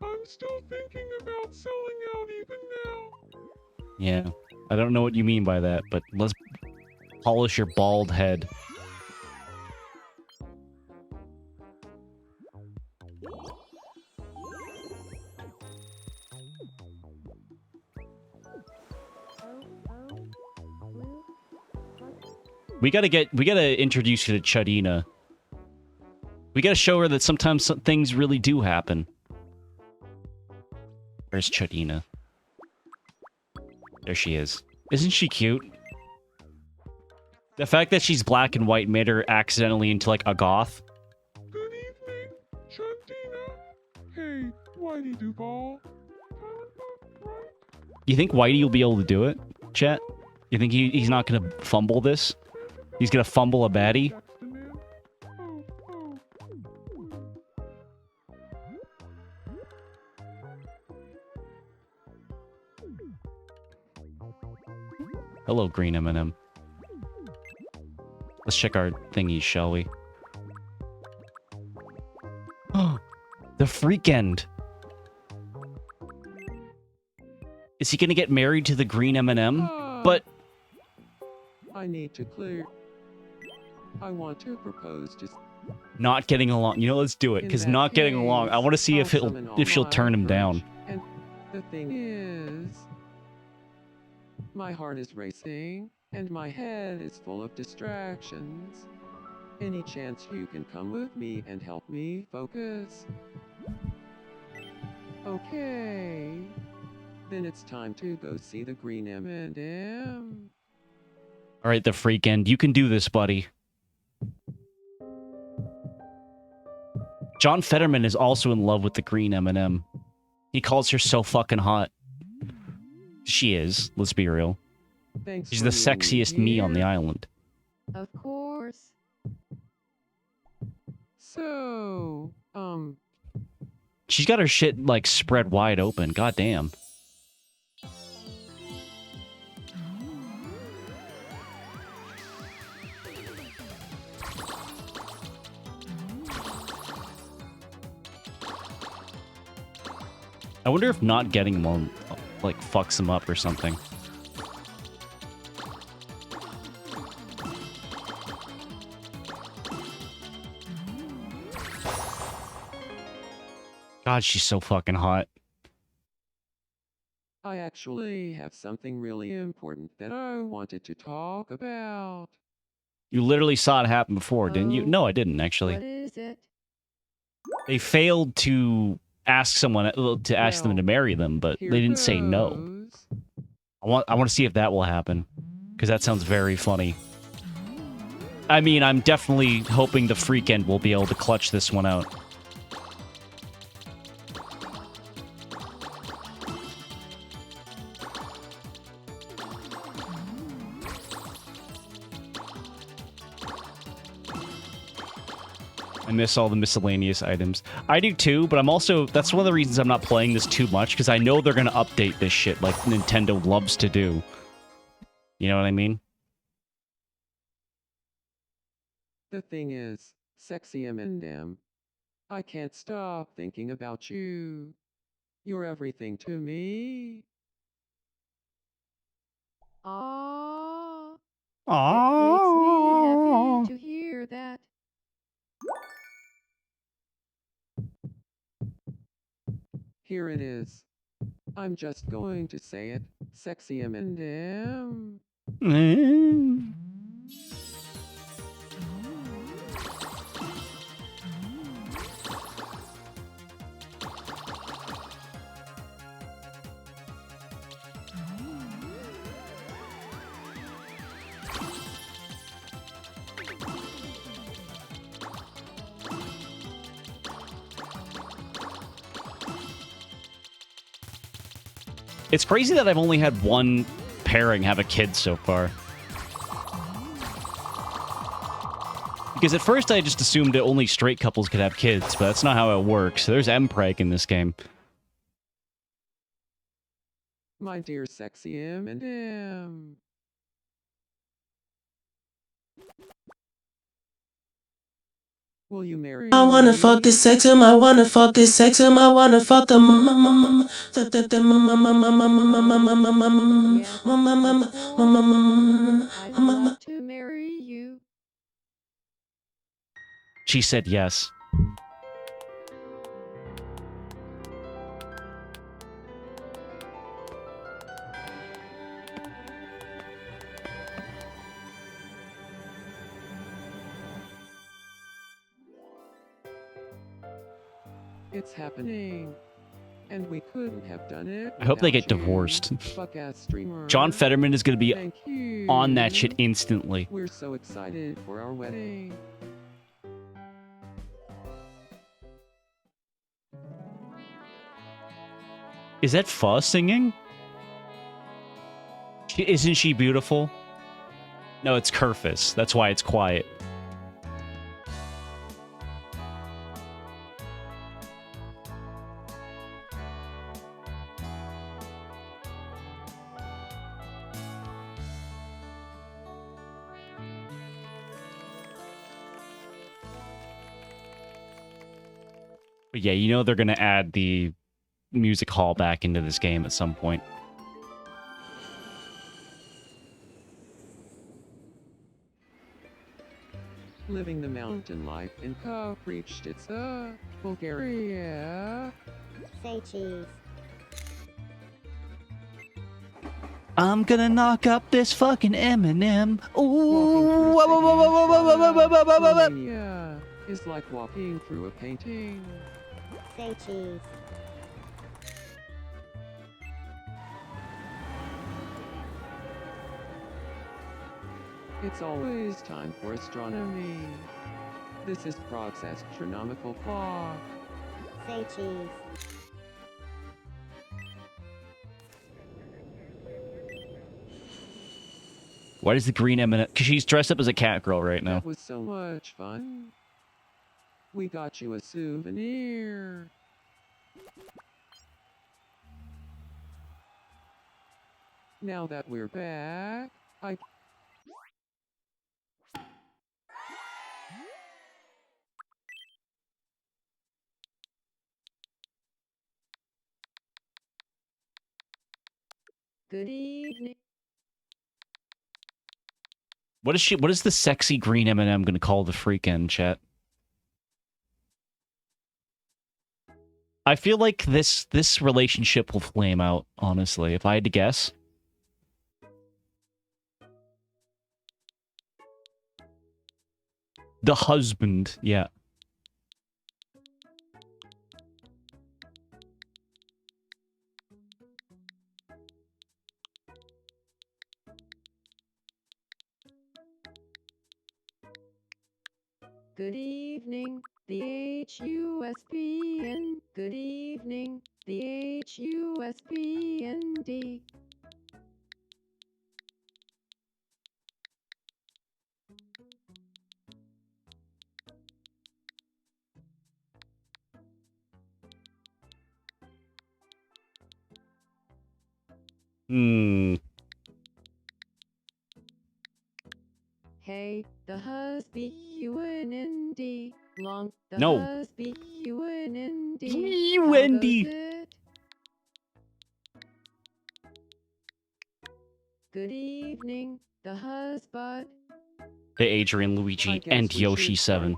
I'm still thinking about selling out even now. Yeah. I don't know what you mean by that, but let's polish your bald head. We gotta introduce you to Chudina. We gotta show her that sometimes things really do happen. Where's Chudina? There she is. Isn't she cute? The fact that she's black and white made her accidentally into, like, a goth. Good evening, Chudina. Hey, Whitey Duval. You think Whitey will be able to do it, chat? You think he's not gonna fumble this? He's gonna fumble a baddie? Hello, green M&M. Let's check our thingies, shall we? Oh, the freak end. Is he gonna get married to the green M&M? But I need to clear. I want to propose just not getting along. You know, let's do it. Because not getting along, I want to see if she'll turn him down. And the thing is, my heart is racing, and my head is full of distractions. Any chance you can come with me and help me focus? Okay. Then it's time to go see the green M&M. All right, the freak end. You can do this, buddy. John Fetterman is also in love with the green M&M. He calls her so fucking hot. She is. Let's be real. Thanks She's the sexiest me on the island. Of course. So, She's got her shit, like, spread wide open. God damn. I wonder if not getting one, like, fucks him up or something. God, she's so fucking hot. I actually have something really important that I wanted to talk about. You literally saw it happen before, didn't you? No, I didn't, actually. What is it? They failed to ask someone to ask them to marry them, but they didn't say no. I want to see if that will happen, because that sounds very funny. I mean, I'm definitely hoping the freak end will be able to clutch this one out. I miss all the miscellaneous items. I do too, but I'm also... That's one of the reasons I'm not playing this too much, because I know they're going to update this shit like Nintendo loves to do. You know what I mean? The thing is, sexy M&M, I can't stop thinking about you. You're everything to me. Aww. Aww. It makes me happy to hear that. Here it is. I'm just going to say it. Sexy M&M. It's crazy that I've only had one pairing have a kid so far. Because at first I just assumed that only straight couples could have kids, but that's not how it works. There's mpreg in this game. My dear sexy M&M. Will you marry I wanna me? fuck this sexum, I wanna fuck this sexum, I wanna fuck the Yes, of course. I'd love to marry you. She said yes. It's happening. And we couldn't have done it. I hope they get without you, divorced. fuck-ass streamer. John Fetterman is going to be Thank you. on that shit instantly. We're so excited for our wedding. Is that Pho singing? Isn't she beautiful? No, it's Kerfus. That's why it's quiet. But yeah, you know they're going to add the music hall back into this game at some point. Living the mountain life in Cup reached its Bulgaria. Say cheese. I'm gonna knock up this fucking Eminem. Ooh, Romania is like walking through a painting. Say cheese. It's always time for astronomy. This is Prague's astronomical clock. Say cheese. Why does the green Eminem? Because she's dressed up as a cat girl right now. That was so much fun. We got you a souvenir. Now that we're back, Good evening. What is the sexy green Eminem gonna call the freak in, chat? I feel like this relationship will flame out, honestly, if I had to guess. The husband, yeah. Good evening, the HUSPN. Good evening, the HUSPND. Hey, the husband, long, the No. husband, UND. Good evening, the husband. The Adrian, Luigi, and Yoshi 7.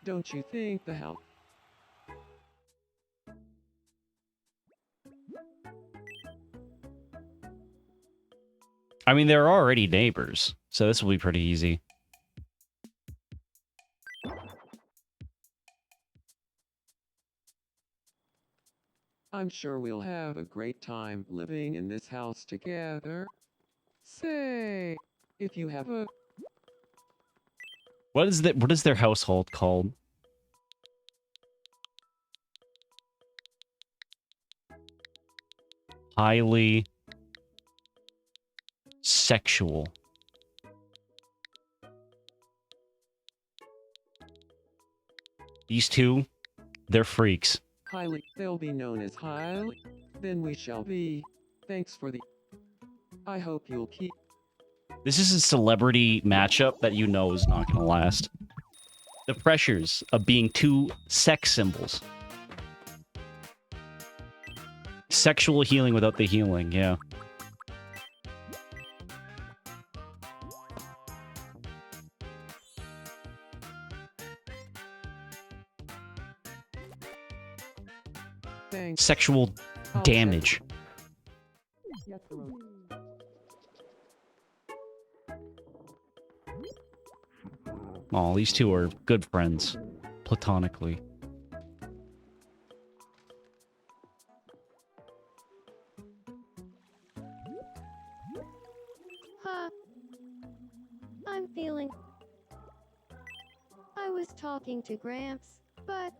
don't you think the house? I mean, they're already neighbors, so this will be pretty easy. I'm sure we'll have a great time living in this house together. Say, if you have a... What is their household called? Highly sexual. These two, they're freaks. Highly, they'll be known as highly. Then we shall be. Thanks for the. I hope you'll keep. This is a celebrity matchup that you know is not gonna last. The pressures of being two sex symbols. Sexual healing without the healing, yeah. Thanks. Sexual damage. Oh, these two are good friends. Platonically. Huh. I'm feeling. I was talking to Gramps, but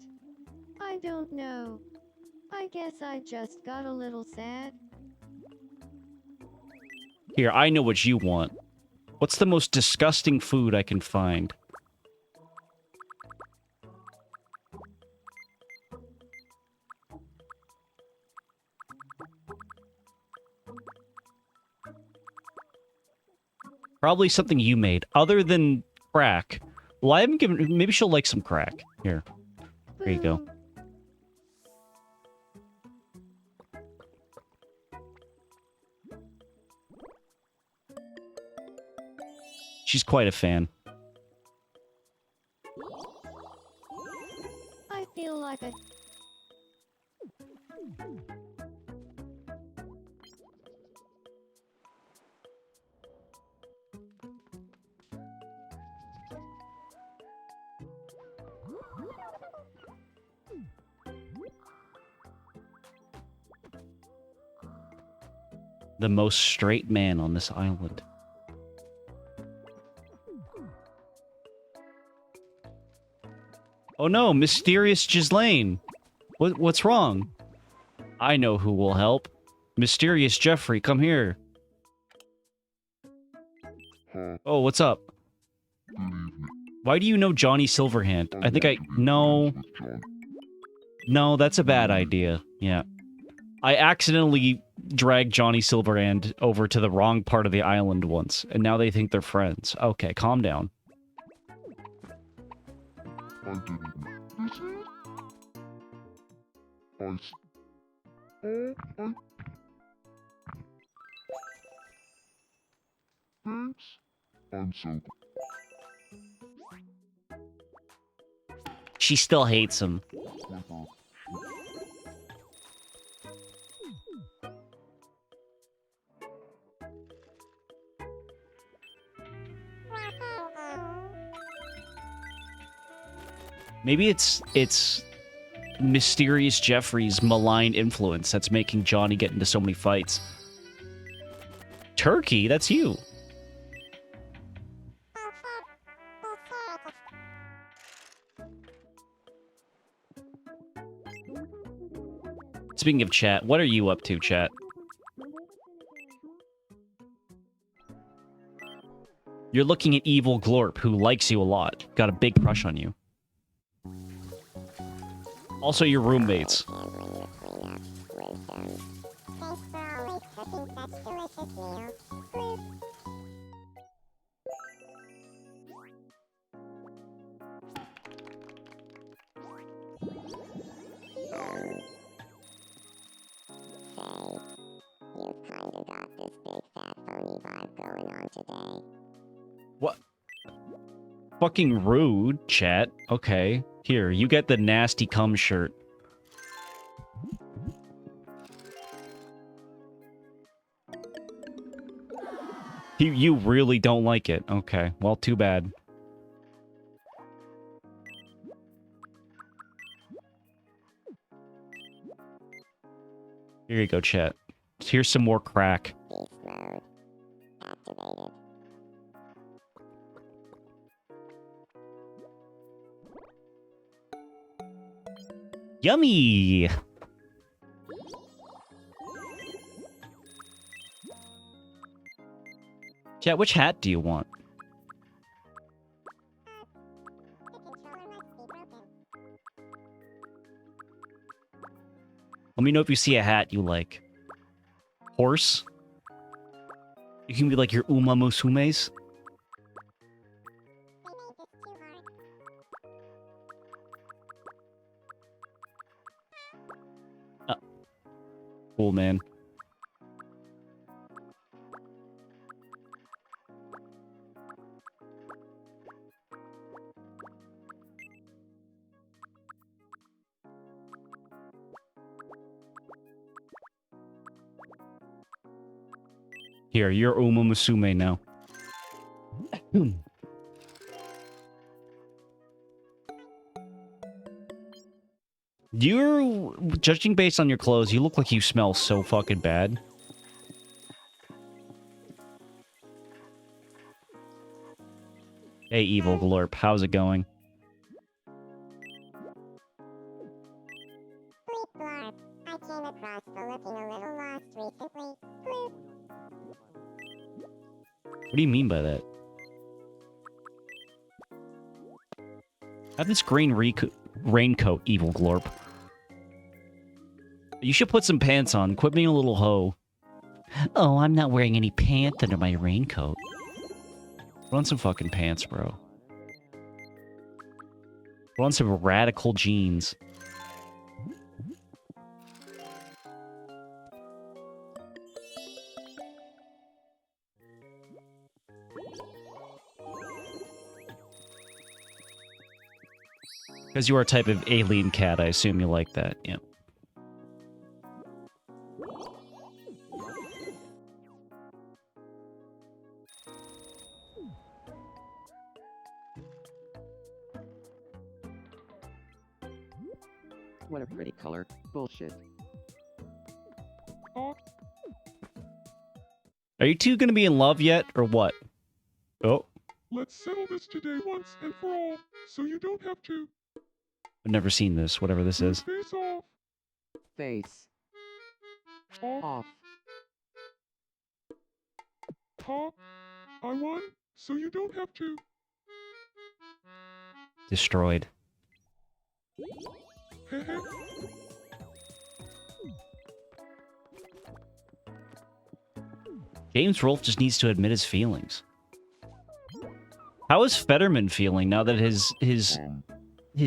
I don't know. I guess I just got a little sad. Here, I know what you want. What's the most disgusting food I can find? Probably something you made, other than crack. Well, I haven't given... Maybe she'll like some crack. Here. There you go. She's quite a fan. I feel like a. The most straight man on this island. Oh no, mysterious Ghislaine. What's wrong? I know who will help. Mysterious Jeffrey, come here. Oh, what's up? Why do you know Johnny Silverhand? I think I... No. No, that's a bad idea. Yeah. I accidentally dragged Johnny Silverhand over to the wrong part of the island once, and now they think they're friends. Okay, calm down. I didn't. This is... Thanks. I'm so... She still hates him. Maybe it's Mysterious Jeffrey's malign influence that's making Johnny get into so many fights. Turkey, that's you. Speaking of chat, what are you up to, chat? You're looking at Evil Glorp, who likes you a lot. Got a big crush on you. Also, your roommates. You've kinda got this big fat phony vibe going on today. What? Fucking rude, chat. Okay. Here, you get the nasty cum shirt. You really don't like it. Okay. Well, too bad. Here you go, chat. Here's some more crack. Beast mode activated. Yummy! Chat, which hat do you want? Let me know if you see a hat you like. Horse? You can be like your Uma Musumes. Cool, man. Here, you're Uma Musume now. You're judging based on your clothes, you look like you smell so fucking bad. Hey, Evil Glorp, how's it going? Bleep blarp. I came across the looking a little lost recently. Bloop. What do you mean by that? Have this green raincoat, Evil Glorp. You should put some pants on. Quit being a little hoe. Oh, I'm not wearing any pants under my raincoat. Put on some fucking pants, bro. Put on some radical jeans. Because you are a type of alien cat, I assume you like that, yeah. What a pretty color. Bullshit. Are you two gonna be in love yet, or what? Oh, Let's settle this today once and for all, so you don't have to. I've never seen this, whatever this is. Face off. Face. Off. Talk. I won, so you don't have to. Destroyed. Hehe. James Rolfe just needs to admit his feelings. How is Fetterman feeling now that his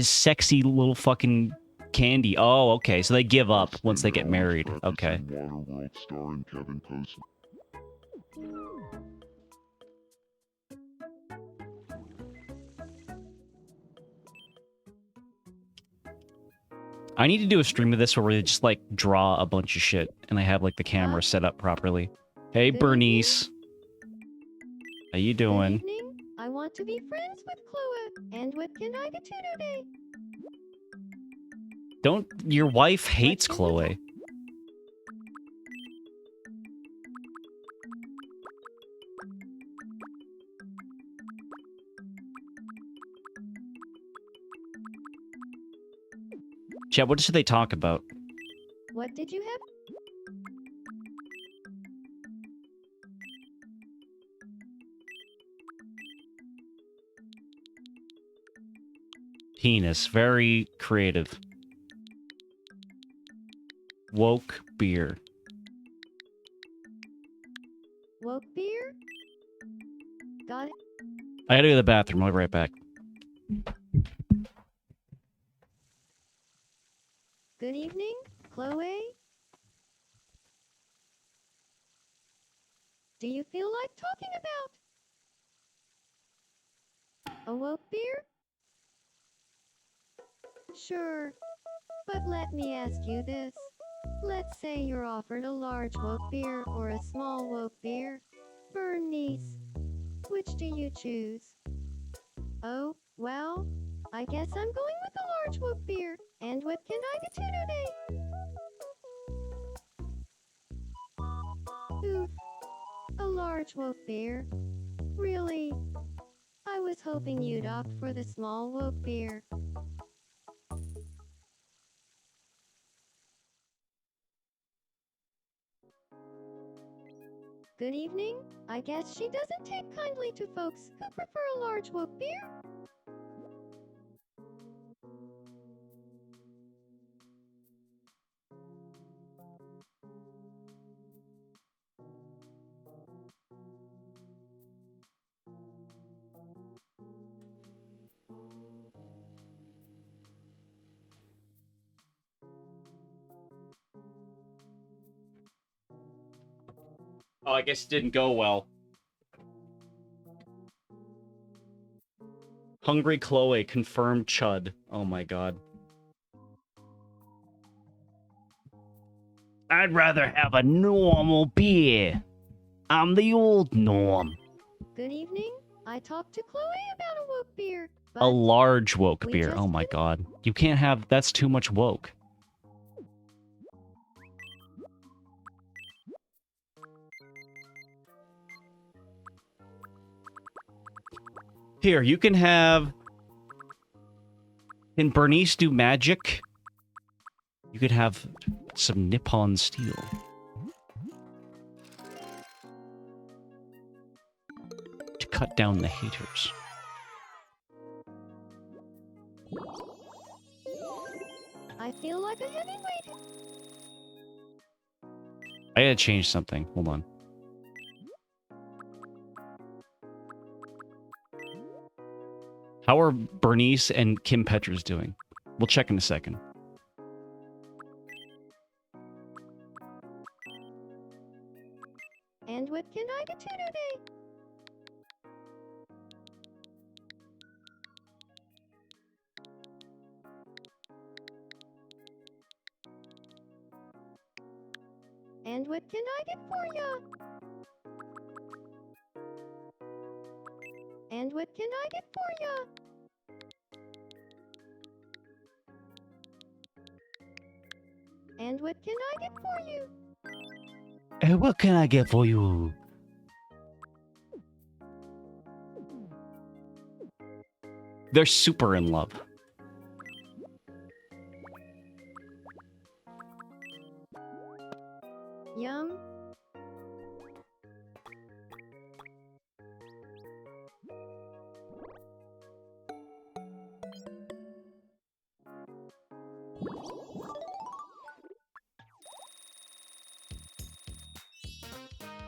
sexy little fucking candy? Oh, okay. So they give up once they get married. Okay. Waterworld starring Kevin Costner. I need to do a stream of this where we just like draw a bunch of shit and I have like the camera set up properly. Hey, Bernice. How you doing? Good evening. I want to be friends with Chloe. And what can I get to today? Don't... Your wife hates Chloe. Chad, what should they talk about? What did you have? Penis. Very creative. Woke beer. Woke beer? Got it. I gotta go to the bathroom. I'll be right back. Good evening, Chloe. Do you feel like talking about a woke beer? Sure, but let me ask you this. Let's say you're offered a large woke beer or a small woke beer. Bernice, which do you choose? Oh, well, I guess I'm going with the large woke beer. And what can I get to today? Oof, a large woke beer. Really? I was hoping you'd opt for the small woke beer. Good evening. I guess she doesn't take kindly to folks who prefer a large woke beer. Oh, I guess it didn't go well. Hungry Chloe confirmed chud. Oh my god. I'd rather have a normal beer. I'm the old norm. Good evening. I talked to Chloe about a woke beer. A large woke we beer. just Oh my god. You can't have... That's too much woke. Here, you can have... Can Bernice do magic? You could have some Nippon steel. To cut down the haters. I feel like a heavyweight. I gotta change something. Hold on. How are Bernice and Kim Petras doing? We'll check in a second. And what can I get to today? And what can I get for ya? And what can I get for ya? And what can I get for you? And what can I get for you? They're super in love. Yum.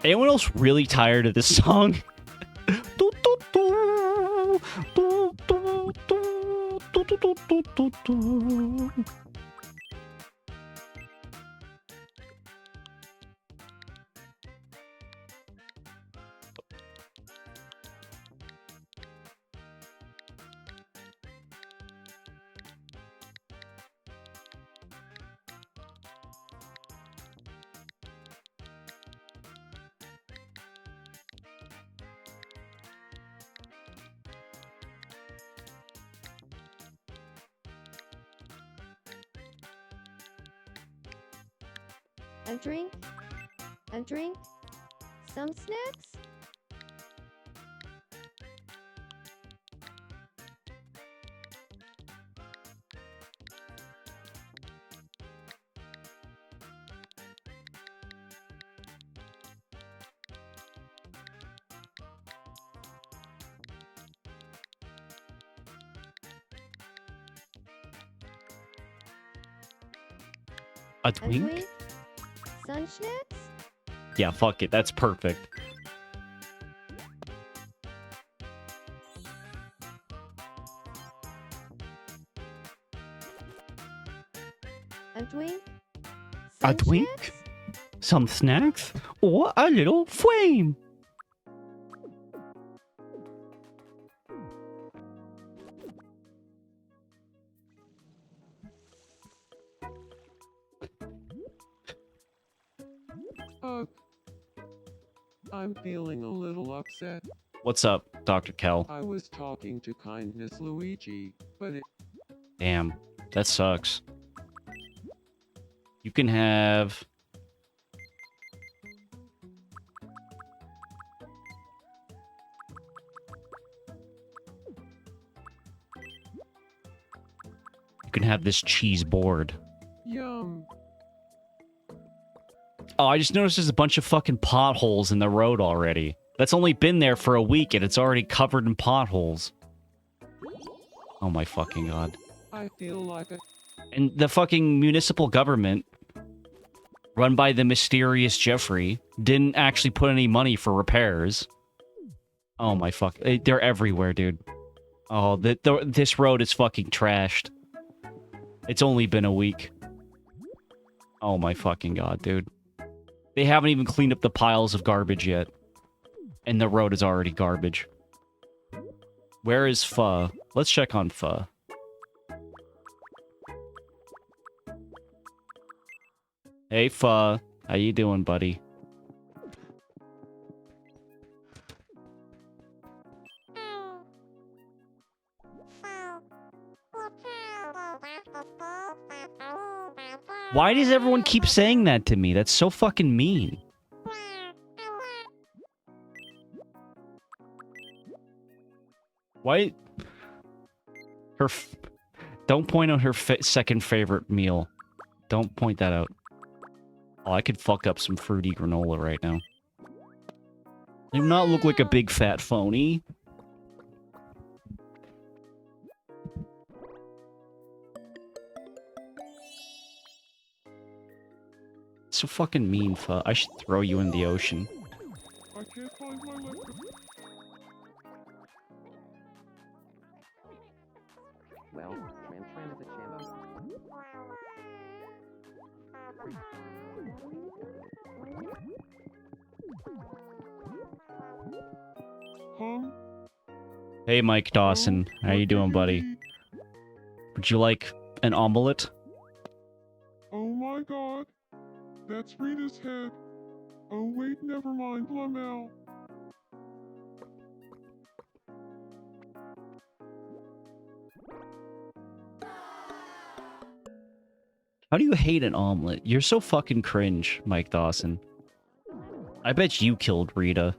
Anyone else really tired of this song? A drink? A drink? Some snacks? A A twink? drink? Sun snacks? Yeah, fuck it. That's perfect. A drink? A Sun twink? snacks? Some snacks? Or a little flame? I'm feeling a little upset. What's up, Dr. Kel? I was talking to Kindness Luigi, but it... Damn, that sucks. You can have... You can have this cheese board. Yum. Oh, I just noticed there's a bunch of fucking potholes in the road already. That's only been there for a week and it's already covered in potholes. Oh my fucking god. I feel like a... And the fucking municipal government, run by the mysterious Jeffrey, didn't actually put any money for repairs. Oh my fuck. They're everywhere, dude. Oh, this road is fucking trashed. It's only been a week. Oh my fucking god, dude. They haven't even cleaned up the piles of garbage yet. And the road is already garbage. Where is Pho? Let's check on Pho. Hey, Pho. How you doing, buddy? Why does everyone keep saying that to me? That's so fucking mean. Why? Don't point out her second favorite meal. Don't point that out. Oh, I could fuck up some fruity granola right now. I do not look like a big fat phony. So fucking mean, Pho. I should throw you in the ocean. I can't find my weapon. Well, Tran is a chambo. Huh? Hey, Mike Dawson. How you doing, buddy? Would you like an omelet? Oh my god. That's Rita's head. Oh wait, never mind, Lamel. How do you hate an omelet? You're so fucking cringe, Mike Dawson. I bet you killed Rita.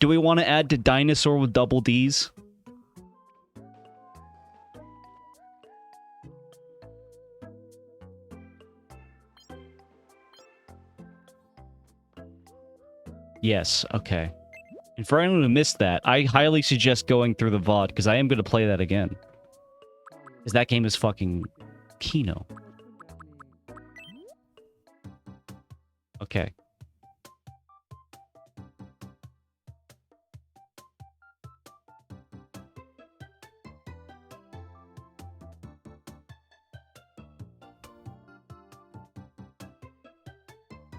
Do we want to add to dinosaur with double D's? Yes, okay. And for anyone who missed that, I highly suggest going through the VOD, because I am going to play that again. Because that game is fucking Kino. Okay.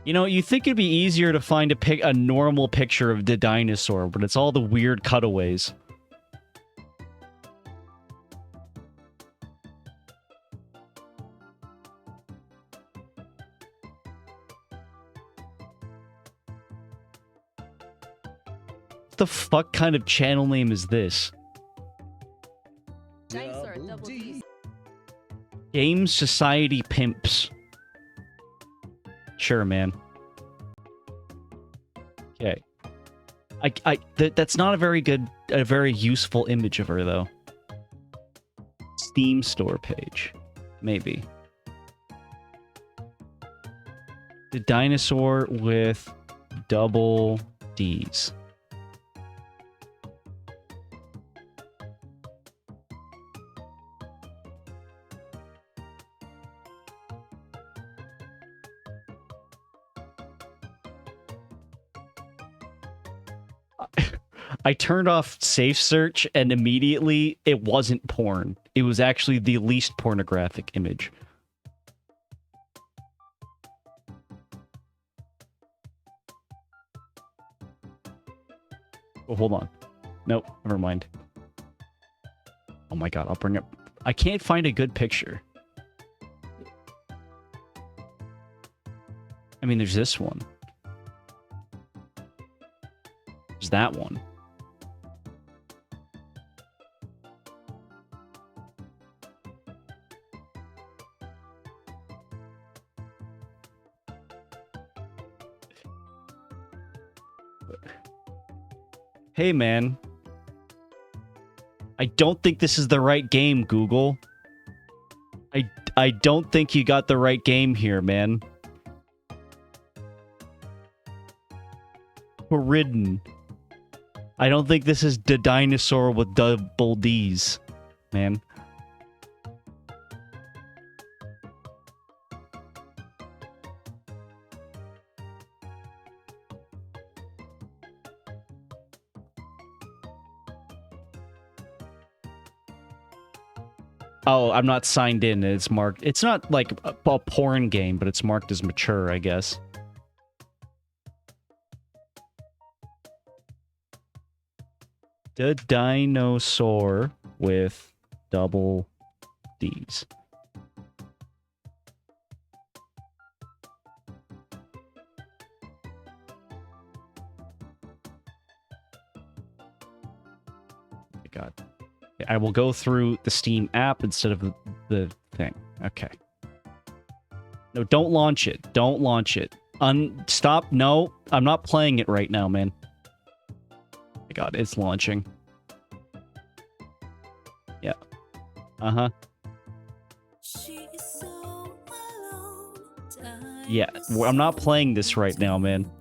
You know, you think it'd be easier to find a normal picture of the dinosaur, but it's all the weird cutaways. What the fuck kind of channel name is this? Game Society Pimps. Sure, man. Okay. That's not a very useful image of her, though. Steam store page. Maybe. The dinosaur with double D's. I turned off safe search and immediately it wasn't porn. It was actually the least pornographic image. Oh, hold on. Nope, never mind. Oh my god, I'll bring up... I can't find a good picture. I mean, there's this one. There's that one. Hey, man. I don't think this is the right game, Google. I don't think you got the right game here, man. Ridden. I don't think this is the dinosaur with double D's, man. Oh, I'm not signed in. It's marked. It's not like a porn game, but it's marked as mature, I guess. The dinosaur with double D's. God. I will go through the Steam app instead of the thing. Okay. No, don't launch it. Don't launch it. Stop. No, I'm not playing it right now, man. My God, it's launching. Yeah. Uh-huh. Yeah, I'm not playing this right now, man.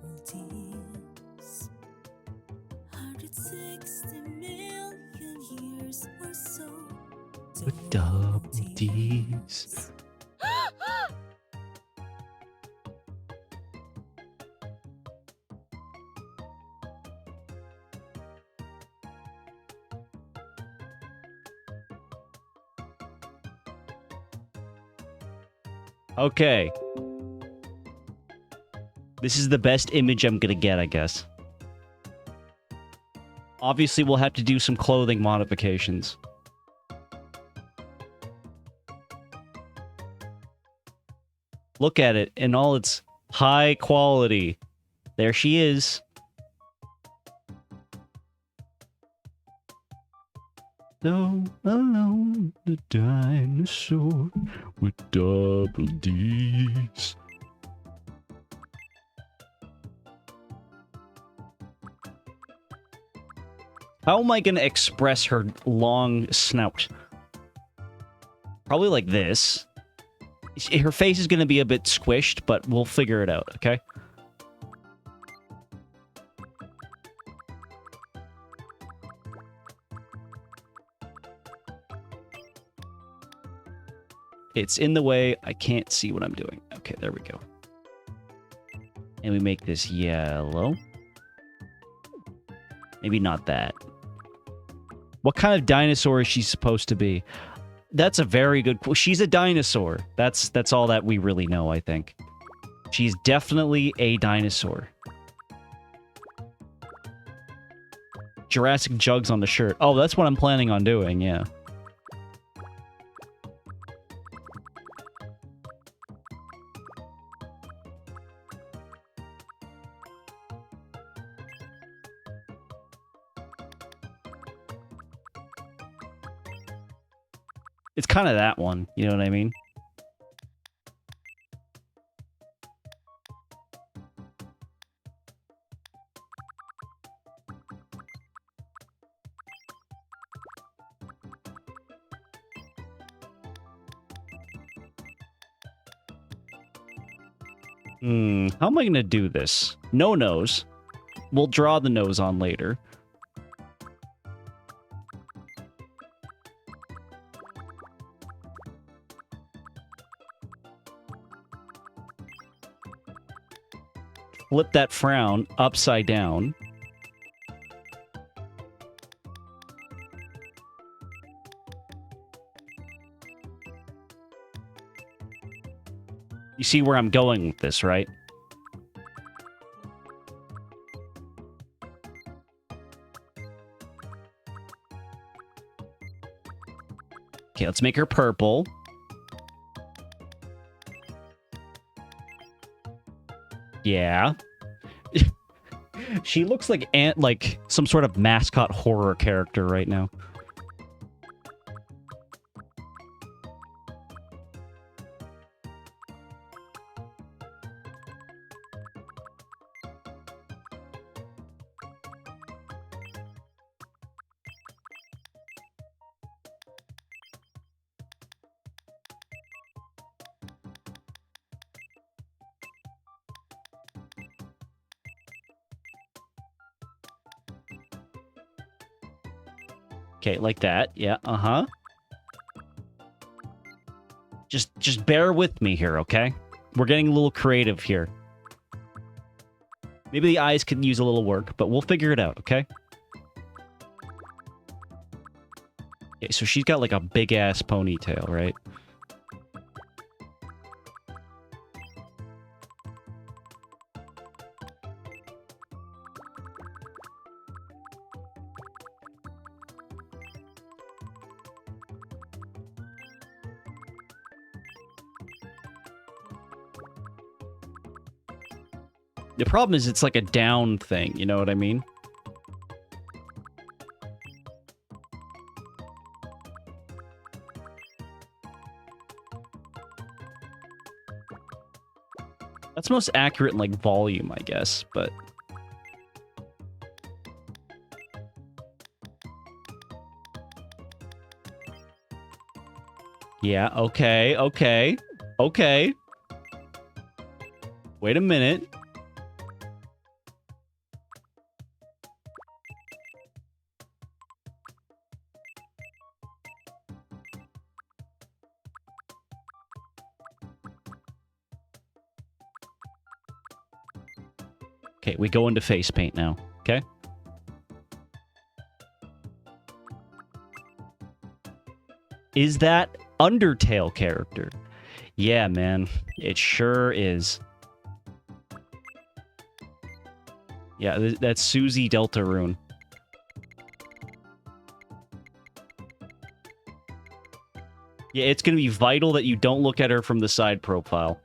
With double D's. Okay. This is the best image I'm gonna get, I guess. Obviously, we'll have to do some clothing modifications. Look at it in all its high quality. There she is. So alone, the dinosaur with double D's. How am I going to express her long snout? Probably like this. Her face is going to be a bit squished, but we'll figure it out, okay? It's in the way. I can't see what I'm doing. Okay, there we go. And we make this yellow. Maybe not that. What kind of dinosaur is she supposed to be? That's a very good... She's a dinosaur. That's all that we really know, I think. She's definitely a dinosaur. Jurassic jugs on the shirt. Oh, that's what I'm planning on doing, yeah. It's kind of that one, you know what I mean? How am I gonna do this? No nose. We'll draw the nose on later. Flip that frown upside down. You see where I'm going with this, right? Okay, let's make her purple. Yeah. She looks like some sort of mascot horror character right now. Okay, like that. Yeah, uh-huh. Just bear with me here, okay? We're getting a little creative here. Maybe the eyes could use a little work, but we'll figure it out, okay? Okay, so she's got like a big ass ponytail, right? The problem is it's like a down thing, you know what I mean? That's most accurate in, like, volume, I guess, but... Yeah, okay, okay, okay. Wait a minute. Okay, we go into face paint now, okay? Is that Undertale character? Yeah, man. It sure is. Yeah, that's Susie Deltarune. Yeah, it's gonna be vital that you don't look at her from the side profile.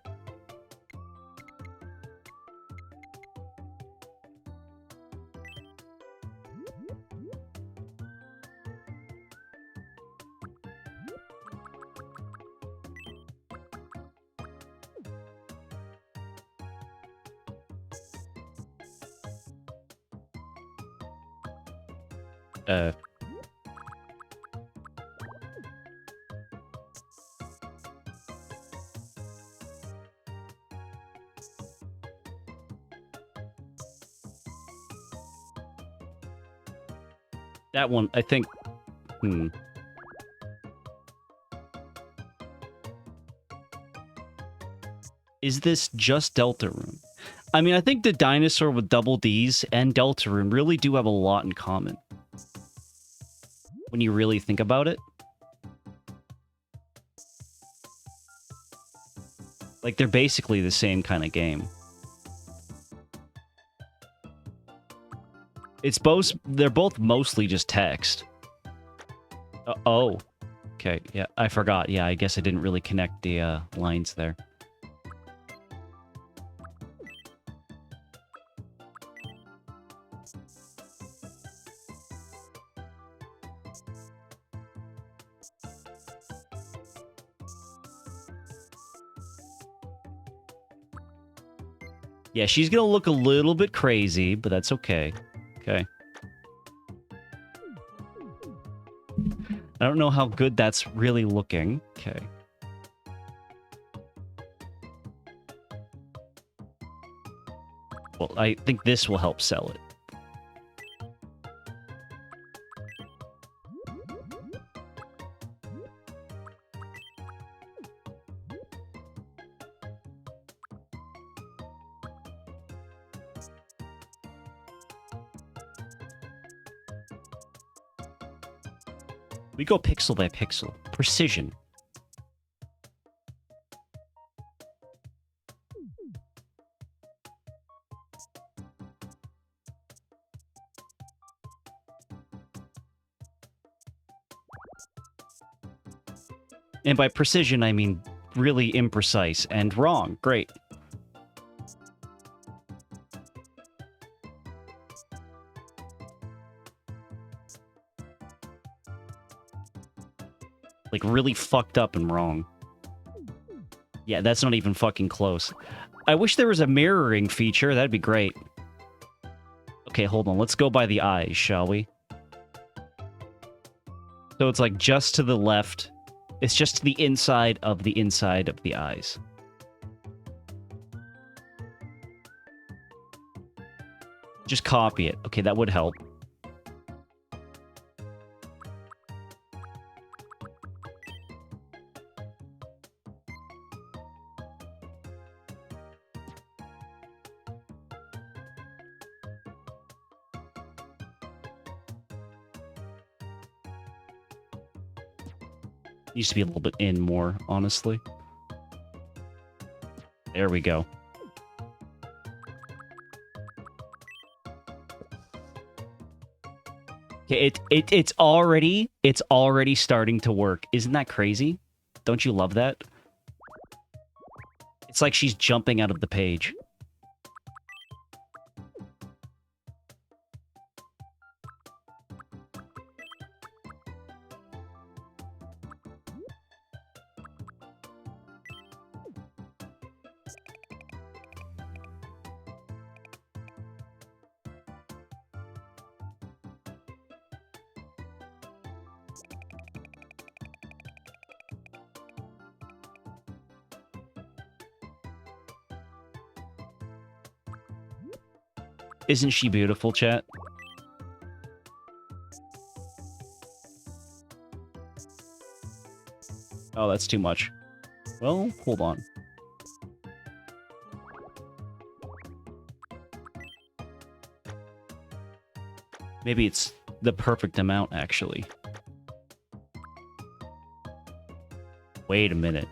That one, I think... Is this just Deltarune? I mean, I think the dinosaur with double Ds and Deltarune really do have a lot in common. When you really think about it. Like, they're basically the same kind of game. It's both... They're both mostly just text. Oh. Okay, yeah, I forgot. Yeah, I guess I didn't really connect the lines there. Yeah, she's gonna look a little bit crazy, but that's okay. Okay. I don't know how good that's really looking. Okay. Well, I think this will help sell it. We go pixel by pixel. Precision. And by precision, I mean really imprecise and wrong. Great. Like, really fucked up and wrong. Yeah, that's not even fucking close. I wish there was a mirroring feature. That'd be great. Okay, hold on. Let's go by the eyes, shall we? So it's like just to the left. It's just to the inside of the eyes. Just copy it. Okay, that would help. Used to be a little bit in more, honestly. There we go. Okay, it's already starting to work. Isn't that crazy? Don't you love that? It's like she's jumping out of the page. Isn't she beautiful, chat? Oh, that's too much. Well, hold on. Maybe it's the perfect amount, actually. Wait a minute.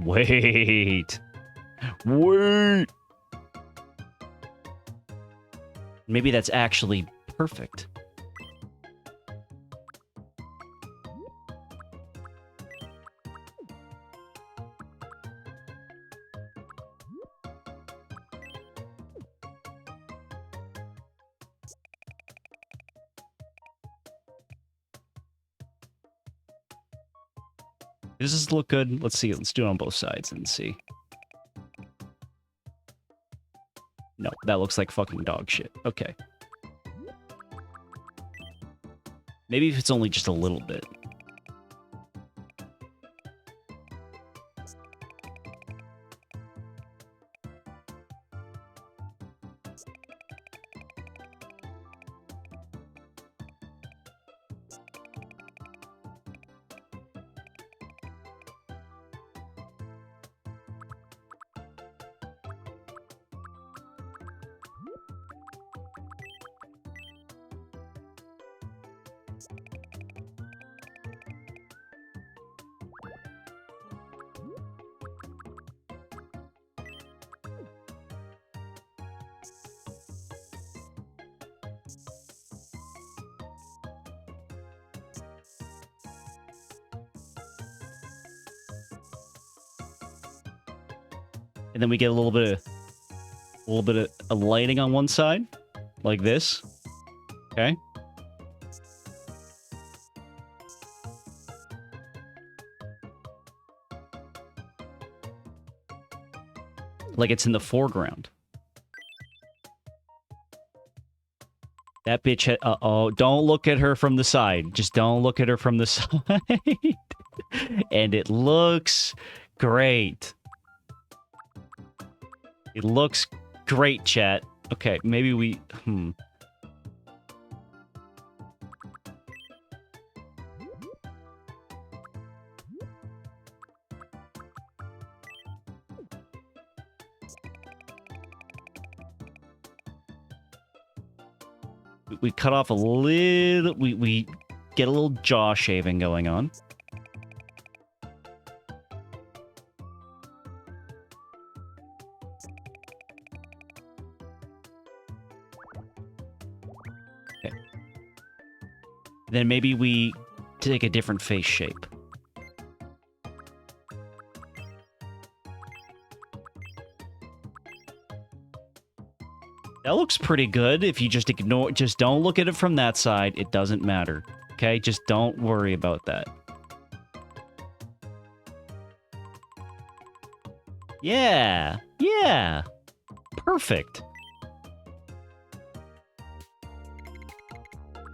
Wait. Wait. Maybe that's actually perfect. Does this look good? Let's see. Let's do it on both sides and see. No, that looks like fucking dog shit. Okay. Maybe if it's only just a little bit. And then we get a little bit of lighting on one side, like this. Okay. Like it's in the foreground. That bitch had, uh-oh, don't look at her from the side. Just don't look at her from the side. And it looks great. It looks great, chat. Okay, maybe we... We cut off a little... We get a little jaw shaving going on. Okay. Then maybe we take a different face shape. That looks pretty good. If you just ignore, just don't look at it from that side. It doesn't matter. Okay? Just don't worry about that. Yeah. Yeah. Perfect.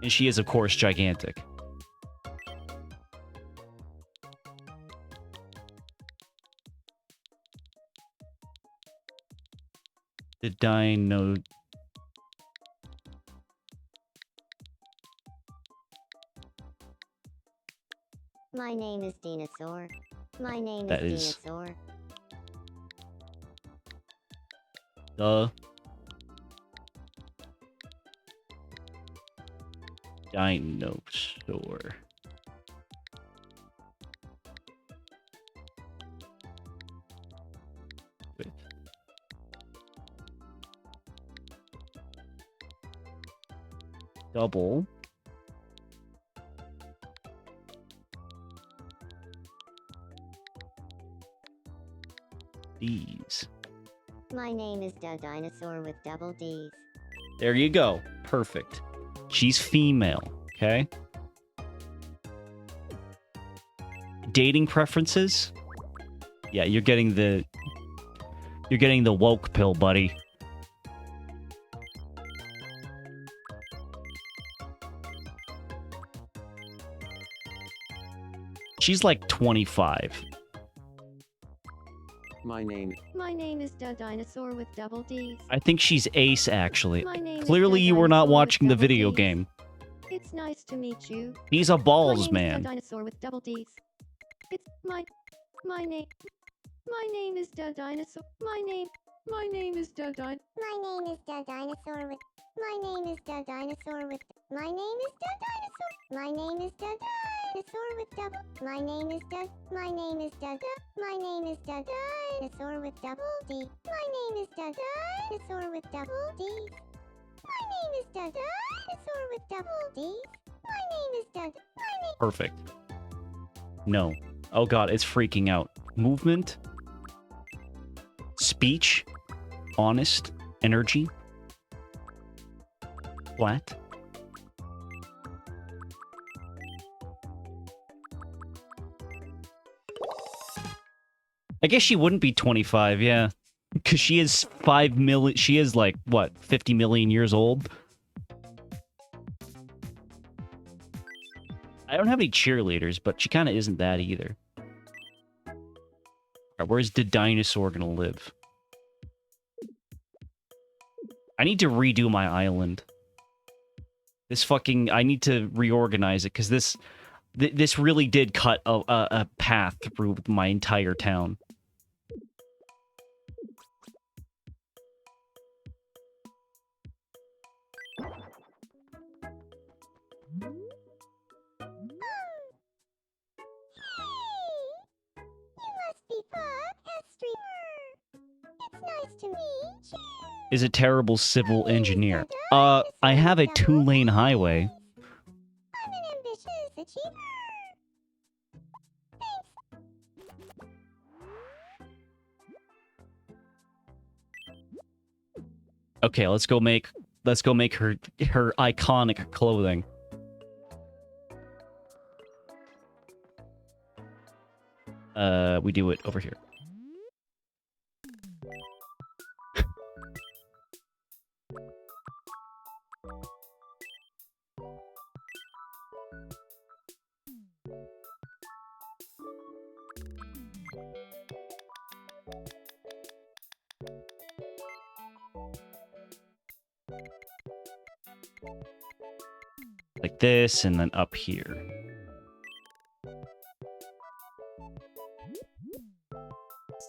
And she is, of course, gigantic. The dino... My name is Dinosaur. My name That is is- Dinosaur. The dinosaur. double D's. My name is the dinosaur with double D's. There you go. Perfect. She's female, okay? Dating preferences? Yeah, you're getting the woke pill, buddy. She's like 25. My name is the dinosaur with double D's. I think she's ace, actually. My name is Clearly, the you were not dinosaur with watching the double video Ds. game. It's nice to meet you. He's a balls my name man. Is the dinosaur with double D's. It's my name. My name is the dinosaur. My name is the din. My name is the dinosaur with. My name is the dinosaur with. My name is the dinosaur. My name is the dinosaur with double. My name is the. My name is the. My name is the dinosaur with double D. My name is the dinosaur with double D. My name is the dinosaur with double D. My name is the. My name. Perfect. No. Oh god, it's freaking out. Movement. Speech. Honest. Energy. Flat. I guess she wouldn't be 25, yeah. Because she is 5 million... She is like, what, 50 million years old? I don't have any cheerleaders, but she kind of isn't that either. Alright, where's the dinosaur gonna live? I need to redo my island. This fucking... I need to reorganize it, because this really did cut a path through my entire town. Nice to meet you. Is a terrible civil engineer. I have a 2-lane highway. I'm an ambitious achiever. Okay, let's go make her iconic clothing. We do it over here. Like this, and then up here.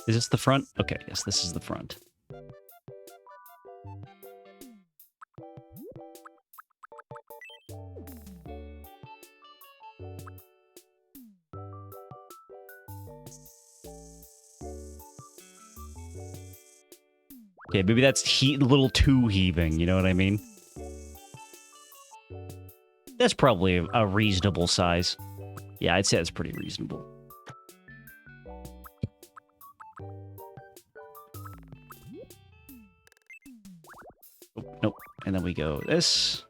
Is this the front? Okay, yes, this is the front. Okay, maybe that's a little too heaving, you know what I mean? That's probably a reasonable size. Yeah, I'd say it's pretty reasonable. Oh, nope. And then we go this.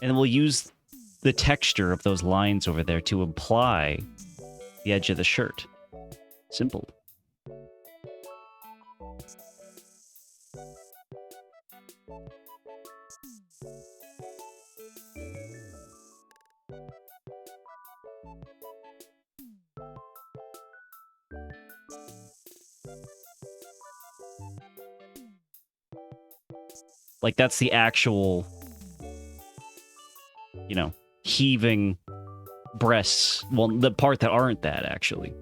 And then we'll use the texture of those lines over there to imply the edge of the shirt. Simple. Like, that's the actual, you know, heaving breasts. Well, the part that aren't that, actually.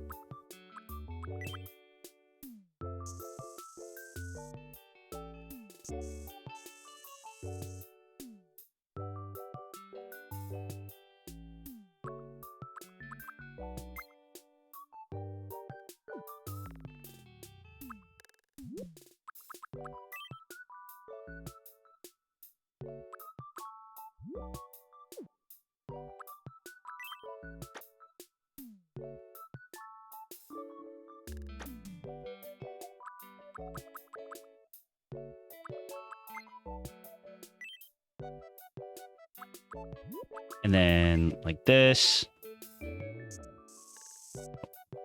And then like this.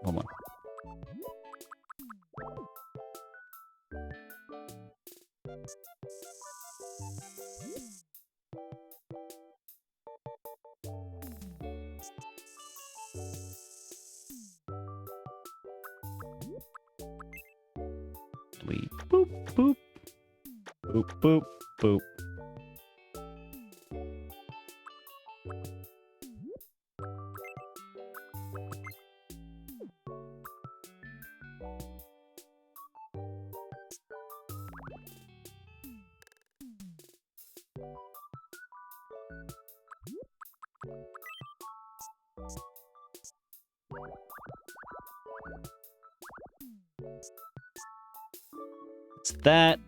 Hold on. We boop, boop, boop, boop, boop. It's that,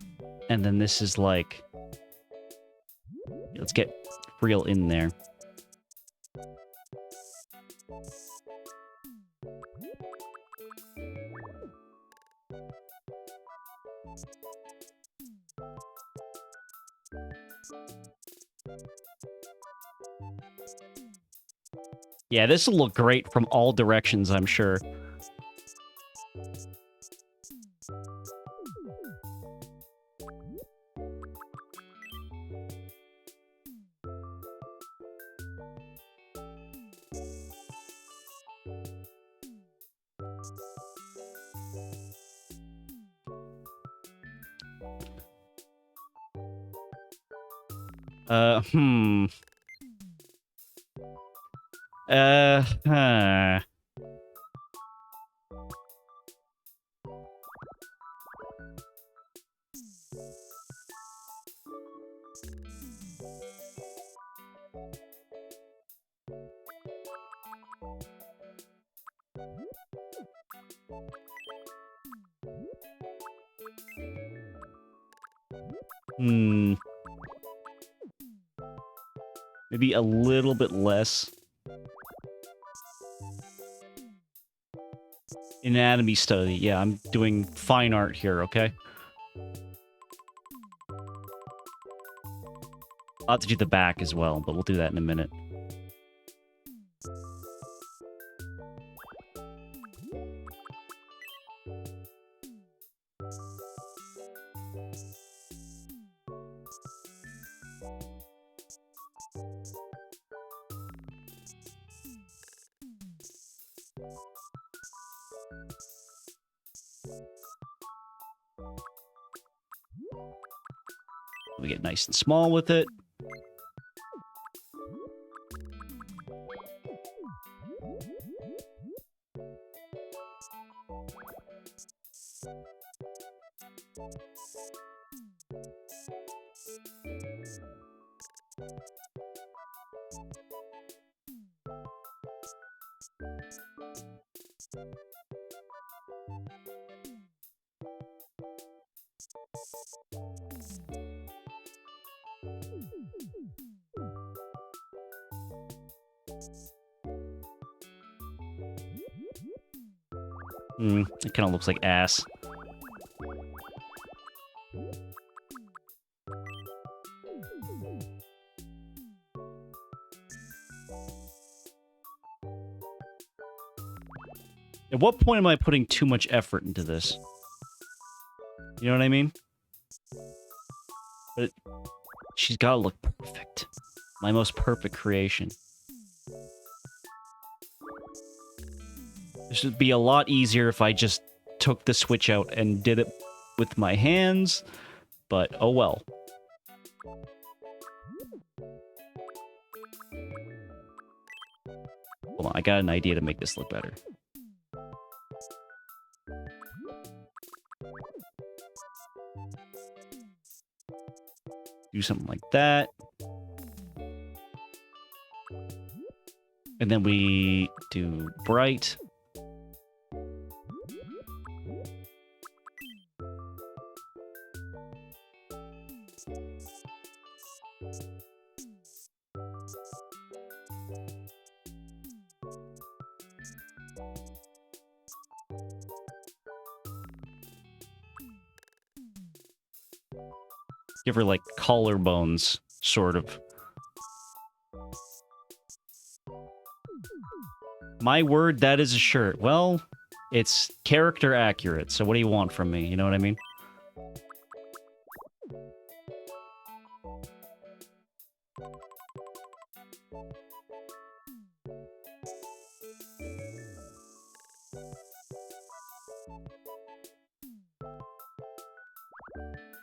and then this is like, let's get real in there. Yeah, this will look great from all directions, I'm sure. Hmm. Huh. Hmm. Maybe a little bit less. Anatomy study. Yeah, I'm doing fine art here, okay? I'll have to do the back as well, but we'll do that in a minute. We get nice and small with it. It kind of looks like ass. At what point am I putting too much effort into this? You know what I mean? But she's got to look perfect. My most perfect creation. This would be a lot easier if I just took the Switch out and did it with my hands, but oh well. Hold on, I got an idea to make this look better. Do something like that. And then we do bright. Give her like collarbones, sort of. My word, that is a shirt. Well, it's character accurate, so what do you want from me? You know what I mean?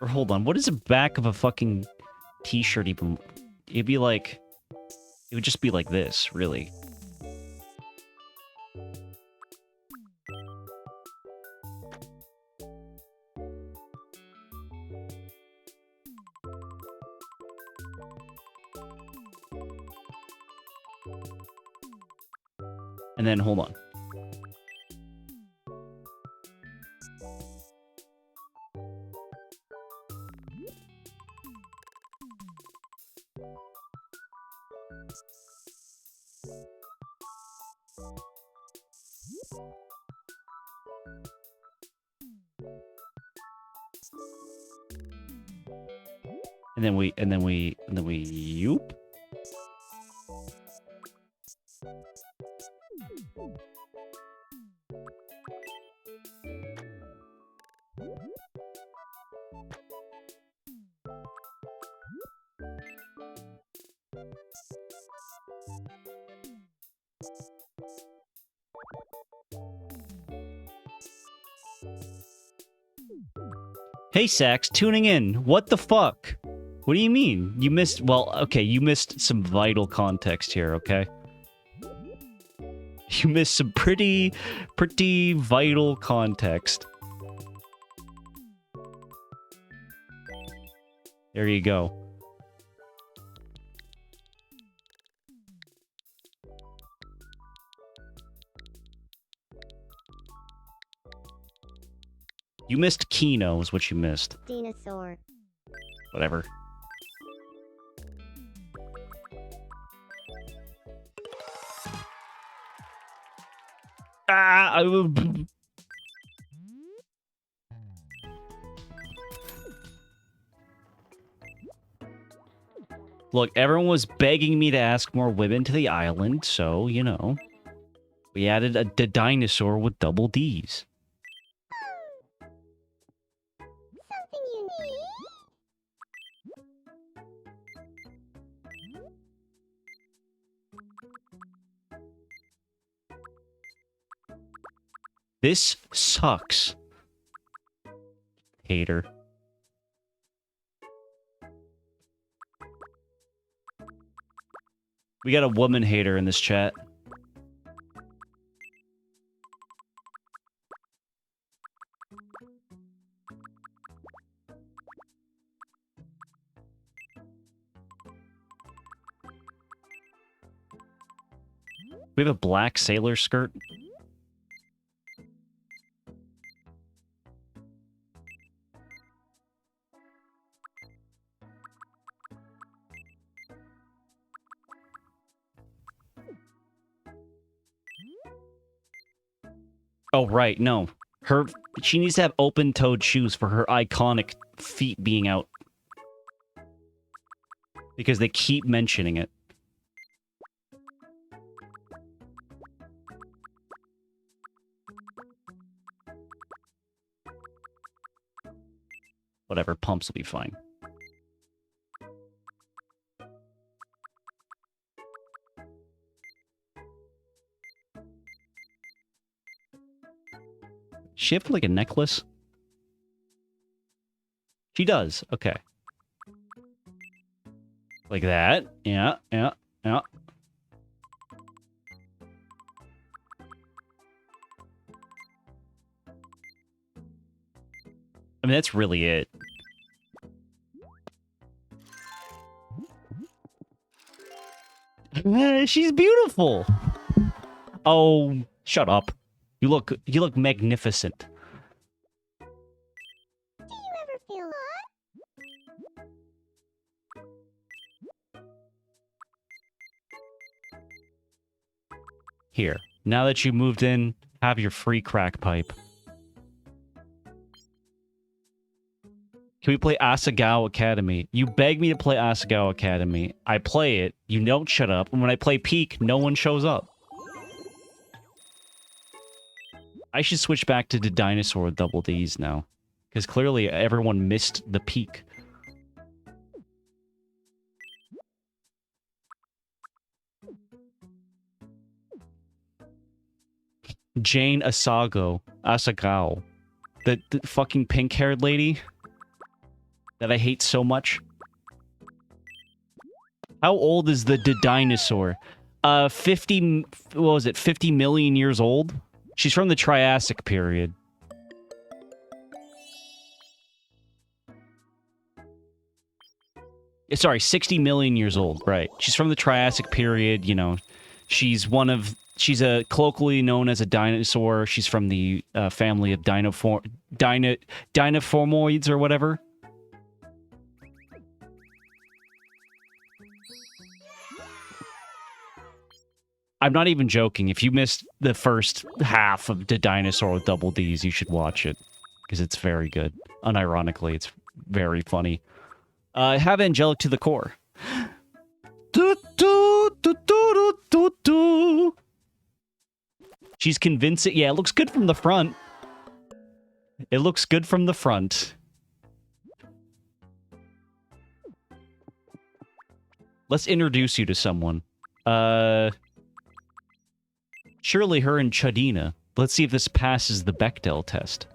Or hold on, what is the back of a fucking t-shirt even? It'd be like... It would just be like this, really. And then, hold on. And then we, yoop. Hey, Sax, tuning in. What the fuck? What do you mean? You missed... Well, okay, you missed some vital context here, okay? You missed some pretty vital context. There you go. You missed Kino is what you missed. Dinosaur. Whatever. Ah! Look, everyone was begging me to ask more women to the island, so, you know. We added a dinosaur with double Ds. Something you need? This sucks. Hater. We got a woman hater in this chat. We have a black sailor skirt. Oh, right, no. She needs to have open-toed shoes for her iconic feet being out. Because they keep mentioning it. Whatever, pumps will be fine. She have like a necklace? She does, okay. Like that. Yeah. I mean, that's really it. She's beautiful. Oh, shut up. You look magnificent. Do you ever feel hot? Here. Now that you moved in, have your free crack pipe. Can we play Asagao Academy? You beg me to play Asagao Academy. I play it. You don't shut up. And when I play Peak, no one shows up. I should switch back to the dinosaur with double Ds now. Because clearly everyone missed the Peak. Jane Asagao. The fucking pink-haired lady that I hate so much. How old is the dinosaur? 50, what was it, 50 million years old? She's from the Triassic period. Sorry, 60 million years old, right. She's from the Triassic period, you know. She's a colloquially known as a dinosaur. She's from the family of dinoformoids or whatever. I'm not even joking. If you missed the first half of the dinosaur with double Ds, you should watch it. Because it's very good. Unironically, it's very funny. Have angelic to the core. She's convincing. Yeah, it looks good from the front. It looks good from the front. Let's introduce you to someone. Surely her and Chadina. Let's see if this passes the Bechdel test.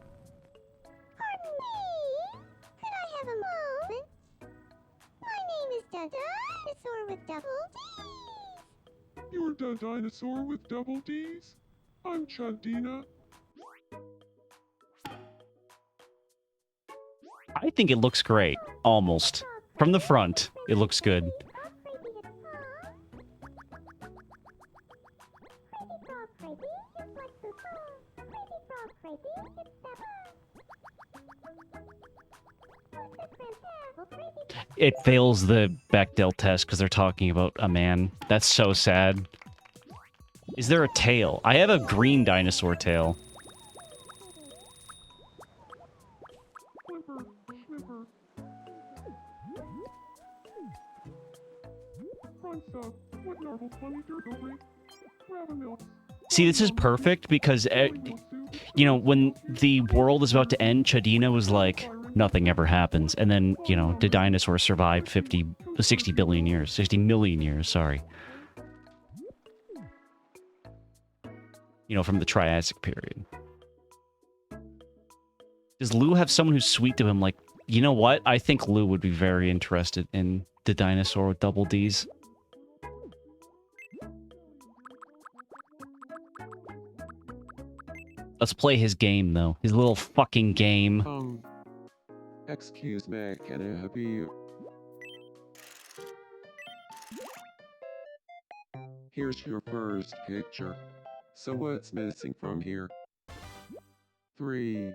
Pardon me? Could I have a moment? My name is Dinosaur with double D's. You're the dinosaur with double D's? I'm Chadina. I think it looks great. Almost. From the front, it looks good. It fails the Bechdel test because they're talking about a man. That's so sad. Is there a tail? I have a green dinosaur tail. See, this is perfect because, you know, when the world is about to end, Chadina was like, nothing ever happens. And then, you know, the dinosaurs survived 60 billion years. 60 million years, sorry. You know, from the Triassic period. Does Lou have someone who's sweet to him? Like, you know what? I think Lou would be very interested in the dinosaur with double Ds. Let's play his game, though. His little fucking game. Excuse me, can I help you? Here's your first picture. So what's missing from here? 3,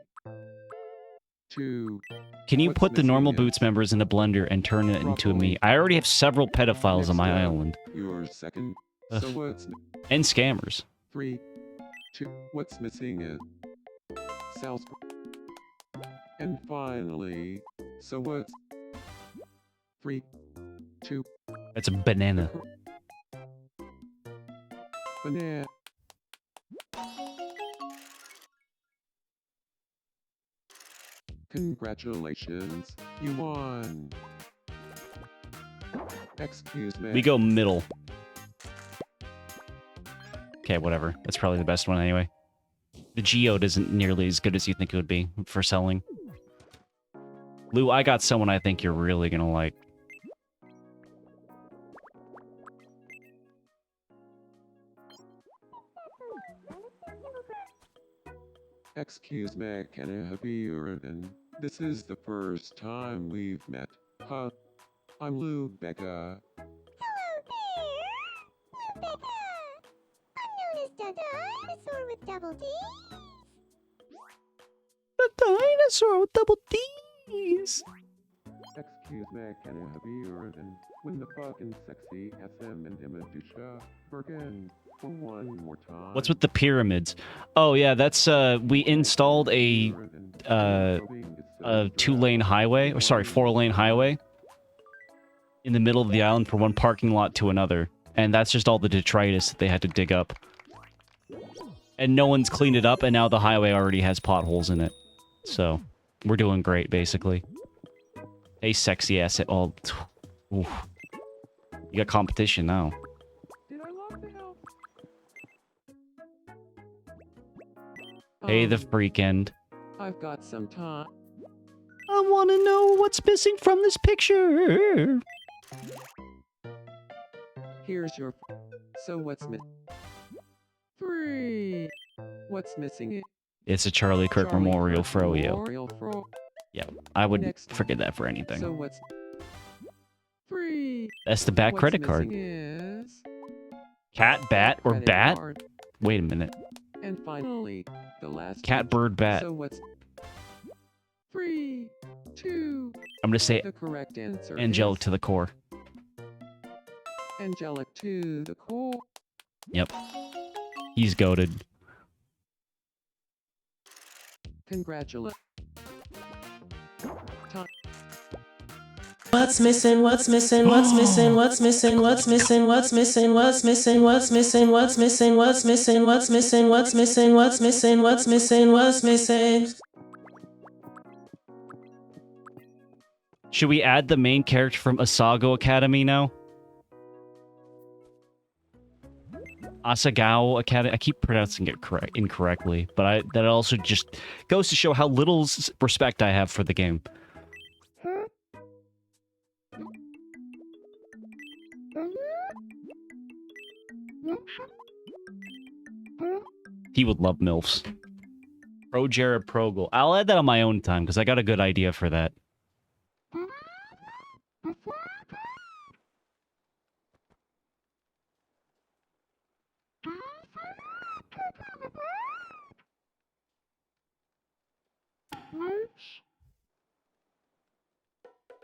2... Can you put the normal Boots members in a blender and turn it into me? I already have several pedophiles on my island. Your second. Ugh. So what's... And scammers. 3, 2... What's missing is... South... And finally... So what's... 3, 2... That's a banana. Banana. Congratulations, you won. Excuse me. We go middle. Okay, whatever. That's probably the best one anyway. The geode isn't nearly as good as you think it would be for selling. Lou, I got someone I think you're really gonna like. Excuse me, can I help you? And this is the first time we've met. Huh? I'm Lou Becca. Hello there, Rebecca. I'm known as the Dinosaur with double D's. The dinosaur with double D's. Excuse me, can I help you? And when the fucking sexy SM and Imadusha Bergen. for one more time. What's with the pyramids? Oh yeah, that's we installed a 2-lane highway, or sorry, 4-lane highway in the middle of the island from one parking lot to another. And that's just all the detritus that they had to dig up. And no one's cleaned it up, and now the highway already has potholes in it. So, we're doing great, basically. Hey, sexy ass. Oh, oof. You got competition now. Did I lock the house? Hey, the freak end. I've got some time. I want to know what's missing from this picture. Here's your... So what's missing? 3. What's missing? It's a Charlie Kirk Memorial Froyo. Memorial Fro. Yeah, I wouldn't forget that for anything. So what's 3? That's the bat credit card. Is Cat, bat, or credit bat? card. Wait a minute. And finally, the last Cat, picture. bird, bat. So what's 3, 2? I'm gonna say The correct answer angelic is to the core. angelic to the core. Yep. He's goated. Congratulations. What's missing? What's missing? What's missing? What's missing? What's missing? What's missing? What's missing? What's missing? What's missing? What's missing? What's missing? What's missing? What's missing? What's missing? What's missing? Should we add the main character from Asago Academy now? Asagao Academy. I keep pronouncing it incorrectly, but that also just goes to show how little respect I have for the game. He would love MILFs. Pro Jared Progel. I'll add that on my own time, because I got a good idea for that.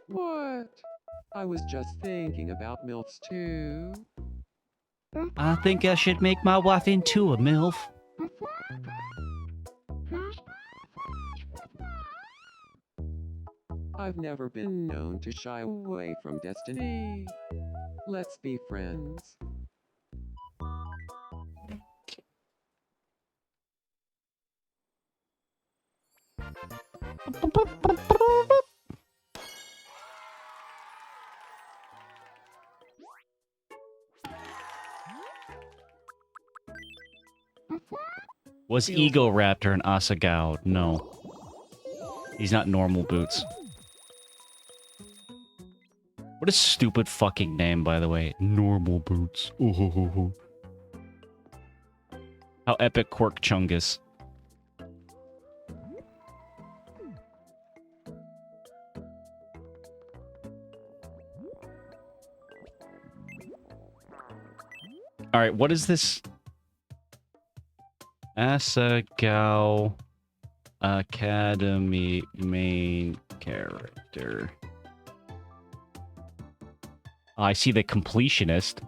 What? I was just thinking about MILFs too. I think I should make my wife into a MILF. I've never been known to shy away from destiny. Let's be friends. Was Ego Raptor an Asagao? No. He's not normal boots. What a stupid fucking name, by the way. Normal boots. Ooh, hoo, hoo, hoo. How epic Quirk Chungus. Alright, what is this? Asagao Academy main character. I see the completionist.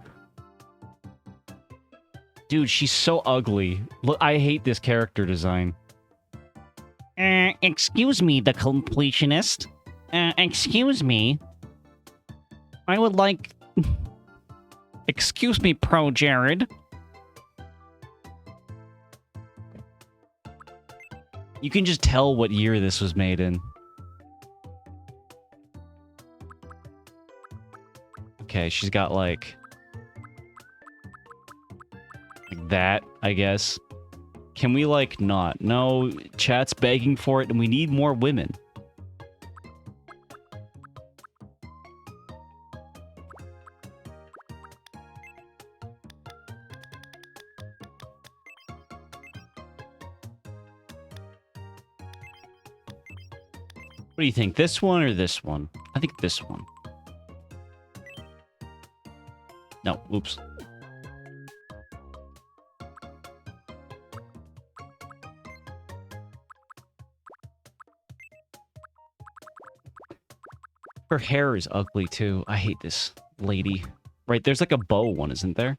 Dude, she's so ugly. Look, I hate this character design. Excuse me, the completionist. Excuse me. I would like... Excuse me, Pro Jared. You can just tell what year this was made in. Okay, she's got like that, I guess. Can we like not? No, chat's begging for it and we need more women. What do you think? This one or this one? I think this one. No, oops. Her hair is ugly too. I hate this lady. Right, there's like a bow one, isn't there?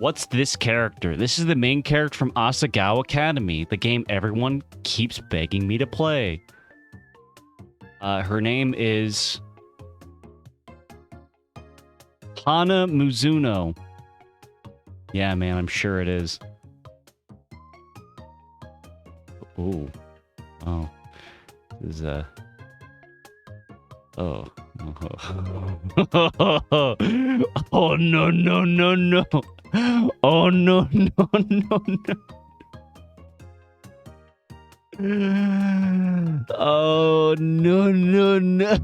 What's this character? This is the main character from Asagao Academy, the game everyone keeps begging me to play. Her name is Hana Mizuno. Yeah, man, I'm sure it is. Ooh. Oh. This is Oh. Oh, no, no, no, no. Oh, no, no, no, no. Oh, no, no, no.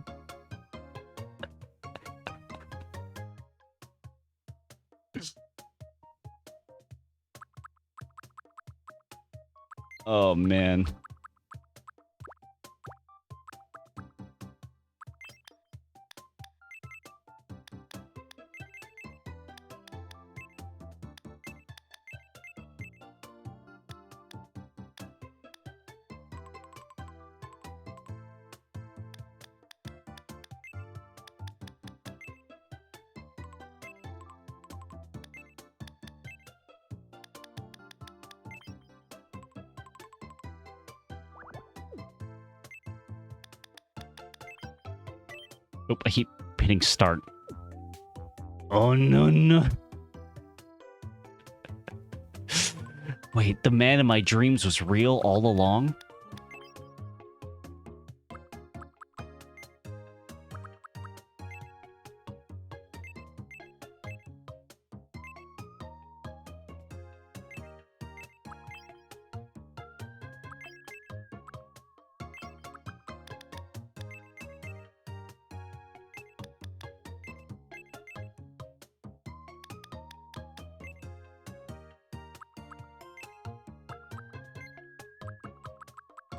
Oh, man. Oop, I keep hitting start. Oh, no, no. Wait, the man in my dreams was real all along?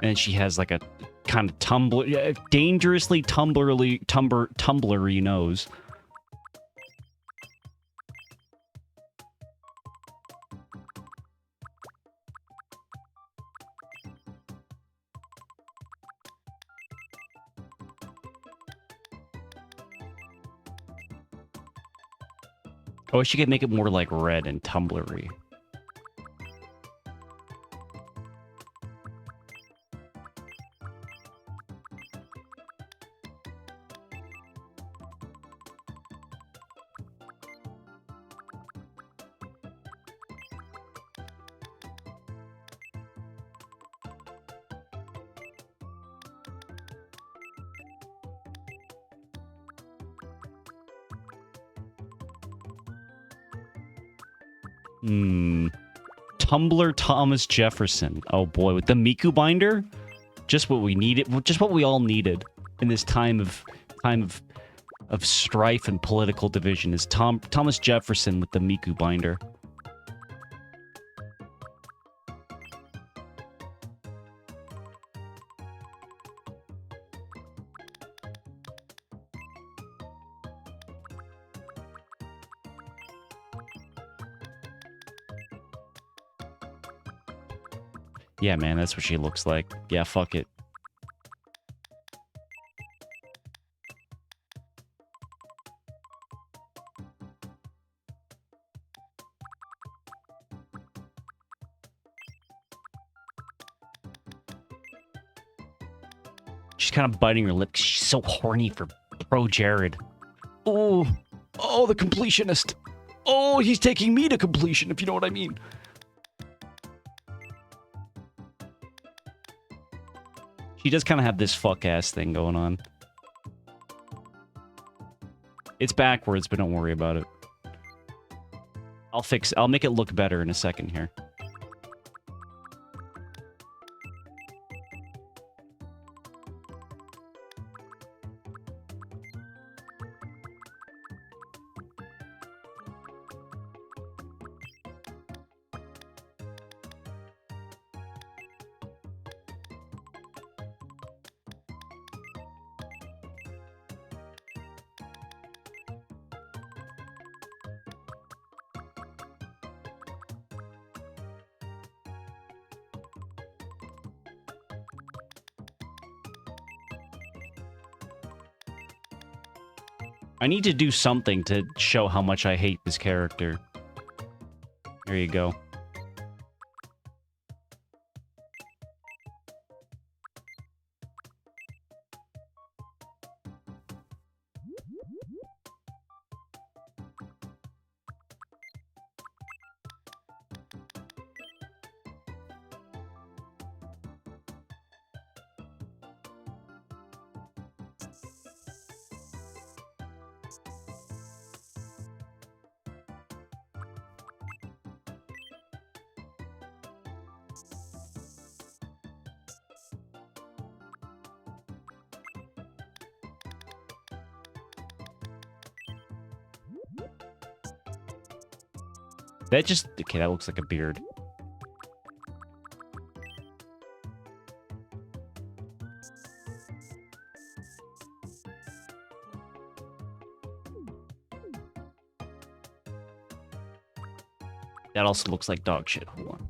And she has like a kind of dangerously tumblery nose. I wish you could make it more like red and tumblery. Tumbler Thomas Jefferson. Oh boy, with the Miku binder, just what we needed. Just what we all needed in this time of strife and political division is Thomas Jefferson with the Miku binder. Yeah, man, that's what she looks like. Yeah, fuck it. She's kind of biting her lip 'cause she's so horny for Pro Jared. Oh, the completionist. Oh, he's taking me to completion, if you know what I mean. She does kind of have this fuck-ass thing going on. It's backwards, but don't worry about it. I'll make it look better in a second here. I need to do something to show how much I hate this character. There you go. That just... Okay, that looks like a beard. That also looks like dog shit. Hold on.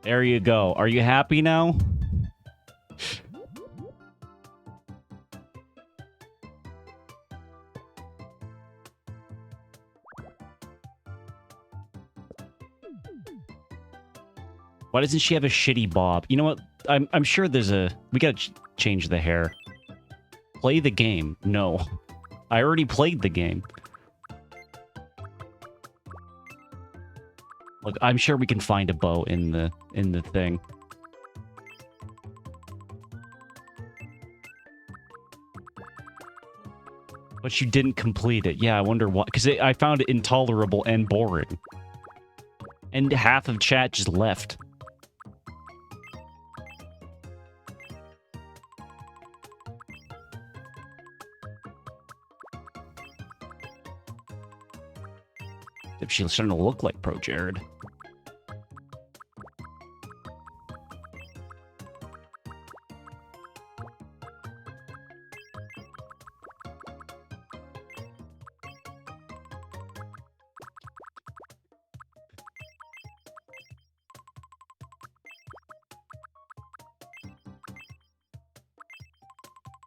There you go. Are you happy now? Why doesn't she have a shitty bob? You know what? I'm sure there's a... We gotta change the hair. Play the game. No. I already played the game. Look, I'm sure we can find a bow in the thing. But you didn't complete it. Yeah, I wonder why. Because I found it intolerable and boring. And half of chat just left. If she's starting to look like Pro Jared.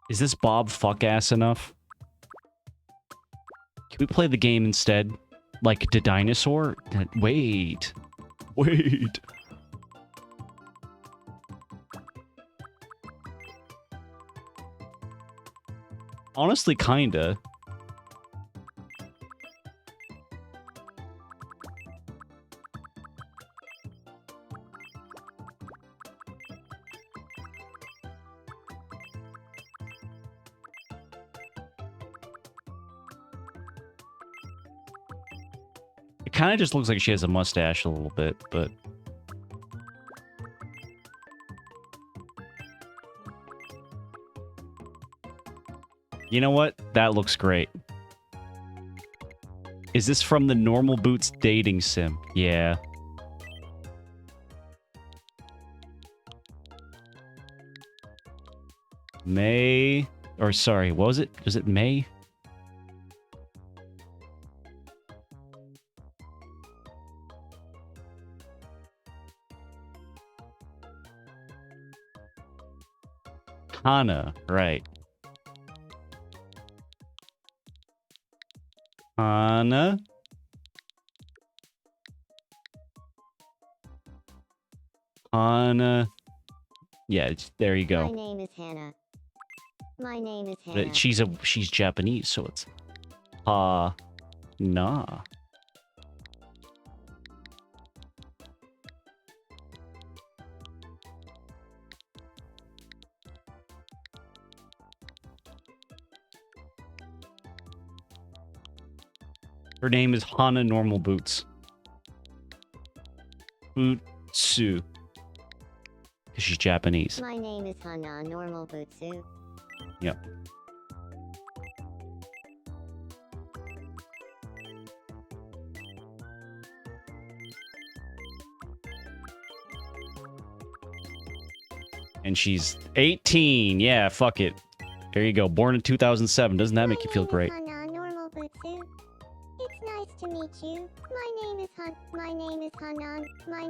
Is this Bob fuck-ass enough? Can we play the game instead? Like the dinosaur? Wait. Wait. Honestly, kinda. It kind of just looks like she has a mustache a little bit, but... You know what? That looks great. Is this from the Normal Boots dating sim? Yeah. May... Or sorry, what was it? Was it May? Hana, right. Hana. Hana. Yeah, there you My go. name is Hannah. My name is But Hannah. she's Japanese, so it's Ha Na. Her name is Hana Normal Boots. Butsu. Because she's Japanese. My name is Hana Normal Butsu. Yep. And she's 18. Yeah, fuck it. There you go. Born in 2007. Doesn't that make you feel great? Hana Normal Butsu. It's nice to meet you. My name is My name is Hana. My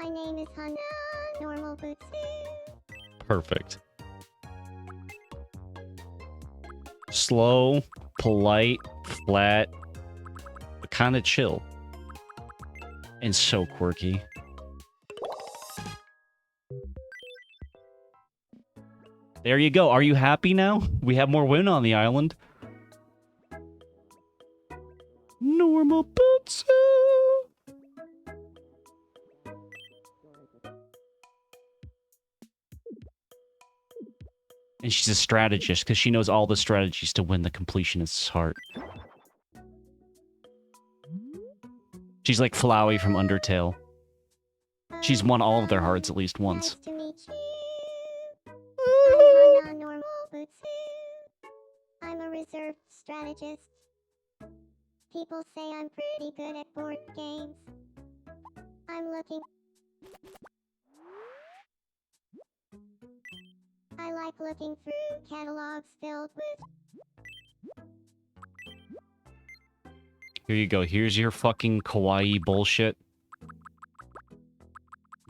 name is Hana Normal Butsu. Perfect. Slow, polite, flat, but kind of chill. And so quirky. There you go. Are you happy now? We have more women on the island. Normal Butsu. And she's a strategist because she knows all the strategies to win the completionist's heart. She's like Flowey from Undertale. She's won all of their hearts at least once. Nice to meet you. I'm Hana Normal Butsu. I'm a reserved strategist. People say I'm pretty good at board games. I'm looking. I like looking through catalogs filled with. Here you go. Here's your fucking kawaii bullshit. I'm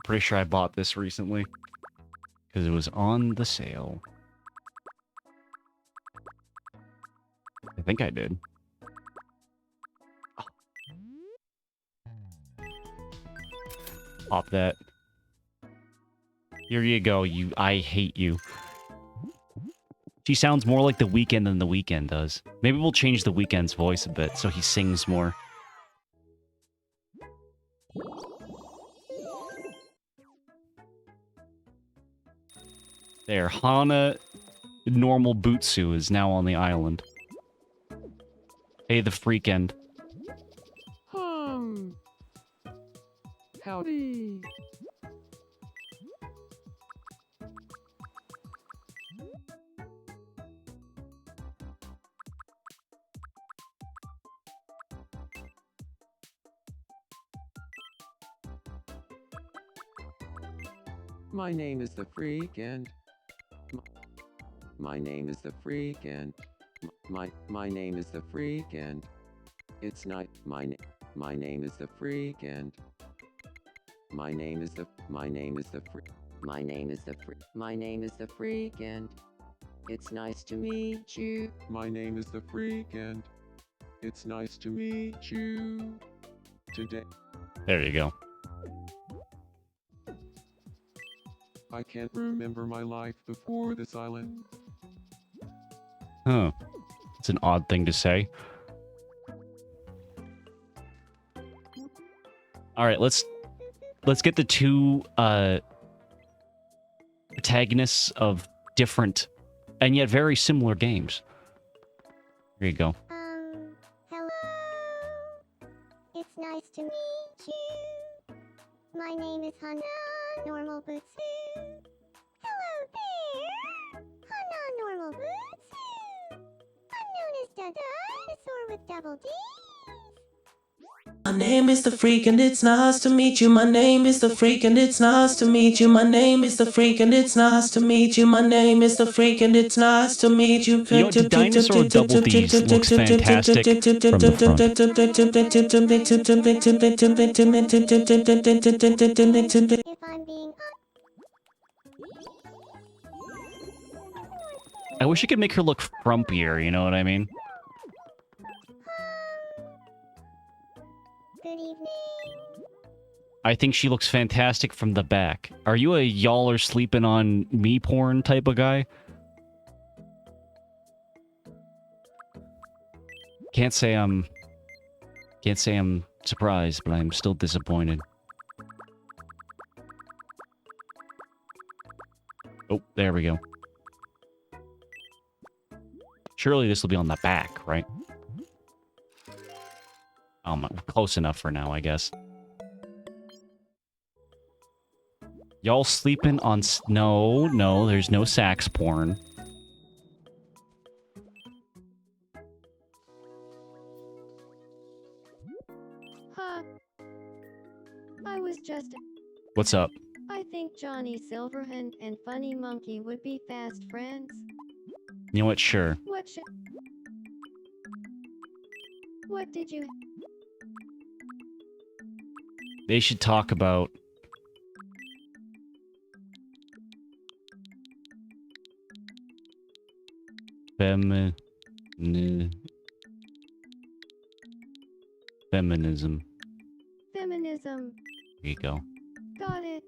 pretty sure I bought this recently. Because it was on the sale. I think I did. Pop that. Here you go, you. I hate you. She sounds more like The Weeknd than The Weeknd does. Maybe we'll change The Weeknd's voice a bit so he sings more. There, Hana Normal Butsu is now on the island. Hey, the Freakend. Howdy. My name is the Freak and my name is the Freak and my name is the Freak and it's not my name is the Freak and my name is the Freak. My name is the Freak and it's nice to meet you. My name is the Freak and it's nice to meet you today. There you go. I can't remember my life before this island. Huh. It's an odd thing to say. Alright, let's get the two protagonists of different and yet very similar games. Here you go. Hello. It's nice to meet you. My name is Hana, normal Butsu. Hello there. Hana, normal Butsu. I'm known as the dinosaur with double D's. My name is the freak and it's nice to meet you. My name is the freak and it's nice to meet you. My name is the freak and it's nice to meet you. My name is the freak and it's nice to meet you. You know, the dinosaur with double D's looks fantastic from the front. If I'm being I wish I could make her look frumpier, you know what I mean? good evening. I think she looks fantastic from the back. Are you a y'all are sleeping on me porn type of guy? Can't say I'm surprised, but I'm still disappointed. Oh, there we go. Surely this will be on the back, right? Oh, close enough for now, I guess. Y'all sleeping on... No, there's no sax porn. Huh. I was just... What's up? I think Johnny Silverhand and Funny Monkey would be fast friends. You know what? Sure. What did you... They should talk about... Feminism. Feminism. There you go. Got it.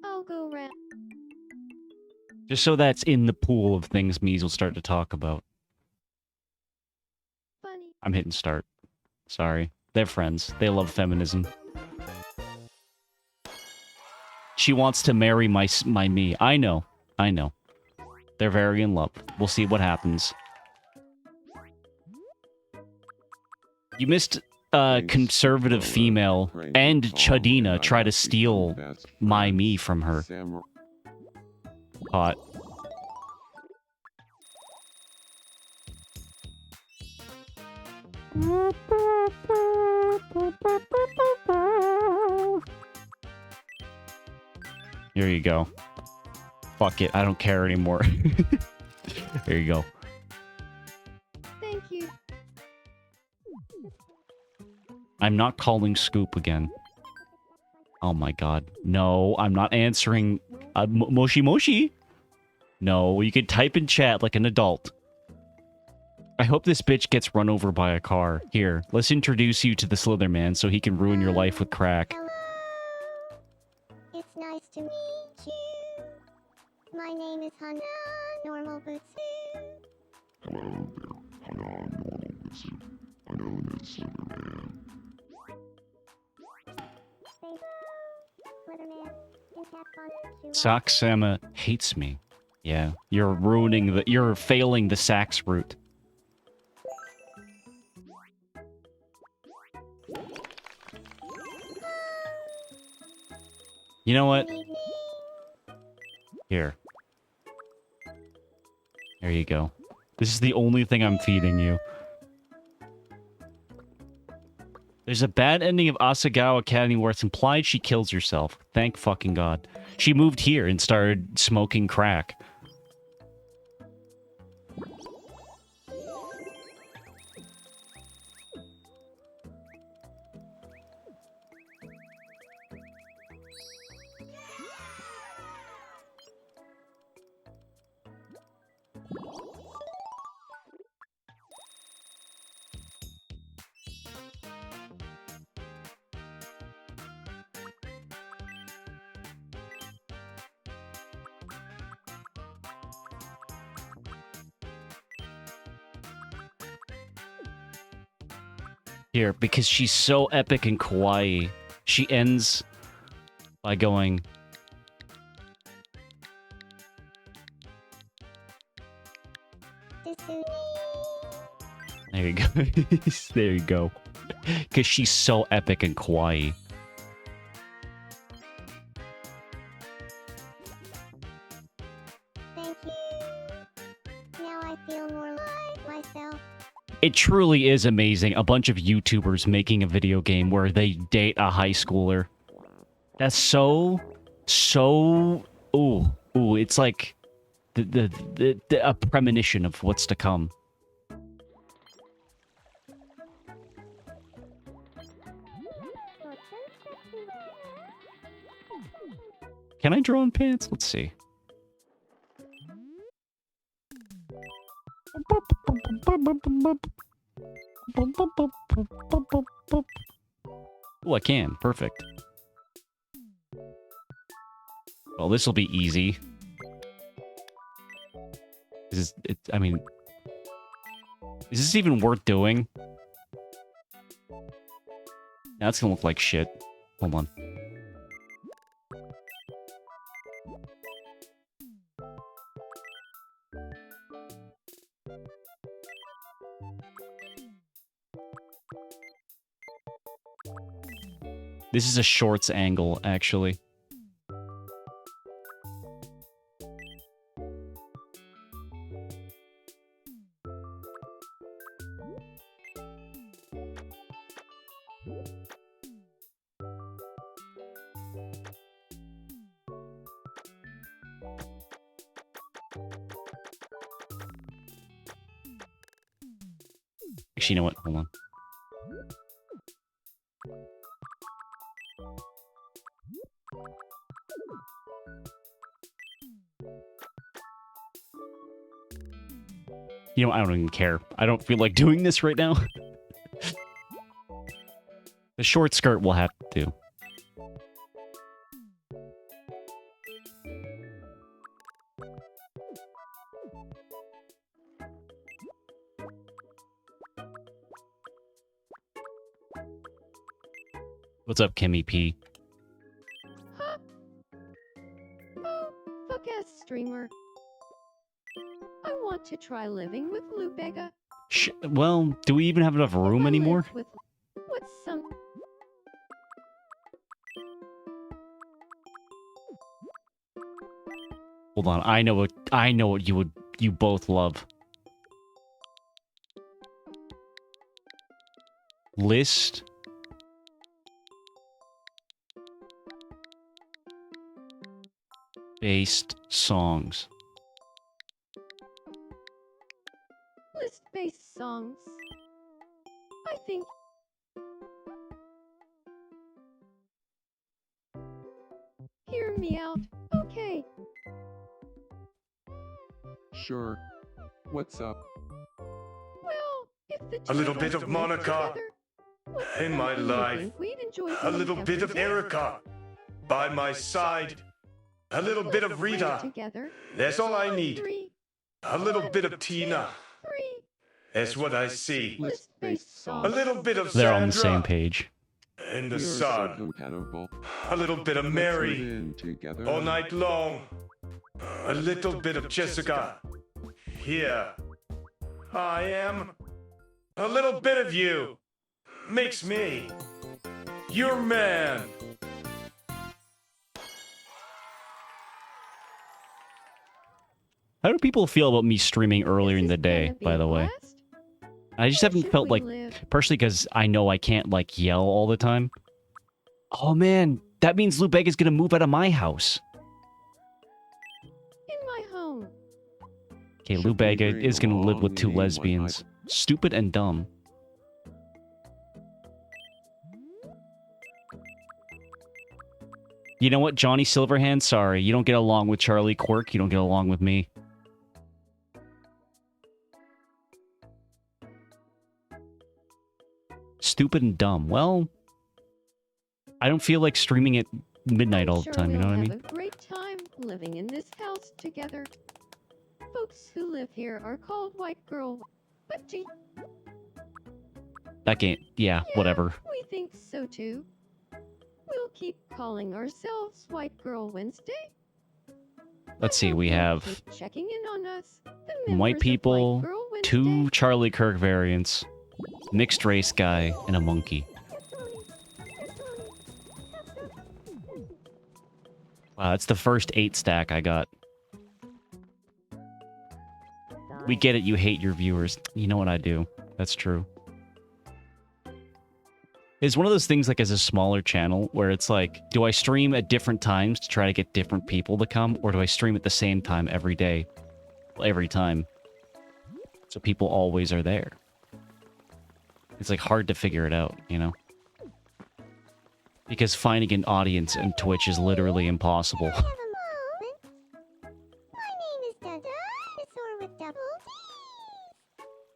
I'll go round. Just so that's in the pool of things Mies will start to talk about. Funny. I'm hitting start. Sorry. They're friends. They love feminism. She wants to marry my me. I know. They're very in love. We'll see what happens. You missed a conservative female and Chadina try to steal my me from her. Hot. Here you go. Fuck it, I don't care anymore. There you go. Thank you. I'm not calling Scoop again. Oh my god. No, I'm not answering... Moshi Moshi? No, you can type in chat like an adult. I hope this bitch gets run over by a car. Here, let's introduce you to the Slither Man so he can ruin your life with crack. Hello. It's nice to meet you. My name is Hana, normal Butsu. Hello there, Hana, normal Butsu. I'm known as Slitherman. Slitherman. Saksama hates me. Yeah, you're ruining the... You're failing the sax route. You know what? Here. There you go. This is the only thing I'm feeding you. There's a bad ending of Asagao Academy where it's implied she kills herself. Thank fucking God. She moved here and started smoking crack. Here, because she's so epic and kawaii, she ends by going... There you go. There you go. Because she's so epic and kawaii. Thank you. Now I feel more like myself. It truly is amazing. A bunch of YouTubers making a video game where they date a high schooler. That's so... Ooh, it's like a premonition of what's to come. Can I draw on pants? Let's see. Oh, I can. Perfect. Well, this will be easy. I mean... Is this even worth doing? That's gonna look like shit. Hold on. This is a shorts angle, actually. Actually, you know what? Hold on. You know, I don't even care. I don't feel like doing this right now. The short skirt will have to do. What's up, Kimmy P? Huh? Oh, fuck-ass streamer. I want to try living with Lubega. Well, do we even have enough room anymore? What's some... Hold on, I know what you both love. List based songs. List-based songs. I think... Hear me out, okay? Sure. What's up? Well, if the A little bit of Monica in my life. A little bit of Erica by my side. A little bit of Rita. That's all I need. A little bit of Tina. That's what I see. A little bit of Sandra. They're on the same page. And the sun. A little bit of Mary. All night long. A little bit of Jessica. Here. I am. A little bit of you. Makes me. Your man. How do people feel about me streaming earlier in the day, by the way? I just haven't felt like, partially because I know I can't, like, yell all the time. Oh man, that means Lubega's gonna move out of my house. In my home. Okay, Lubega is gonna live with two lesbians. Stupid and dumb. You know what, Johnny Silverhand? Sorry, you don't get along with Charlie Quirk, you don't get along with me. Stupid and dumb. Well, I don't feel like streaming at midnight all the time, you know what I mean? Have a great time living in this house together. Folks who live here are called white girl. But do That game, yeah, whatever. we think so too. We'll keep calling ourselves White Girl Wednesday. Let's see, we have Keep checking in on us. The white members of people, White Girl Wednesday. 2 Charlie Kirk variants. Mixed race guy and a monkey. Wow, that's the first 8 stack I got. We get it, you hate your viewers. You know what I do. That's true. It's one of those things like as a smaller channel where it's like, do I stream at different times to try to get different people to come? Or do I stream at the same time every day? Every time. So people always are there. It's like hard to figure it out, you know? Because finding an audience in Twitch is literally impossible. Have a moment. My name is the dinosaur with double D.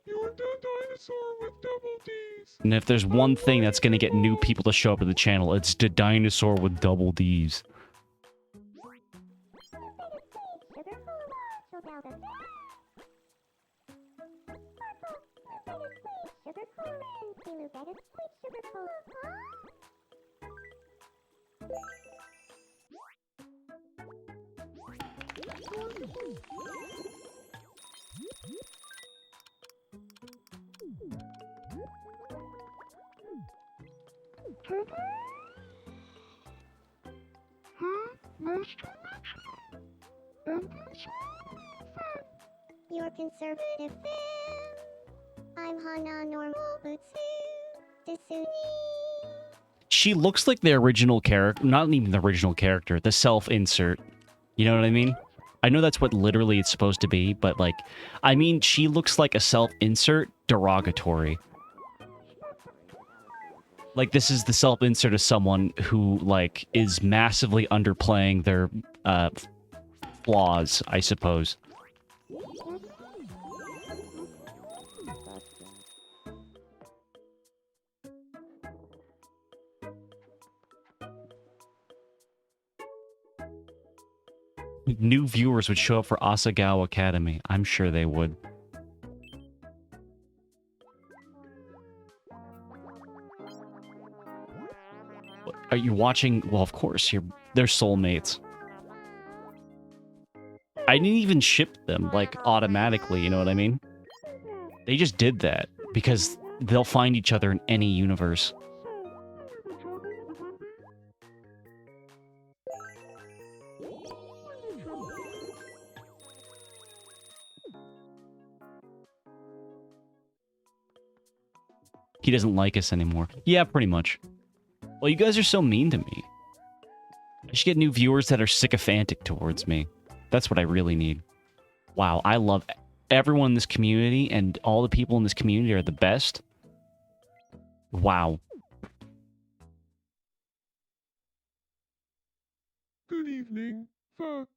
You're the dinosaur with double D's. And if there's one thing that's gonna get new people to show up to the channel, it's the dinosaur with double D's. You're conservative fam. I'm Hana normal Butsu. Desuni. She looks like the original character, not even the original character, the self-insert. You know what I mean? I know that's what literally it's supposed to be, but like, I mean, she looks like a self-insert derogatory. Like, this is the self-insert of someone who, like, is massively underplaying their, flaws, I suppose. New viewers would show up for Asagao Academy. I'm sure they would. Are you watching? Well, of course, they're soulmates. I didn't even ship them, like, automatically, you know what I mean? They just did that, because they'll find each other in any universe. He doesn't like us anymore. Yeah, pretty much. Well, you guys are so mean to me. I should get new viewers that are sycophantic towards me. That's what I really need. Wow, I love everyone in this community, and all the people in this community are the best. Wow. Good evening. Fuck.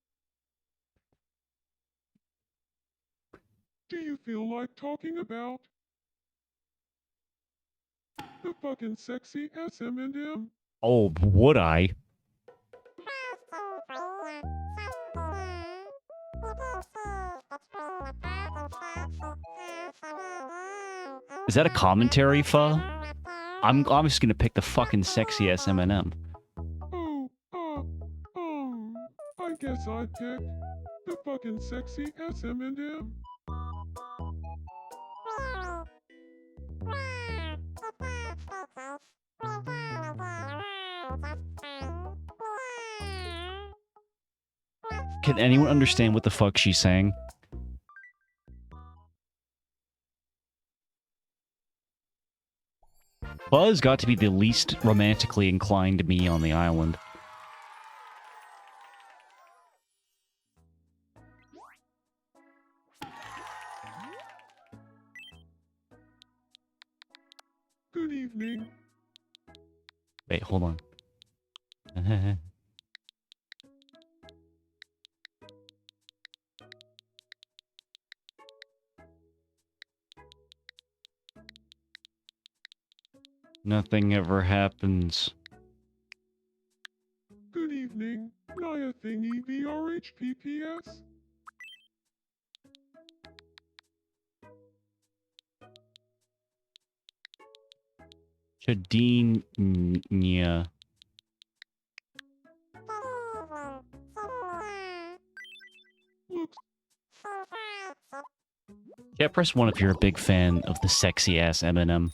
Do you feel like talking about the fucking sexy SM&M? Oh, would I? Is that a commentary, Pho? I'm just gonna pick the fucking sexy SM&M. I guess I'd pick the fucking sexy SM&M. Can anyone understand what the fuck she's saying? Buzz got to be the least romantically inclined to me on the island. Good evening. Wait, hold on. Nothing ever happens. Good evening. Naya thingy VRHPPS. Chadinia. Yeah, press 1 if you're a big fan of the sexy ass Eminem.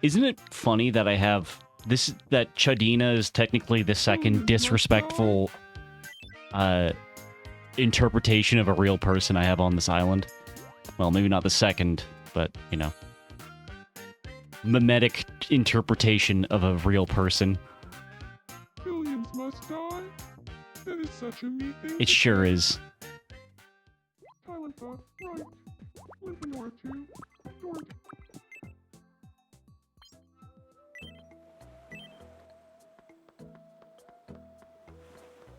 Isn't it funny that I have this, that Chadina is technically the second disrespectful interpretation of a real person I have on this island? Well, maybe not the second, but, you know. Mimetic interpretation of a real person. Billions must die? That is such a me thing. It sure is. Silent thought, right. One for Nora too. Nora.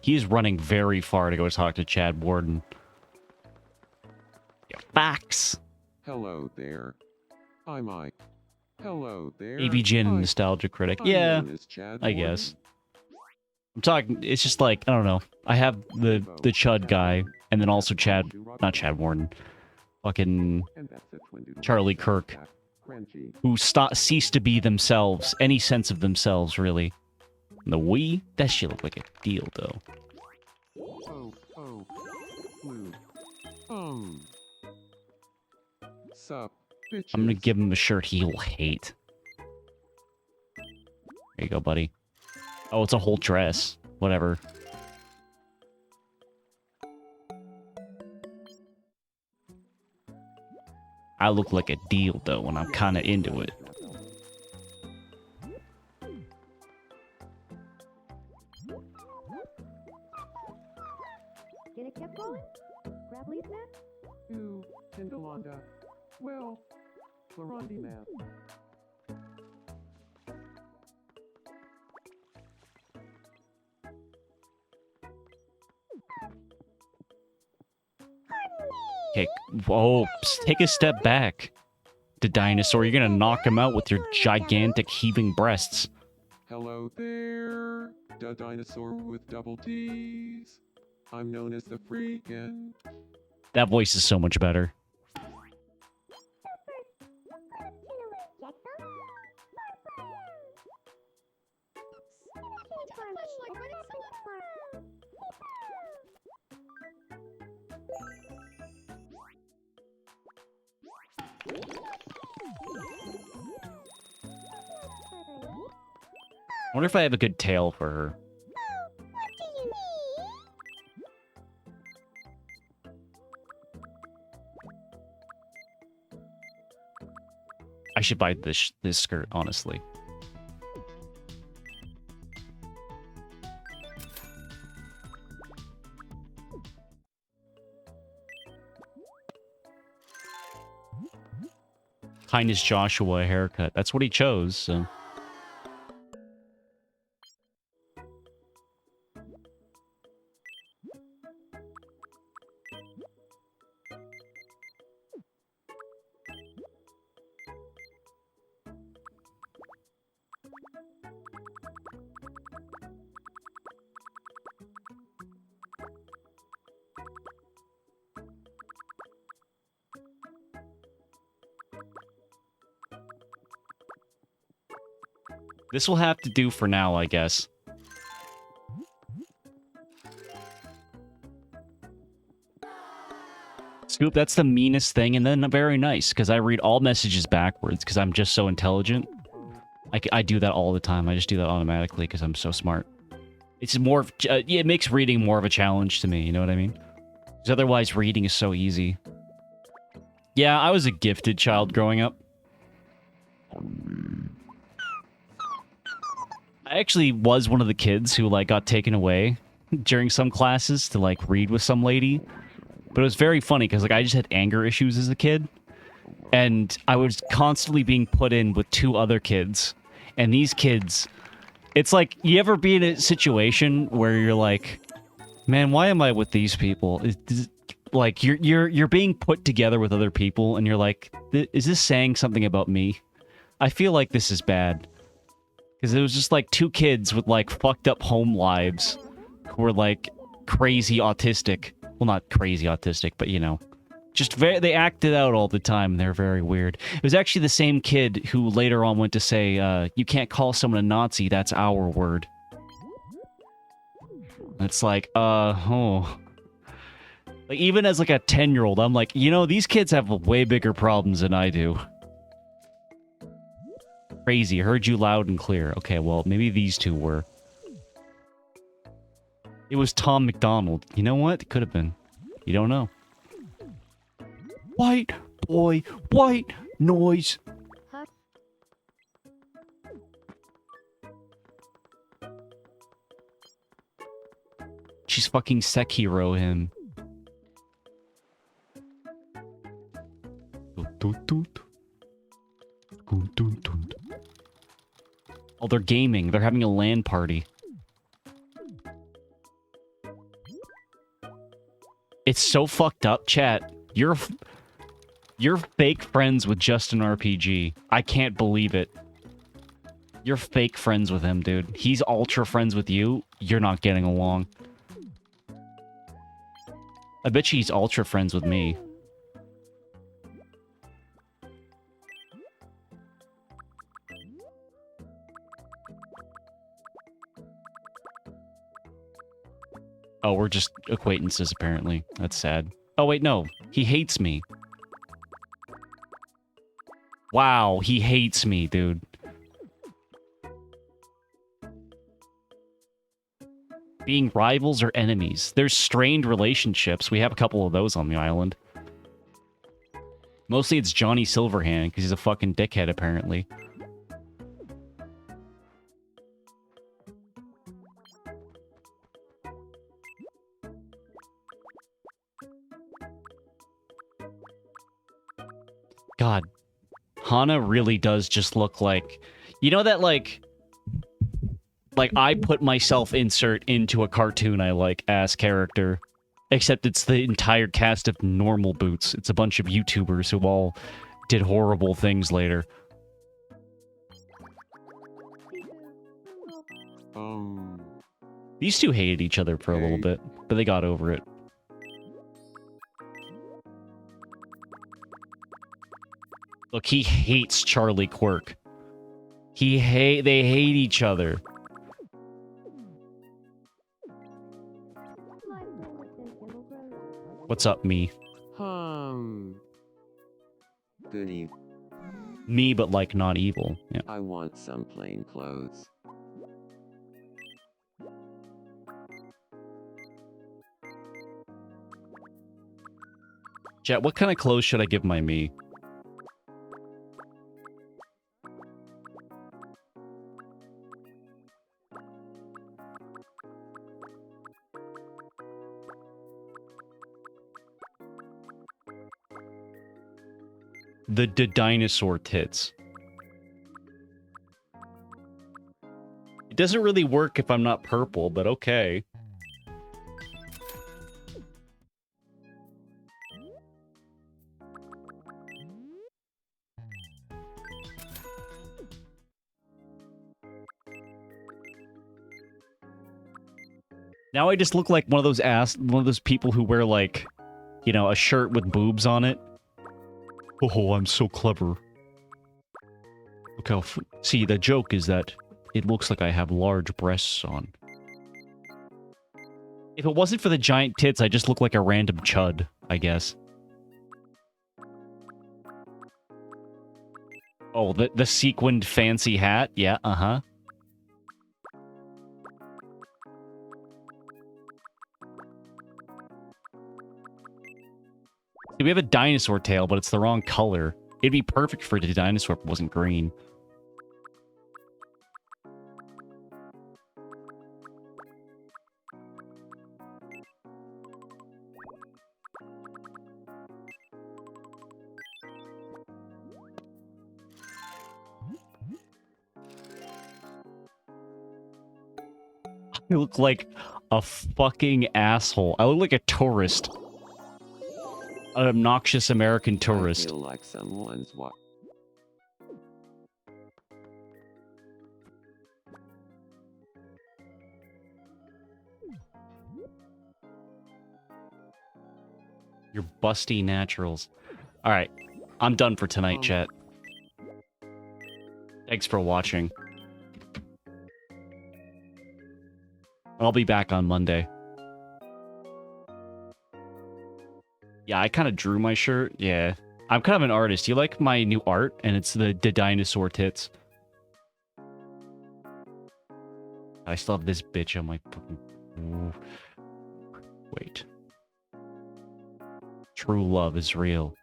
He is running very far to go talk to Chad Warden. Facts. Hello there. I'm Mike. Hello there. AV Jin, Nostalgia Critic. Yeah, I guess. I'm talking, it's just like, I don't know. I have the Chud guy, and then also Chad, not Chad Warden, fucking Charlie Kirk, who ceased to be themselves, any sense of themselves, really. And the Wii, that shit looked like a deal, though. Sup, I'm gonna give him a shirt he'll hate. There you go, buddy. Oh, it's a whole dress. Whatever. I look like a deal, though, when I'm kind of into it. Get it kept going? Grab leaf net? Ooh, Tindalonda. Well, Florondi man. Okay, whoa, take a step back. The dinosaur, you're gonna knock him out with your gigantic heaving breasts. Hello there, the dinosaur with double T's. I'm known as the Freakin'. That voice is so much better. I wonder if I have a good tail for her. I should buy this skirt, honestly. Kindness Joshua haircut. That's what he chose, so. This will have to do for now, I guess. Scoop, that's the meanest thing, and then very nice, because I read all messages backwards, because I'm just so intelligent. I do that all the time. I just do that automatically, because I'm so smart. It's more, it makes reading more of a challenge to me, you know what I mean? Because otherwise, reading is so easy. Yeah, I was a gifted child growing up. I actually was one of the kids who, like, got taken away during some classes to, like, read with some lady. But it was very funny, because, like, I just had anger issues as a kid. And I was constantly being put in with two other kids. And these kids... It's like, you ever be in a situation where you're like, man, why am I with these people? Like, you're being put together with other people, and you're like, is this saying something about me? I feel like this is bad. Because it was just like two kids with like fucked up home lives who were like crazy autistic. Well, not crazy autistic, but you know, just they acted out all the time. And they're very weird. It was actually the same kid who later on went to say, you can't call someone a Nazi, that's our word. It's like, oh. Like, even as like a 10-year-old, I'm like, you know, these kids have way bigger problems than I do. Crazy. Heard you loud and clear. Okay, well, maybe these two were. It was Tom McDonald. You know what? It could have been. You don't know. White boy, white noise. She's fucking Sekiro him. Oh, they're gaming. They're having a LAN party. It's so fucked up, chat. You're fake friends with Justin RPG. I can't believe it. You're fake friends with him, dude. He's ultra friends with you. You're not getting along. I bet you he's ultra friends with me. Oh, we're just acquaintances, apparently. That's sad. Oh, wait, no. He hates me. Wow, he hates me, dude. Being rivals or enemies. There's strained relationships. We have a couple of those on the island. Mostly it's Johnny Silverhand, because he's a fucking dickhead, apparently. God, Hana really does just look like... You know that, like I put myself insert into a cartoon I like ass character. Except it's the entire cast of normal boots. It's a bunch of YouTubers who all did horrible things later. These two hated each other for a little bit, but they got over it. Look, he hates Charlie Quirk. They hate each other. What's up, me? Good eve. Me, but like not evil. Yeah. I want some plain clothes. Chat, what kind of clothes should I give my me? The dinosaur tits. It doesn't really work if I'm not purple, but okay. Now I just look like one of those people who wear like, you know, a shirt with boobs on it. Oh, I'm so clever. Okay, see, the joke is that it looks like I have large breasts on. If it wasn't for the giant tits, I just look like a random chud, I guess. Oh, the sequined fancy hat? Yeah, uh-huh. We have a dinosaur tail, but it's the wrong color. It'd be perfect for the dinosaur if it wasn't green. I look like a fucking asshole. I look like a tourist. An obnoxious American tourist. I feel like someone's You're busty naturals. Alright. I'm done for tonight, chat. Thanks for watching. I'll be back on Monday. Yeah, I kind of drew my shirt. Yeah. I'm kind of an artist. You like my new art? And it's the dinosaur tits. I still have this bitch on my fucking... Ooh. Wait. True love is real.